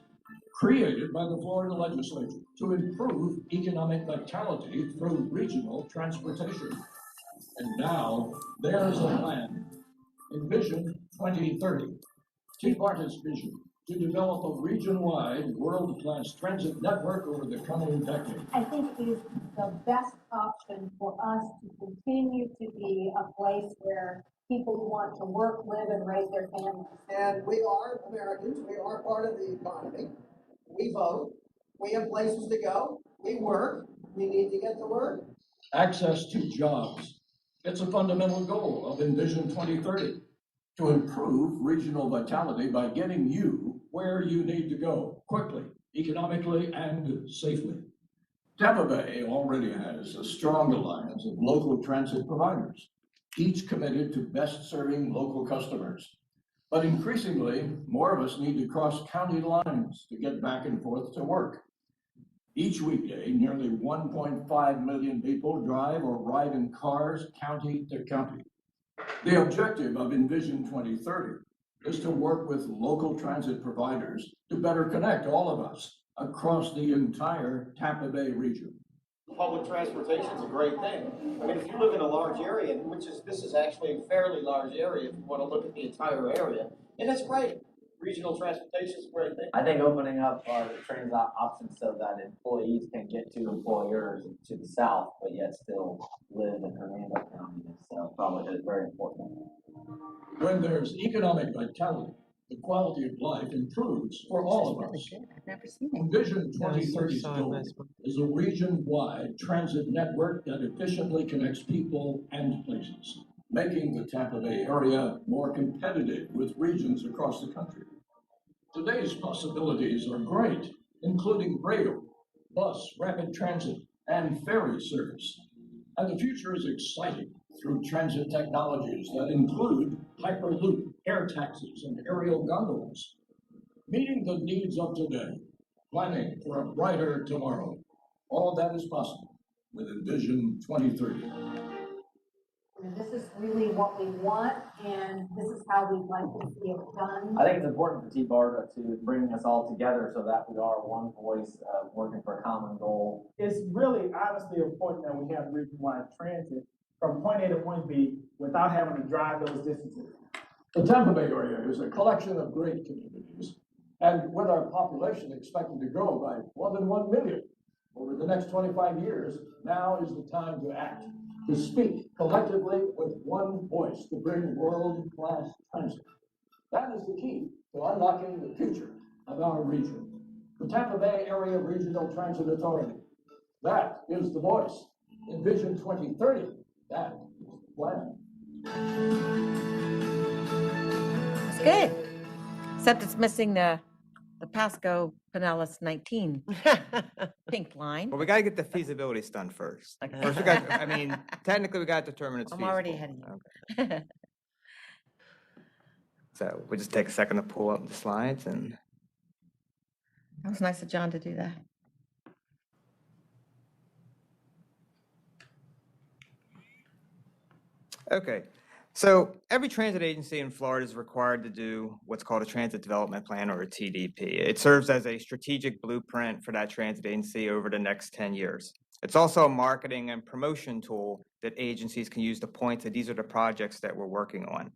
Speaker 3: Created by the Florida legislature to improve economic vitality through regional transportation. And now, there's a plan. Envision 2030. TBARTA's vision to develop a region-wide, world-class transit network over the coming decade.
Speaker 23: I think it is the best option for us to continue to be a place where people who want to work, live, and raise their families.
Speaker 24: And we are Americans. We are part of the economy. We vote. We have places to go. We work. We need to get to work.
Speaker 3: Access to jobs. It's a fundamental goal of Envision 2030, to improve regional vitality by getting you where you need to go, quickly, economically, and safely. Tampa Bay already has a strong alliance of local transit providers, each committed to best serving local customers. But increasingly, more of us need to cross county lines to get back and forth to work. Each weekday, nearly 1.5 million people drive or ride in cars county to county. The objective of Envision 2030 is to work with local transit providers to better connect all of us across the entire Tampa Bay region.
Speaker 1: Public transportation is a great thing. I mean, if you live in a large area, this is actually a fairly large area if you want to look at the entire area, and it's great. Regional transportation is a great thing.
Speaker 7: I think opening up our transit options so that employees can get to employers to the south, but yet still live in Hernando County is probably very important.
Speaker 3: When there's economic vitality, the quality of life improves for all of us.
Speaker 4: I've never seen it.
Speaker 3: Envision 2030's goal is a region-wide transit network that efficiently connects people and places, making the Tampa Bay area more competitive with regions across the country. Today's possibilities are great, including rail, bus, rapid transit, and ferry service. And the future is exciting through transit technologies that include Hyperloop, air taxis, and aerial gondolas. Meeting the needs of today, planning for a brighter tomorrow. All that is possible with Envision 2030.
Speaker 23: And this is really what we want, and this is how we'd like to see it done.
Speaker 7: I think it's important for TBARTA to bring us all together so that we are one voice working for a common goal.
Speaker 22: It's really honestly important that we have region-wide transit from point A to point B without having to drive those distances.
Speaker 3: The Tampa Bay area is a collection of great communities, and with our population expected to grow by more than 1 million over the next 25 years, now is the time to act, to speak collectively with one voice to bring world-class transit. That is the key to unlocking the future of our region. The Tampa Bay Area Regional Transit Authority. That is the voice. Envision 2030. That is the plan.
Speaker 4: It's good, except it's missing the Pasco Pinellas 19 pink line.
Speaker 15: Well, we gotta get the feasibility done first. First, I mean, technically, we gotta determine it's
Speaker 4: I'm
Speaker 15: feasible.
Speaker 4: already ahead of you.
Speaker 15: So we'll just take a second to pull up the slides and.
Speaker 4: That was nice of John to do that.
Speaker 15: Okay, so every transit agency in Florida is required to do what's called a transit development plan, or a TDP. It serves as a strategic blueprint for that transit agency over the next 10 years. It's also a marketing and promotion tool that agencies can use to point to these are the projects that we're working on.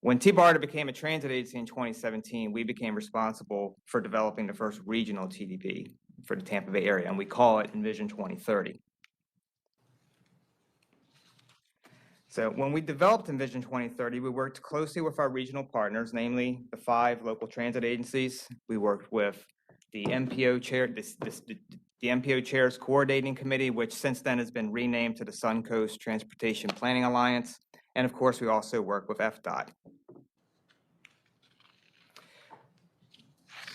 Speaker 15: When TBARTA became a transit agency in 2017, we became responsible for developing the first regional TDP for the Tampa Bay area, and we call it Envision 2030. So when we developed Envision 2030, we worked closely with our regional partners, namely the 5 local transit agencies. We worked with the MPO chair, the MPO Chairs Coordinating Committee, which since then has been renamed to the Suncoast Transportation Planning Alliance. And of course, we also work with Fpta.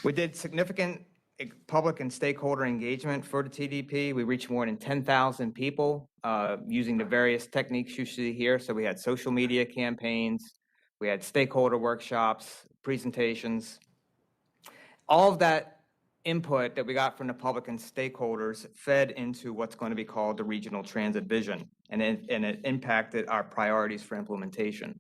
Speaker 15: We did significant public and stakeholder engagement for the TDP. We reached more than 10,000 people using the various techniques you see here. So we had social media campaigns, we had stakeholder workshops, presentations. All of that input that we got from the public and stakeholders fed into what's going to be called the Regional Transit Vision, and it impacted our priorities for implementation.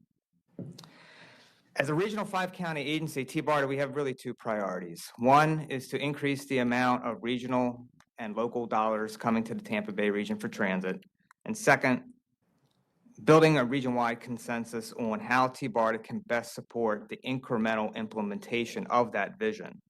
Speaker 15: As a regional 5-county agency, TBARTA, we have really 2 priorities. One is to increase the amount of regional and local dollars coming to the Tampa Bay region for transit. And second, building a region-wide consensus on how TBARTA can best support the incremental implementation of that vision.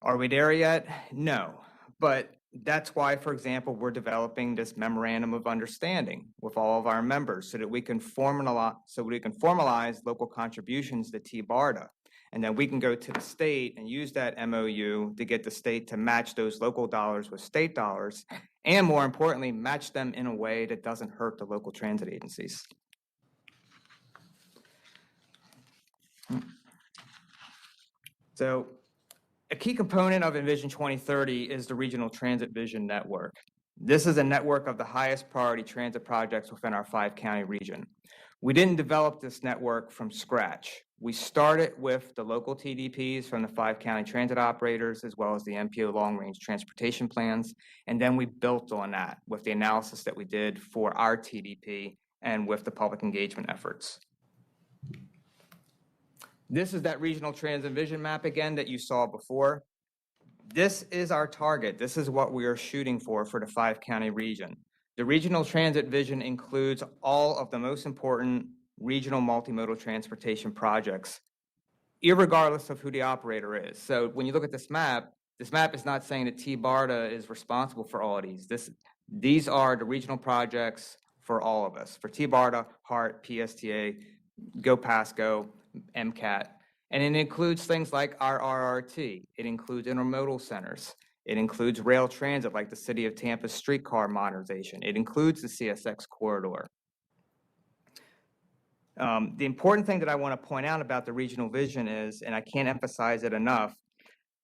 Speaker 15: Are we there yet? No, but that's why, for example, we're developing this memorandum of understanding with all of our members so that we can formalize local contributions to TBARTA, and then we can go to the state and use that MOU to get the state to match those local dollars with state dollars, and more importantly, match them in a way that doesn't hurt the local transit agencies. So a key component of Envision 2030 is the Regional Transit Vision Network. This is a network of the highest priority transit projects within our 5-county region. We didn't develop this network from scratch. We started with the local TDPs from the 5-county transit operators, as well as the MPO long-range transportation plans, and then we built on that with the analysis that we did for our TDP and with the public engagement efforts. This is that regional transit vision map again that you saw before. This is our target. This is what we are shooting for the 5-county region. The regional transit vision includes all of the most important regional multimodal transportation projects, irregardless of who the operator is. So when you look at this map is not saying that TBARTA is responsible for all of these. These are the regional projects for all of us, for TBARTA, HART, PSTA, Go Pasco, MCAT. And it includes things like our RRT. It includes intermodal centers. It includes rail transit, like the City of Tampa's streetcar modernization. It includes the CSX corridor. The important thing that I want to point out about the regional vision is, and I can't emphasize it enough,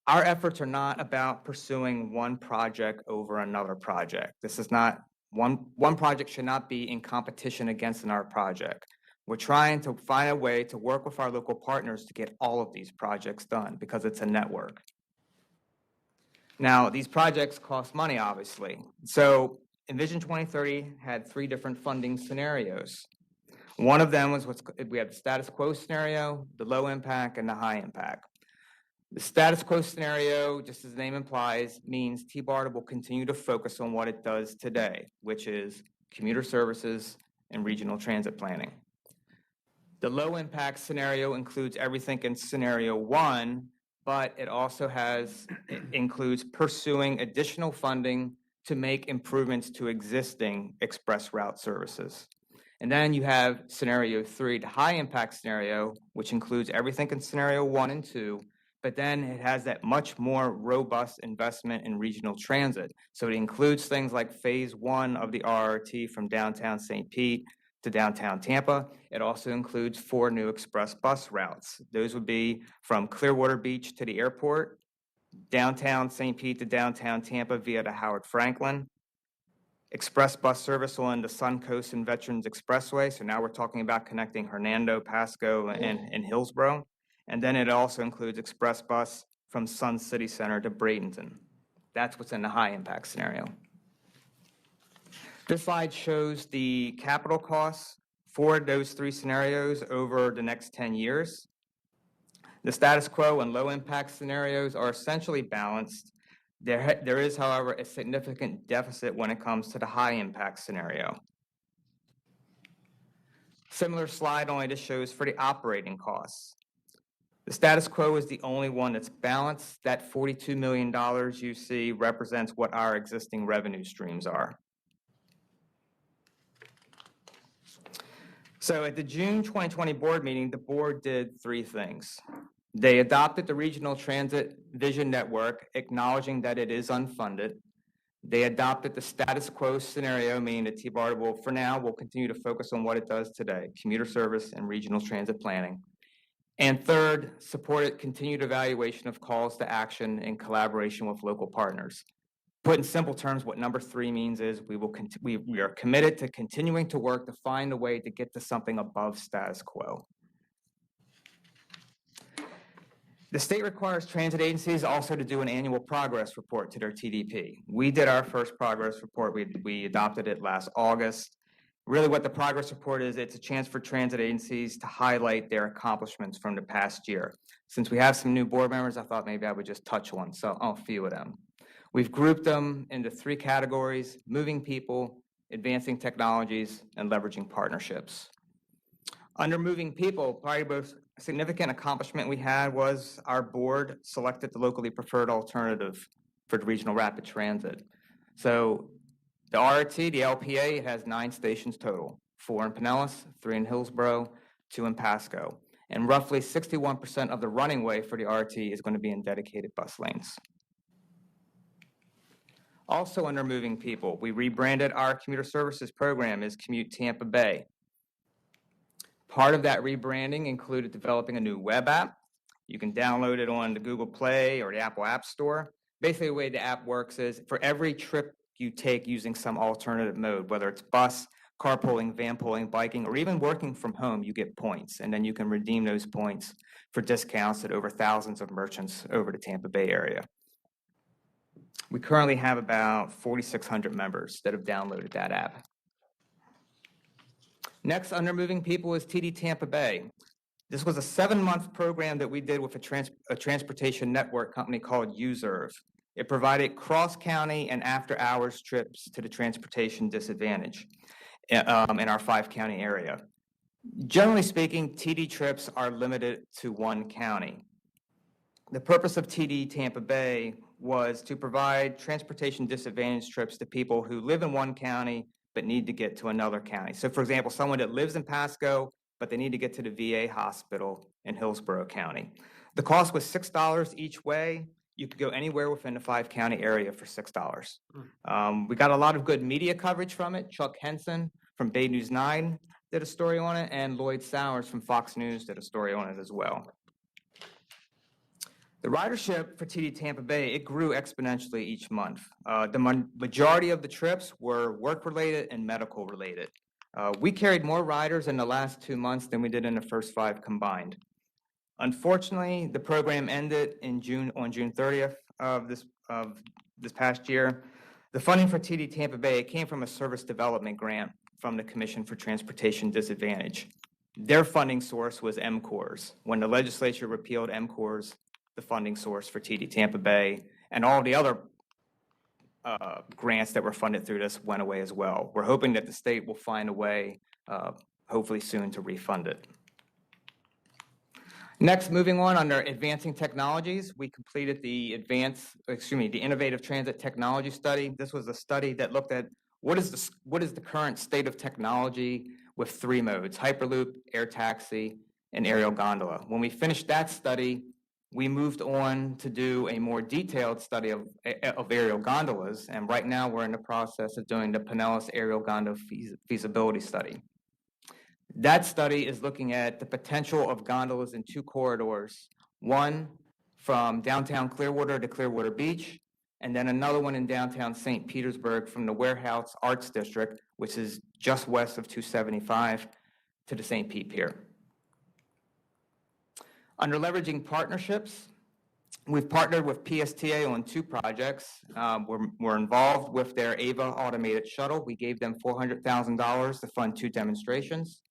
Speaker 15: our efforts are not about pursuing one project over another project. This is not, one project should not be in competition against another project. We're trying to find a way to work with our local partners to get all of these projects done because it's a network. Now, these projects cost money, obviously. So Envision 2030 had 3 different funding scenarios. One of them was we have the status quo scenario, the low impact, and the high impact. The status quo scenario, just as the name implies, means TBARTA will continue to focus on what it does today, which is commuter services and regional transit planning. The low impact scenario includes everything in scenario 1, but it also includes pursuing additional funding to make improvements to existing express route services. And then you have scenario 3, the high impact scenario, which includes everything in scenario 1 and 2, but then it has that much more robust investment in regional transit. So it includes things like phase 1 of the RRT from downtown St. Pete to downtown Tampa. It also includes 4 new express bus routes. Those would be from Clearwater Beach to the airport, downtown St. Pete to downtown Tampa via the Howard Franklin, express bus service on the Suncoast and Veterans Expressway. So now we're talking about connecting Hernando, Pasco, and Hillsborough. And then it also includes express bus from Sun City Center to Bradenton. That's what's in the high impact scenario. This slide shows the capital costs for those 3 scenarios over the next 10 years. The status quo and low impact scenarios are essentially balanced. There is, however, a significant deficit when it comes to the high impact scenario. Similar slide, only this shows for the operating costs. The status quo is the only one that's balanced. That $42 million you see represents what our existing revenue streams are. So at the June 2020 board meeting, the board did 3 things. They adopted the regional transit vision network, acknowledging that it is unfunded. They adopted the status quo scenario, meaning that TBARTA will, for now, will continue to focus on what it does today, commuter service and regional transit planning. And third, supported continued evaluation of calls to action in collaboration with local partners. Put in simple terms, what number 3 means is we are committed to continuing to work to find a way to get to something above status quo. The state requires transit agencies also to do an annual progress report to their TDP. We did our first progress report. We adopted it last August. Really what the progress report is, it's a chance for transit agencies to highlight their accomplishments from the past year. Since we have some new board members, I thought maybe I would just touch on a few of them. We've grouped them into 3 categories: moving people, advancing technologies, and leveraging partnerships. Under moving people, probably the most significant accomplishment we had was our board selected the locally preferred alternative for the regional rapid transit. So the RRT, the LPA, it has 9 stations total, 4 in Pinellas, 3 in Hillsborough, 2 in Pasco. And roughly 61% of the running way for the RRT is going to be in dedicated bus lanes. Also under moving people, we rebranded our commuter services program as Commute Tampa Bay. Part of that rebranding included developing a new web app. You can download it on the Google Play or the Apple App Store. Basically, the way the app works is for every trip you take using some alternative mode, whether it's bus, carpooling, vanpooling, biking, or even working from home, you get points. And then you can redeem those points for discounts at over thousands of merchants over the Tampa Bay area. We currently have about 4,600 members that have downloaded that app. Next, under Moving People is TD Tampa Bay. This was a 7-month program that we did with a transportation network company called USERV. It provided cross-county and after-hours trips to the transportation disadvantage in our 5-county area. Generally speaking, TD trips are limited to 1 county. The purpose of TD Tampa Bay was to provide transportation disadvantage trips to people who live in 1 county but need to get to another county. So for example, someone that lives in Pasco, but they need to get to the VA hospital in Hillsborough County. The cost was $6 each way. You could go anywhere within the 5-county area for $6. We got a lot of good media coverage from it. Chuck Henson from Bay News 9 did a story on it, and Lloyd Sowers from Fox News did a story on it as well. The ridership for TD Tampa Bay, it grew exponentially each month. The majority of the trips were work-related and medical-related. We carried more riders in the last 2 months than we did in the first 5 combined. Unfortunately, the program ended on June 30th of this past year. The funding for TD Tampa Bay came from a service development grant from the Commission for Transportation Disadvantage. Their funding source was MCORS. When the legislature repealed MCORS, the funding source for TD Tampa Bay, and all the other grants that were funded through this went away as well. We're hoping that the state will find a way, hopefully soon, to refund it. Next, moving on, under advancing technologies, we completed the Innovative Transit Technology Study. This was a study that looked at what is the current state of technology with 3 modes: Hyperloop, air taxi, and aerial gondola. When we finished that study, we moved on to do a more detailed study of aerial gondolas, and right now we're in the process of doing the Pinellas Aerial Gondola Feasibility Study. That study is looking at the potential of gondolas in 2 corridors, one from downtown Clearwater to Clearwater Beach, and then another one in downtown St. Petersburg from the Warehouse Arts District, which is just west of 275, to the St. Pete Pier. Under leveraging partnerships, we've partnered with PSTA on 2 projects. We're involved with their AVA automated shuttle. We gave them $400,000 to fund 2 demonstrations.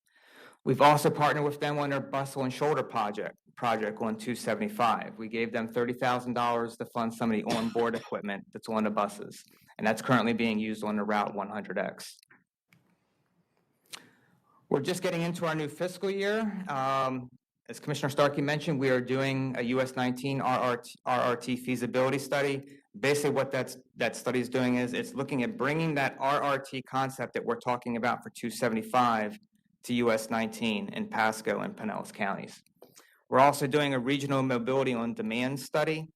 Speaker 15: We've also partnered with them on their bustle and shoulder project on 275. We gave them $30,000 to fund some of the onboard equipment that's on the buses, and that's currently being used on the Route 100X. We're just getting into our new fiscal year. As Commissioner Starkey mentioned, we are doing a US 19 RRT feasibility study. Basically what that study is doing is it's looking at bringing that RRT concept that we're talking about for 275 to US 19 in Pasco and Pinellas counties. We're also doing a regional mobility on demand study.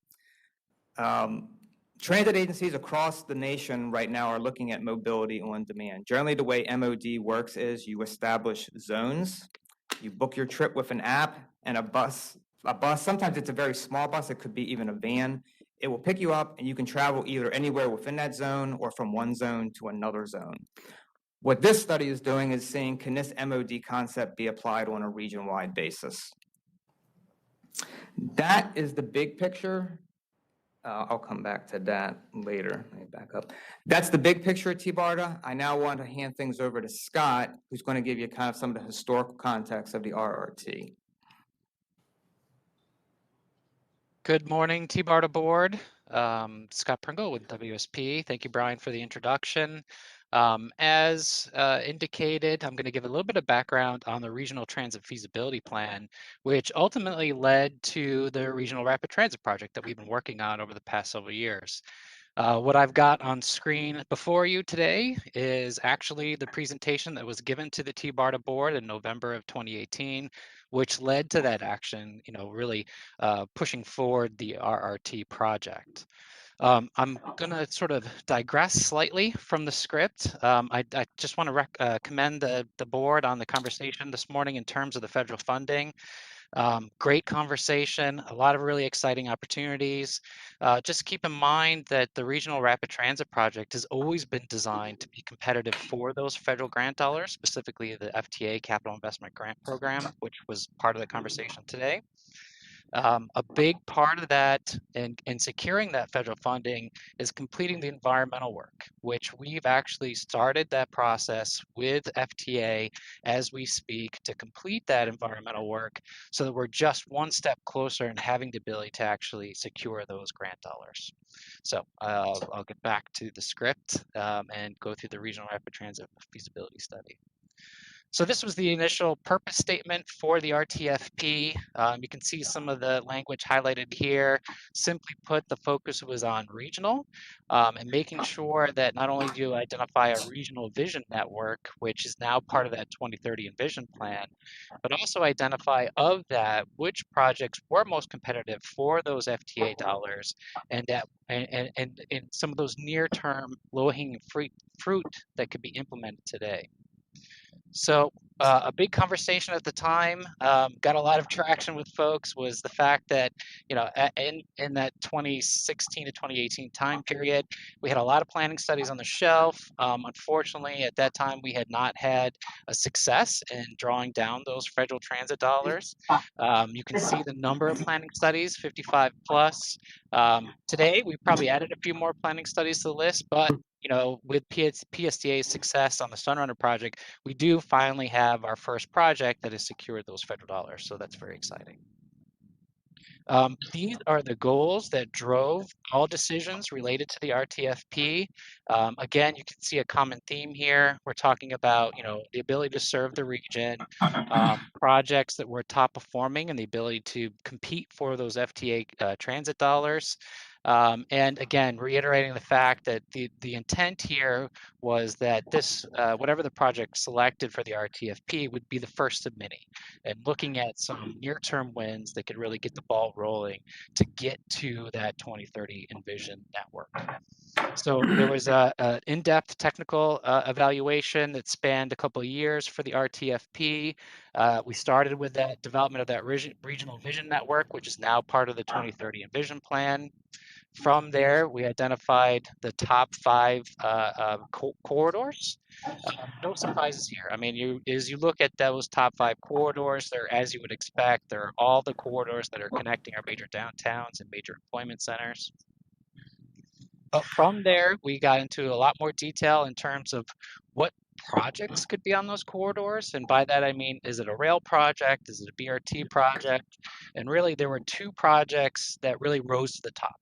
Speaker 15: Transit agencies across the nation right now are looking at mobility on demand. Generally, the way MOD works is you establish zones, you book your trip with an app, and a bus, sometimes it's a very small bus, it could be even a van. It will pick you up and you can travel either anywhere within that zone or from one zone to another zone. What this study is doing is saying, can this MOD concept be applied on a region-wide basis? That is the big picture. I'll come back to that later. Let me back up. That's the big picture at TBARTA. I now want to hand things over to Scott, who's going to give you kind of some of the historical context of the RRT.
Speaker 6: Good morning, TBARTA board. Scott Pringle with WSP. Thank you, Brian, for the introduction. As indicated, I'm going to give a little bit of background on the Regional Transit Feasibility Plan, which ultimately led to the Regional Rapid Transit Project that we've been working on over the past several years. What I've got on screen before you today is actually the presentation that was given to the TBARTA board in November of 2018, which led to that action, really pushing forward the RRT project. I'm going to sort of digress slightly from the script. I just want to commend the board on the conversation this morning in terms of the federal funding. Great conversation, a lot of really exciting opportunities. Just keep in mind that the Regional Rapid Transit Project has always been designed to be competitive for those federal grant dollars, specifically the FTA Capital Investment Grant Program, which was part of the conversation today. A big part of that and securing that federal funding is completing the environmental work, which we've actually started that process with FTA as we speak to complete that environmental work so that we're just one step closer in having the ability to actually secure those grant dollars. So I'll get back to the script and go through the Regional Rapid Transit Feasibility Study. So this was the initial purpose statement for the RTFP. You can see some of the language highlighted here. Simply put, the focus was on regional and making sure that not only do you identify a regional vision network, which is now part of that 2030 Envision plan, but also identify of that which projects were most competitive for those FTA dollars and some of those near-term low-hanging fruit that could be implemented today. So a big conversation at the time, got a lot of traction with folks, was the fact that, you know, in that 2016 to 2018 time period, we had a lot of planning studies on the shelf. Unfortunately, at that time, we had not had a success in drawing down those federal transit dollars. You can see the number of planning studies, 55 plus. Today, we probably added a few more planning studies to the list, but you know, with PSDA's success on the Sunrunner project, we do finally have our first project that has secured those federal dollars. So that's very exciting. These are the goals that drove all decisions related to the RTFP. Again, you can see a common theme here. We're talking about, you know, the ability to serve the region, projects that were top performing and the ability to compete for those FTA transit dollars. And again, reiterating the fact that the intent here was that this, whatever the project selected for the RTFP would be the first of many, and looking at some near-term wins that could really get the ball rolling to get to that 2030 Envision network. So there was an in-depth technical evaluation that spanned a couple of years for the RTFP. We started with that development of that regional vision network, which is now part of the 2030 Envision plan. From there, we identified the top 5 corridors. No surprises here. I mean, as you look at those top 5 corridors, they're, as you would expect, they're all the corridors that are connecting our major downtowns and major employment centers. But from there, we got into a lot more detail in terms of what projects could be on those corridors. And by that, I mean, is it a rail project? Is it a BRT project? And really, there were 2 projects that really rose to the top.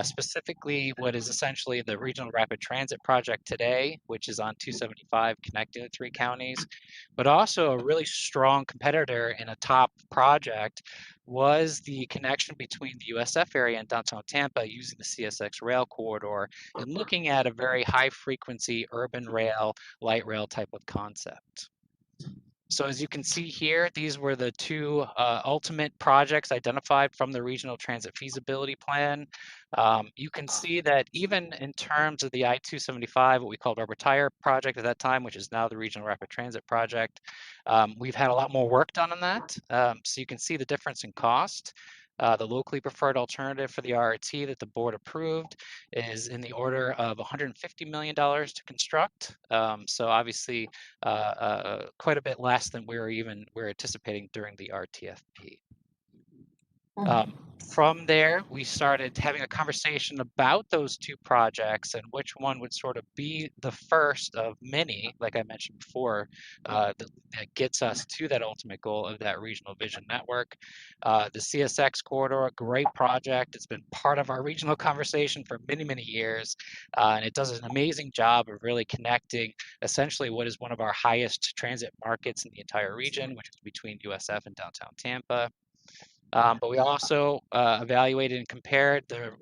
Speaker 6: Specifically, what is essentially the Regional Rapid Transit Project today, which is on 275 connecting the 3 counties, but also a really strong competitor in a top project was the connection between the USF area and downtown Tampa using the CSX rail corridor and looking at a very high frequency urban rail, light rail type of concept. So as you can see here, these were the 2 ultimate projects identified from the Regional Transit Feasibility Plan. You can see that even in terms of the I-275, what we called Rubber Tire Project at that time, which is now the Regional Rapid Transit Project, we've had a lot more work done on that. So you can see the difference in cost. The locally preferred alternative for the RRT that the board approved is in the order of $150 million to construct. So obviously quite a bit less than we're anticipating during the RTFP. From there, we started having a conversation about those 2 projects and which one would sort of be the first of many, like I mentioned before, that gets us to that ultimate goal of that regional vision network. The CSX corridor, a great project. It's been part of our regional conversation for many, many years, and it does an amazing job of really connecting essentially what is one of our highest transit markets in the entire region, which is between USF and downtown Tampa. But we also evaluated and compared the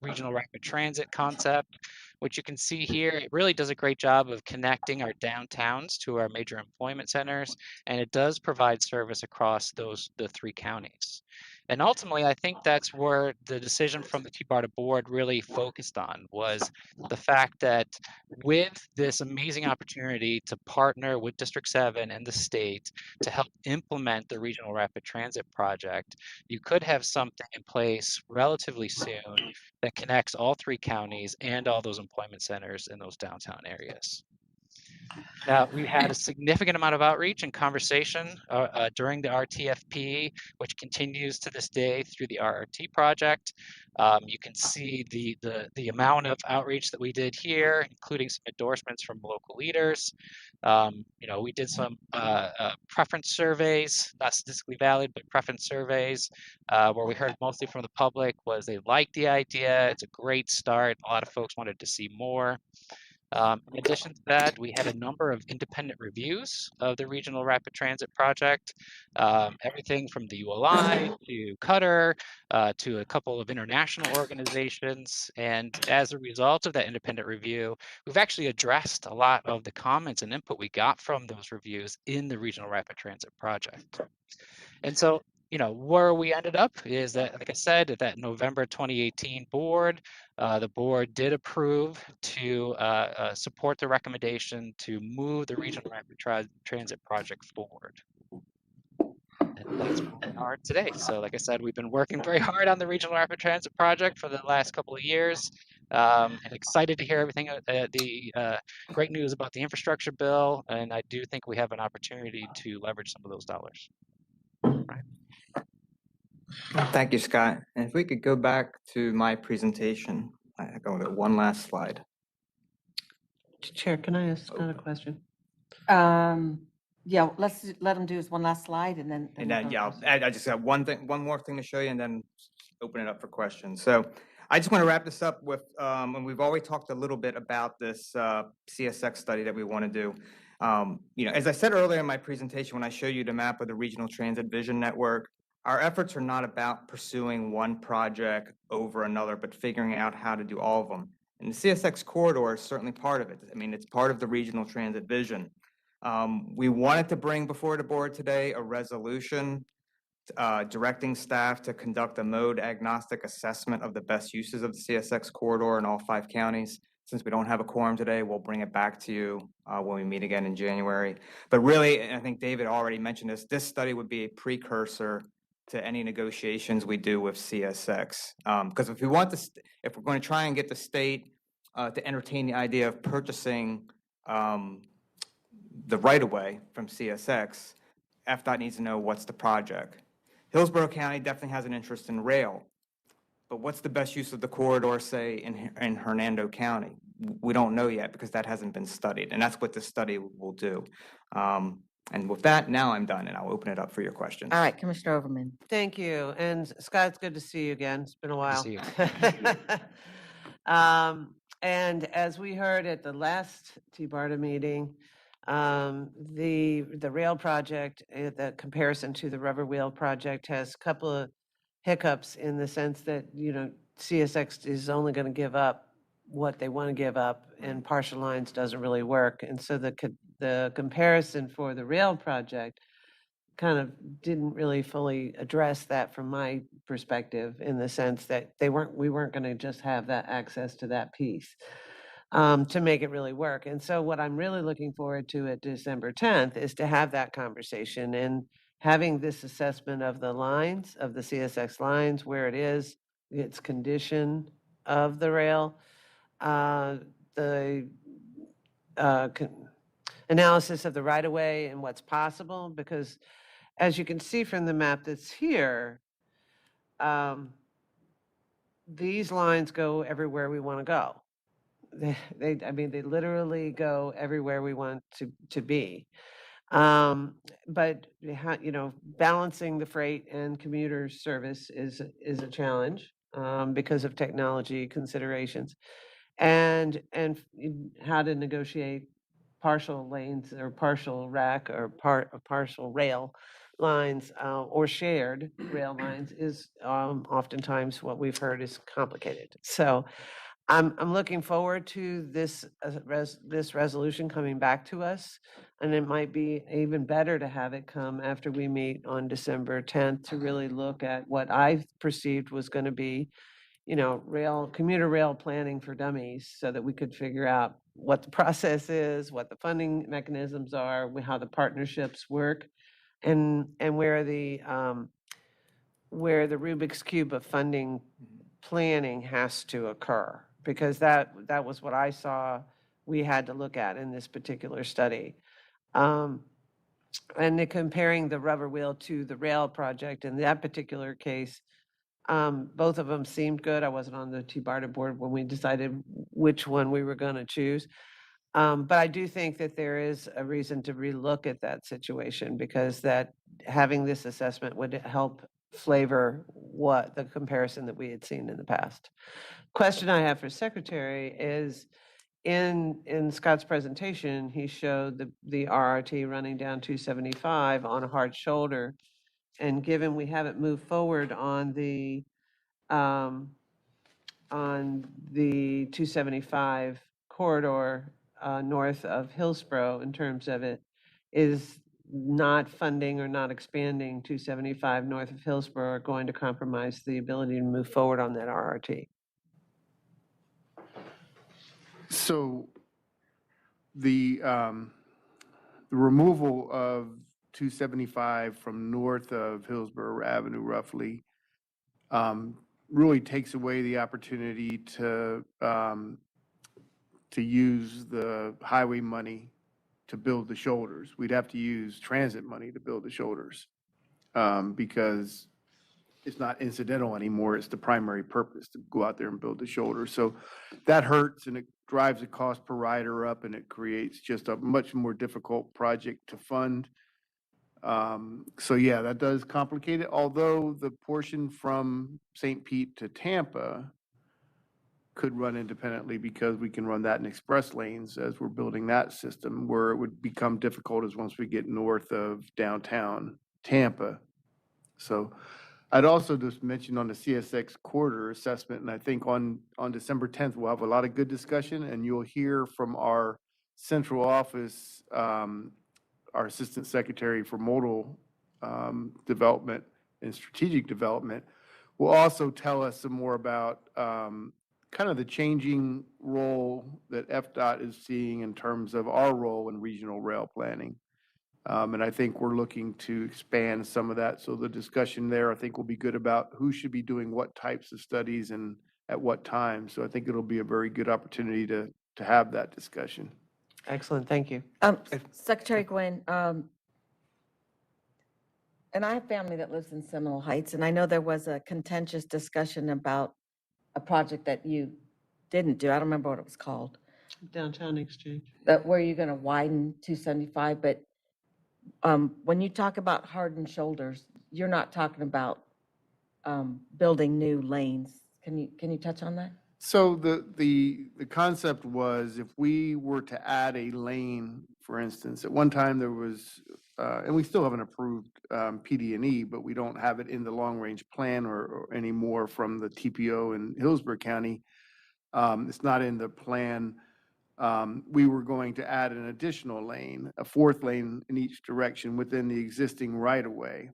Speaker 6: regional rapid transit concept, which you can see here. It really does a great job of connecting our downtowns to our major employment centers, and it does provide service across the 3 counties. And ultimately, I think that's where the decision from the TBARTA board really focused on, was the fact that with this amazing opportunity to partner with District 7 and the state to help implement the Regional Rapid Transit Project, you could have something in place relatively soon that connects all 3 counties and all those employment centers in those downtown areas. Now, we had a significant amount of outreach and conversation during the RTFP, which continues to this day through the RRT project. You can see the amount of outreach that we did here, including some endorsements from local leaders. We did some preference surveys, not statistically valid, but preference surveys, where we heard mostly from the public was they liked the idea. It's a great start. A lot of folks wanted to see more. In addition to that, we had a number of independent reviews of the Regional Rapid Transit Project, everything from the ULI to Qatar to a couple of international organizations. And as a result of that independent review, we've actually addressed a lot of the comments and input we got from those reviews in the Regional Rapid Transit Project. And so, where we ended up is that, like I said, at that November 2018 board, the board did approve to support the recommendation to move the Regional Rapid Transit Project forward. And that's where we are today. So like I said, we've been working very hard on the Regional Rapid Transit Project for the last couple of years. And excited to hear everything, the great news about the infrastructure bill. And I do think we have an opportunity to leverage some of those dollars.
Speaker 15: Thank you, Scott. And if we could go back to my presentation, I go to one last slide.
Speaker 16: Chair, can I ask Scott a question?
Speaker 4: Yeah, let's let him do his one last slide and then.
Speaker 15: And then, yeah, I just got one more thing to show you and then open it up for questions. So I just want to wrap this up with, and we've already talked a little bit about this CSX study that we want to do. As I said earlier in my presentation, when I show you the map of the Regional Transit Vision Network, our efforts are not about pursuing one project over another, but figuring out how to do all of them. And the CSX corridor is certainly part of it. I mean, it's part of the Regional Transit Vision. We wanted to bring before the board today a resolution directing staff to conduct a mode agnostic assessment of the best uses of the CSX corridor in all 5 counties. Since we don't have a quorum today, we'll bring it back to you when we meet again in January. But really, and I think David already mentioned this study would be a precursor to any negotiations we do with CSX. Because if we're going to try and get the state to entertain the idea of purchasing the right-of-way from CSX, FDOT needs to know what's the project. Hillsborough County definitely has an interest in rail, but what's the best use of the corridor, say, in Hernando County? We don't know yet because that hasn't been studied, and that's what this study will do. And with that, now I'm done, and I'll open it up for your questions.
Speaker 4: All right, Commissioner Overman.
Speaker 16: Thank you. And Scott, it's good to see you again. It's been a while.
Speaker 6: Good to see
Speaker 16: you. And as we heard at the last TBARTA meeting, the rail project, the comparison to the rubber wheel project has a couple of hiccups in the sense that, CSX is only going to give up what they want to give up, and partial lines doesn't really work. And so the comparison for the rail project kind of didn't really fully address that from my perspective, in the sense that we weren't going to just have that access to that piece to make it really work. And so what I'm really looking forward to at December 10th is to have that conversation and having this assessment of the lines, of the CSX lines, where it is, its condition of the rail, the analysis of the right-of-way and what's possible, because as you can see from the map that's here, these lines go everywhere we want to go. They literally go everywhere we want to be. But balancing the freight and commuter service is a challenge because of technology considerations, and how to negotiate partial lanes or partial rack or partial rail lines or shared rail lines is oftentimes what we've heard is complicated. So I'm looking forward to this, this resolution coming back to us. And it might be even better to have it come after we meet on December 10th to really look at what I perceived was going to be, commuter rail planning for dummies, so that we could figure out what the process is, what the funding mechanisms are, how the partnerships work, and where the Rubik's Cube of funding planning has to occur, because that was what I saw we had to look at in this particular study. And comparing the rubber wheel to the rail project in that particular case, both of them seemed good. I wasn't on the TBARTA board when we decided which one we were going to choose. But I do think that there is a reason to relook at that situation, because that having this assessment would help flavor what the comparison that we had seen in the past. Question I have for Secretary is, in Scott's presentation, he showed the RRT running down 275 on a hard shoulder. And given we haven't moved forward on the 275 corridor north of Hillsborough, in terms of it, is not funding or not expanding 275 north of Hillsborough going to compromise the ability to move forward on that RRT?
Speaker 9: So the removal of 275 from north of Hillsborough Avenue roughly really takes away the opportunity to use the highway money to build the shoulders. We'd have to use transit money to build the shoulders because it's not incidental anymore. It's the primary purpose to go out there and build the shoulders. So that hurts, and it drives the cost per rider up, and it creates just a much more difficult project to fund. So yeah, that does complicate it. Although the portion from St. Pete to Tampa could run independently, because we can run that in express lanes as we're building that system. Where it would become difficult is once we get north of downtown Tampa. So I'd also just mention on the CSX corridor assessment, and I think on December 10th, we'll have a lot of good discussion, and you'll hear from our central office, our Assistant Secretary for Modal Development and Strategic Development, will also tell us some more about kind of the changing role that FDOT is seeing in terms of our role in regional rail planning. And I think we're looking to expand some of that. So the discussion there, I think, will be good about who should be doing what types of studies and at what time. So I think it'll be a very good opportunity to have that discussion.
Speaker 16: Excellent, thank you.
Speaker 4: Secretary Gwynn, and I have family that lives in Seminole Heights, and I know there was a contentious discussion about a project that you didn't do. I don't remember what it was called.
Speaker 16: Downtown Exchange.
Speaker 4: Where you're going to widen 275, but when you talk about hardened shoulders, you're not talking about building new lanes. Can you touch on that?
Speaker 9: So the concept was, if we were to add a lane, for instance, at one time there was, and we still haven't approved PD&E, but we don't have it in the long-range plan or anymore from the TPO in Hillsborough County. It's not in the plan. We were going to add an additional lane, a fourth lane in each direction within the existing right-of-way.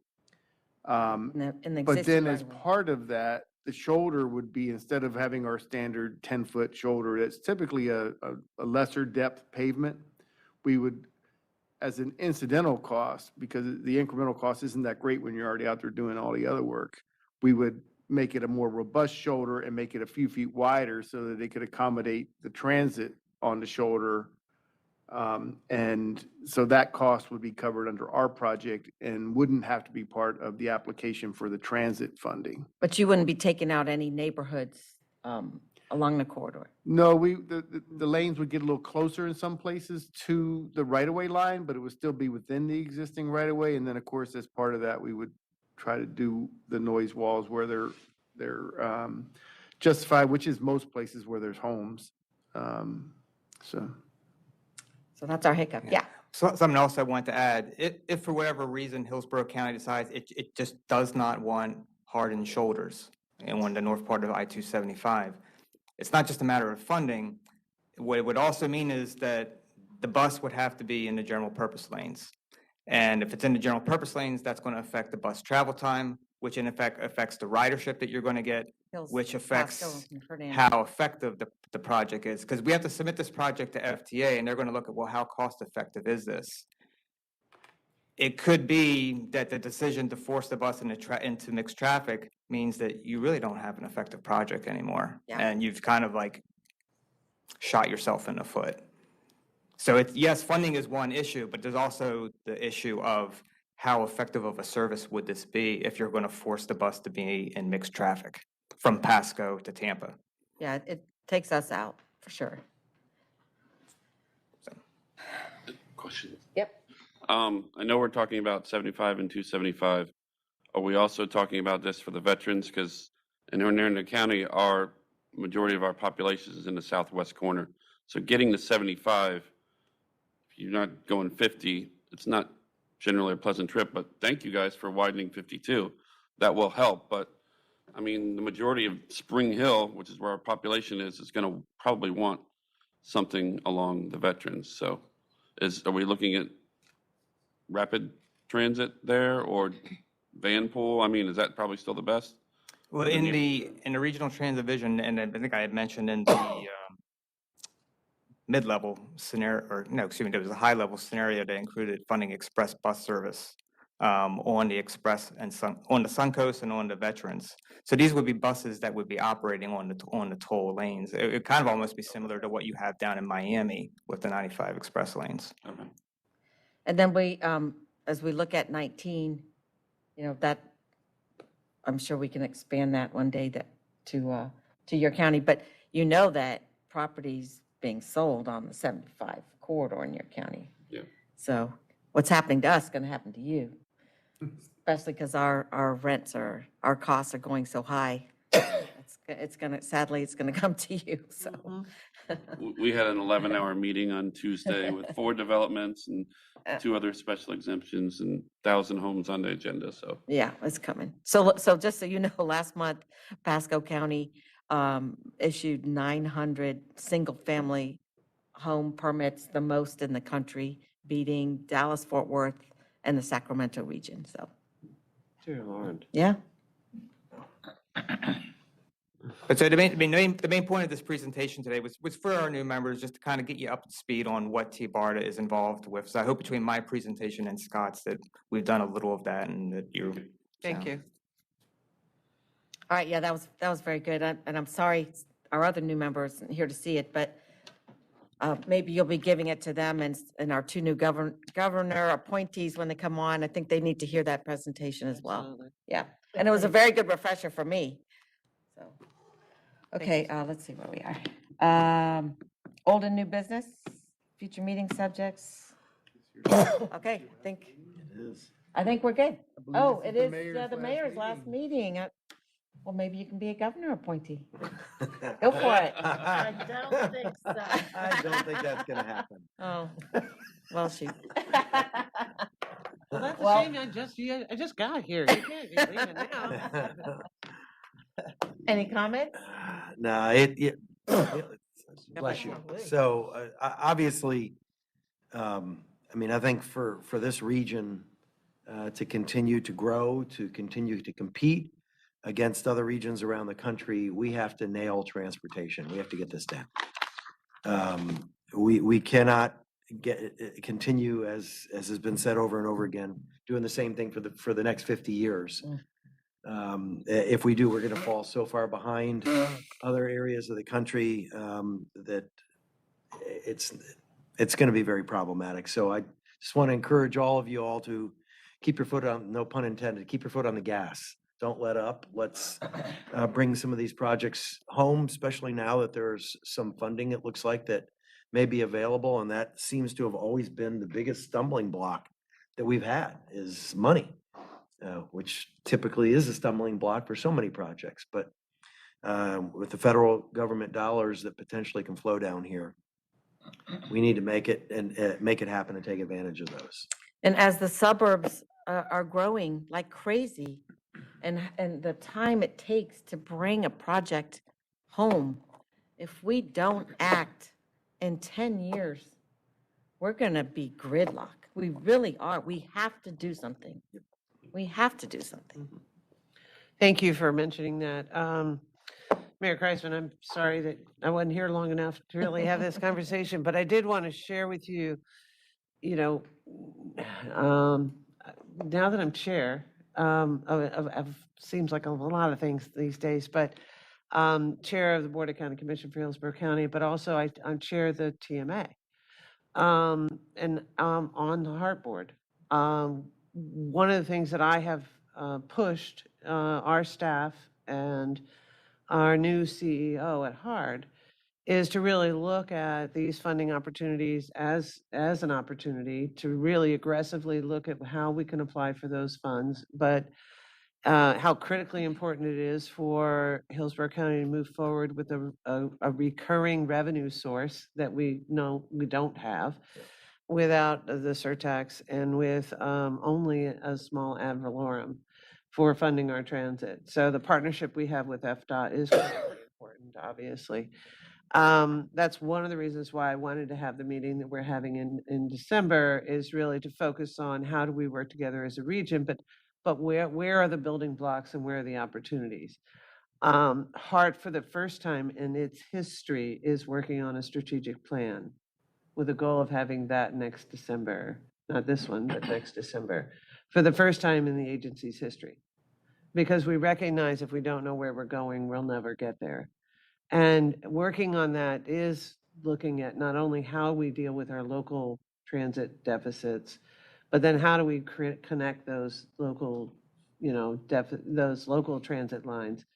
Speaker 9: But then as part of that, the shoulder would be, instead of having our standard 10-foot shoulder, that's typically a lesser depth pavement, we would, as an incidental cost, because the incremental cost isn't that great when you're already out there doing all the other work, we would make it a more robust shoulder and make it a few feet wider so that they could accommodate the transit on the shoulder. And so that cost would be covered under our project and wouldn't have to be part of the application for the transit funding.
Speaker 4: But you wouldn't be taking out any neighborhoods along the corridor?
Speaker 9: No, the lanes would get a little closer in some places to the right-of-way line, but it would still be within the existing right-of-way. And then, of course, as part of that, we would try to do the noise walls where they're justified, which is most places where there's homes.
Speaker 4: So that's our hiccup, yeah.
Speaker 15: So something else I want to add, if for whatever reason Hillsborough County decides it just does not want hardened shoulders on the north part of I-275, it's not just a matter of funding. What it would also mean is that the bus would have to be in the general purpose lanes. And if it's in the general purpose lanes, that's going to affect the bus travel time, which in effect affects the ridership that you're going to get, which affects how effective the project is. Because we have to submit this project to FTA, and they're going to look at, well, how cost effective is this? It could be that the decision to force the bus into mixed traffic means that you really don't have an effective project anymore.
Speaker 4: Yeah.
Speaker 15: And you've kind of like shot yourself in the foot. So it's, yes, funding is one issue, but there's also the issue of how effective of a service would this be if you're going to force the bus to be in mixed traffic from Pasco to Tampa.
Speaker 4: Yeah, it takes us out, for sure.
Speaker 5: Question.
Speaker 4: Yep.
Speaker 5: I know we're talking about 75 and 275. Are we also talking about this for the veterans? Because in Hernando County, our majority of our population is in the southwest corner. So getting to 75, if you're not going 50, it's not generally a pleasant trip, but thank you guys for widening 52. That will help, but I mean, the majority of Spring Hill, which is where our population is going to probably want something along the veterans. So are we looking at rapid transit there or van pool? I mean, is that probably still the best?
Speaker 15: Well, in the regional transit vision, and I think I had mentioned in the mid-level scenario, or no, excuse me, there was a high-level scenario that included funding express bus service on the express and on the Suncoast and on the veterans. So these would be buses that would be operating on the toll lanes. It would kind of almost be similar to what you have down in Miami with the 95 express lanes.
Speaker 5: Okay.
Speaker 4: And then we, as we look at 19, you know, that, I'm sure we can expand that one day to your county, but you know that property's being sold on the 75 corridor in your county.
Speaker 5: Yeah.
Speaker 4: So what's happening to us is going to happen to you, especially because our rents our costs are going so high. It's going to, sadly, it's going to come to you, so.
Speaker 5: We had an 11-hour meeting on Tuesday with 4 developments and 2 other special exemptions and 1,000 homes on the agenda, so.
Speaker 4: Yeah, it's coming. So just so you know, last month, Pasco County issued 900 single-family home permits, the most in the country, beating Dallas, Fort Worth, and the Sacramento region, so.
Speaker 10: Dear Lord.
Speaker 4: Yeah.
Speaker 15: But so the main point of this presentation today was for our new members, just to kind of get you up to speed on what TBARTA is involved with. So I hope between my presentation and Scott's that we've done a little of that and that you're.
Speaker 4: Thank you. All right, yeah, that was very good, and I'm sorry our other new members aren't here to see it, but maybe you'll be giving it to them and our 2 new governor appointees when they come on. I think they need to hear that presentation as well.
Speaker 16: Absolutely.
Speaker 4: Yeah, and it was a very good refresher for me. So, okay, let's see where we are. Old and new business, future meeting subjects. Okay, I think we're good. Oh, it is the mayor's last meeting. Well, maybe you can be a governor appointee. Go for it.
Speaker 16: I don't think so.
Speaker 20: I don't think that's gonna happen.
Speaker 4: Oh, well, shoot.
Speaker 16: Well, that's a
Speaker 4: Well-
Speaker 16: shame. I just got here. You can't be leaving now.
Speaker 4: Any comments?
Speaker 20: No, bless you. So obviously, I mean, I think for this region to continue to grow, to continue to compete against other regions around the country, we have to nail transportation. We have to get this down. We cannot continue, as has been said over and over again, doing the same thing for the next 50 years. If we do, we're going to fall so far behind other areas of the country that it's going to be very problematic. So I just want to encourage all of you all to keep your foot on, no pun intended, keep your foot on the gas. Don't let up. Let's bring some of these projects home, especially now that there's some funding, it looks like, that may be available. And that seems to have always been the biggest stumbling block that we've had is money. Which typically is a stumbling block for so many projects, but with the federal government dollars that potentially can flow down here, we need to make it and make it happen and take advantage of those.
Speaker 4: And as the suburbs are growing like crazy, and the time it takes to bring a project home if we don't act in 10 years, we're going to be gridlock. We really are. We have to do something. We have to do something.
Speaker 16: Thank you for mentioning that. Mayor Kreisman, I'm sorry that I wasn't here long enough to really have this conversation, but I did want to share with you, you know, now that I'm chair, seems like a lot of things these days, but chair of the Board of County Commission for Hillsborough County, but also I'm chair of the TMA. And on the Heart Board. One of the things that I have pushed our staff and our new CEO at Heart is to really look at these funding opportunities as an opportunity to really aggressively look at how we can apply for those funds, but how critically important it is for Hillsborough County to move forward with a recurring revenue source that we know we don't have without the surtax and with only a small ad valorem for funding our transit. So the partnership we have with Fpta is very important, obviously. That's one of the reasons why I wanted to have the meeting that we're having in December, is really to focus on how do we work together as a region, but where are the building blocks and where are the opportunities? Heart, for the first time in its history, is working on a strategic plan with a goal of having that next December, not this one, but next December, for the first time in the agency's history. Because we recognize if we don't know where we're going, we'll never get there. And working on that is looking at not only how we deal with our local transit deficits, but then how do we connect those local, those local transit lines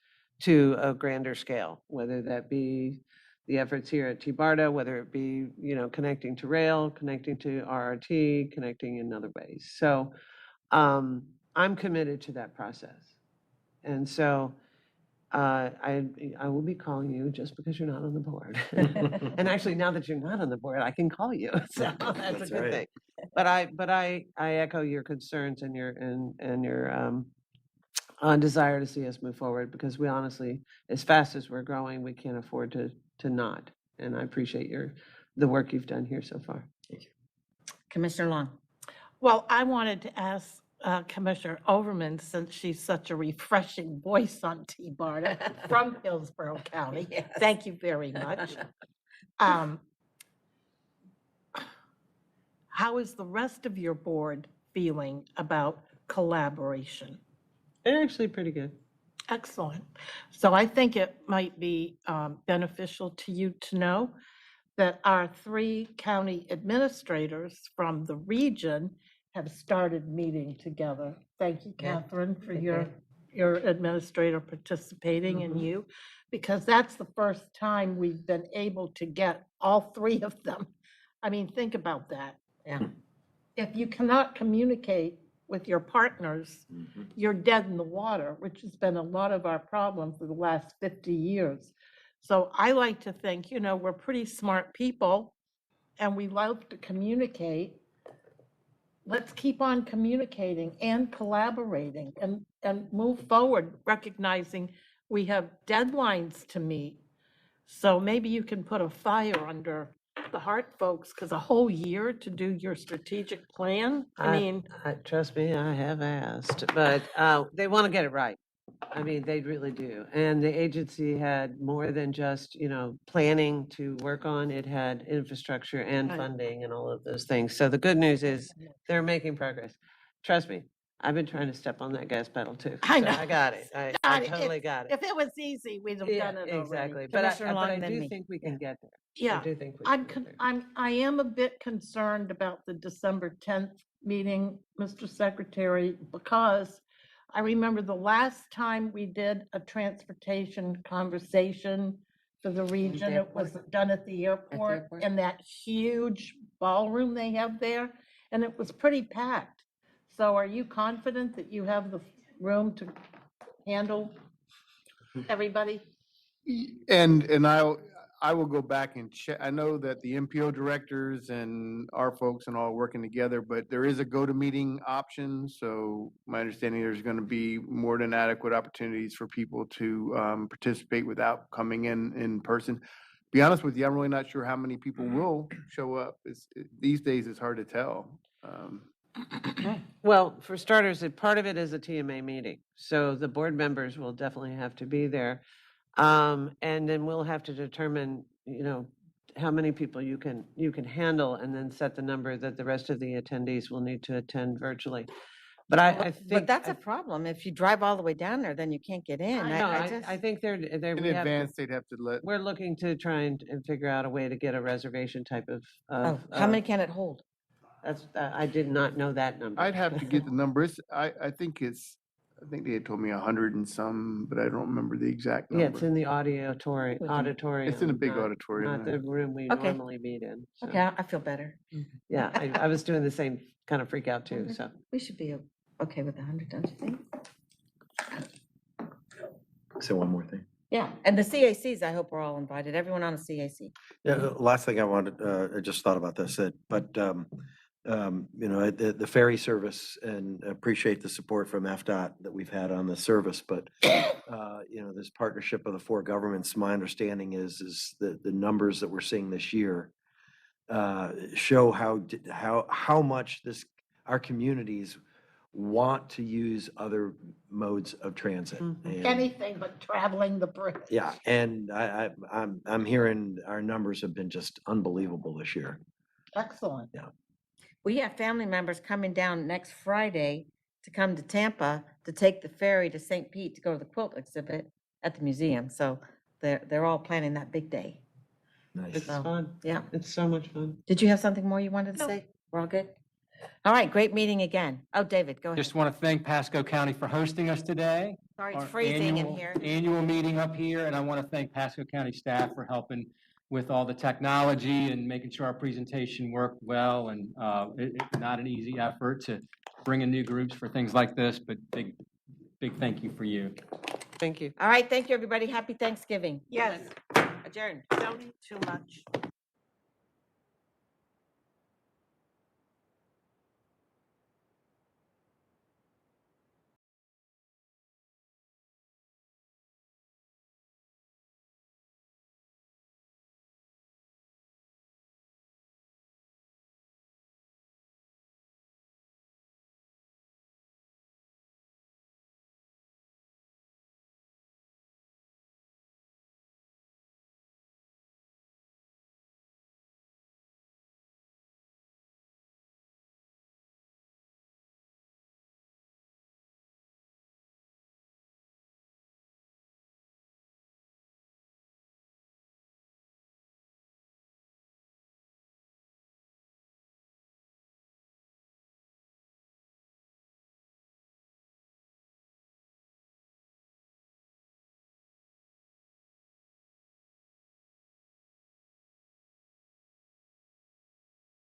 Speaker 16: to a grander scale, whether that be the efforts here at TBARTA, whether it be, connecting to rail, connecting to RRT, connecting in other ways. So I'm committed to that process. And so I will be calling you just because you're not on the board. And actually, now that you're not on the board, I can call you. So that's a good thing. But I echo your concerns and your desire to see us move forward, because we honestly, as fast as we're growing, we can't afford to not. And I appreciate the work you've done here so far.
Speaker 4: Thank you. Commissioner Long.
Speaker 13: Well, I wanted to ask Commissioner Overman, since she's such a refreshing voice on TBARTA from Hillsborough County.
Speaker 4: Yes.
Speaker 13: Thank you very much. How is the rest of your board feeling about collaboration?
Speaker 16: They're actually pretty good.
Speaker 13: Excellent. So I think it might be beneficial to you to know that our 3 county administrators from the region have started meeting together. Thank you, Catherine, for your administrator participating and you, because that's the first time we've been able to get all 3 of them. I mean, think about that.
Speaker 4: Yeah.
Speaker 13: If you cannot communicate with your partners, you're dead in the water, which has been a lot of our problem for the last 50 years. So I like to think, we're pretty smart people and we love to communicate. Let's keep on communicating and collaborating and move forward, recognizing we have deadlines to meet. So maybe you can put a fire under the Heart folks, because a whole year to do your strategic plan,
Speaker 16: Trust me, I have asked, but they want to get it right. I mean, they really do. And the agency had more than just, planning to work on. It had infrastructure and
Speaker 13: Right.
Speaker 16: funding and all of those things. So the good news is they're making progress. Trust me, I've been trying to step on that gas pedal too.
Speaker 13: I
Speaker 16: So
Speaker 13: know.
Speaker 16: I got it. I totally got it.
Speaker 13: If it was easy, we'd have done it already.
Speaker 16: Exactly. But
Speaker 4: Commissioner Long,
Speaker 16: I
Speaker 4: then
Speaker 16: do
Speaker 4: me.
Speaker 16: think we can get there.
Speaker 13: Yeah.
Speaker 16: I do think we can get there.
Speaker 13: I am a bit concerned about the December 10th meeting, Mr. Secretary, because I remember the last time we did a transportation conversation for the region, it was done at the airport in that huge ballroom they have there, and it was pretty packed. So are you confident that you have the room to handle everybody?
Speaker 9: And I will go back and check. I know that the MPO directors and our folks and all are working together, but there is a go-to-meeting option. So my understanding, there's going to be more than adequate opportunities for people to participate without coming in person. be honest with you, I'm really not sure how many people will show up. These days, it's hard to tell.
Speaker 16: Well, for starters, part of it is a TMA meeting, so the board members will definitely have to be there. And then we'll have to determine, how many people you can handle, and then set the number that the rest of the attendees will need to attend virtually. But I think.
Speaker 4: But that's a problem. If you drive all the way down there, then you can't get in.
Speaker 16: I know, I think they're.
Speaker 9: In
Speaker 16: we have to-
Speaker 9: advance, they'd have to let.
Speaker 16: We're looking to try and figure out a way to get a reservation type of.
Speaker 4: Oh, how many can it hold?
Speaker 16: That's, I did not know that number.
Speaker 9: I'd have to get the numbers. I think they had told me 100 and some, but I don't remember the exact number.
Speaker 16: Yeah, it's in the auditorium.
Speaker 9: It's in a big auditorium.
Speaker 16: Not the room we
Speaker 4: Okay.
Speaker 16: normally meet in. so.
Speaker 4: Okay, I feel better.
Speaker 16: Yeah, I was doing the same kind of freak out too, so.
Speaker 4: We should be okay with 100, don't you think?
Speaker 20: Say one more thing.
Speaker 4: Yeah, and the CACs, I hope we're all invited, everyone on a CAC.
Speaker 20: Yeah, last thing I wanted, I just thought about this, the ferry service, and appreciate the support from FDOT that we've had on the service, but, this partnership of the four governments, my understanding is that the numbers that we're seeing this year show how much our communities want to use other modes of transit. And-
Speaker 23: Anything but traveling the bridge.
Speaker 20: Yeah, and I'm hearing our numbers have been just unbelievable this year.
Speaker 23: Excellent.
Speaker 20: Yeah.
Speaker 4: We have family members coming down next Friday to come to Tampa to take the ferry to St. Pete to go to the quilt exhibit at the museum. So they're all planning that big day.
Speaker 20: Nice.
Speaker 16: It's
Speaker 4: So,
Speaker 16: fun.
Speaker 4: yeah.
Speaker 16: It's so much fun.
Speaker 4: Did you have something more you wanted to say? We're all good? All right, great meeting again. Oh, David, go ahead.
Speaker 2: Just want to thank Pasco County for hosting us today.
Speaker 4: Sorry, it's
Speaker 2: Our
Speaker 4: freezing in here.
Speaker 2: Annual meeting up here, and I want to thank Pasco County staff for helping with all the technology and making sure our presentation worked well. And it's not an easy effort to bring in new groups for things like this, but big thank you for you.
Speaker 16: Thank you.
Speaker 4: All right, thank you, everybody. Happy Thanksgiving.
Speaker 23: Yes,
Speaker 4: Adjourned.
Speaker 23: don't eat too much.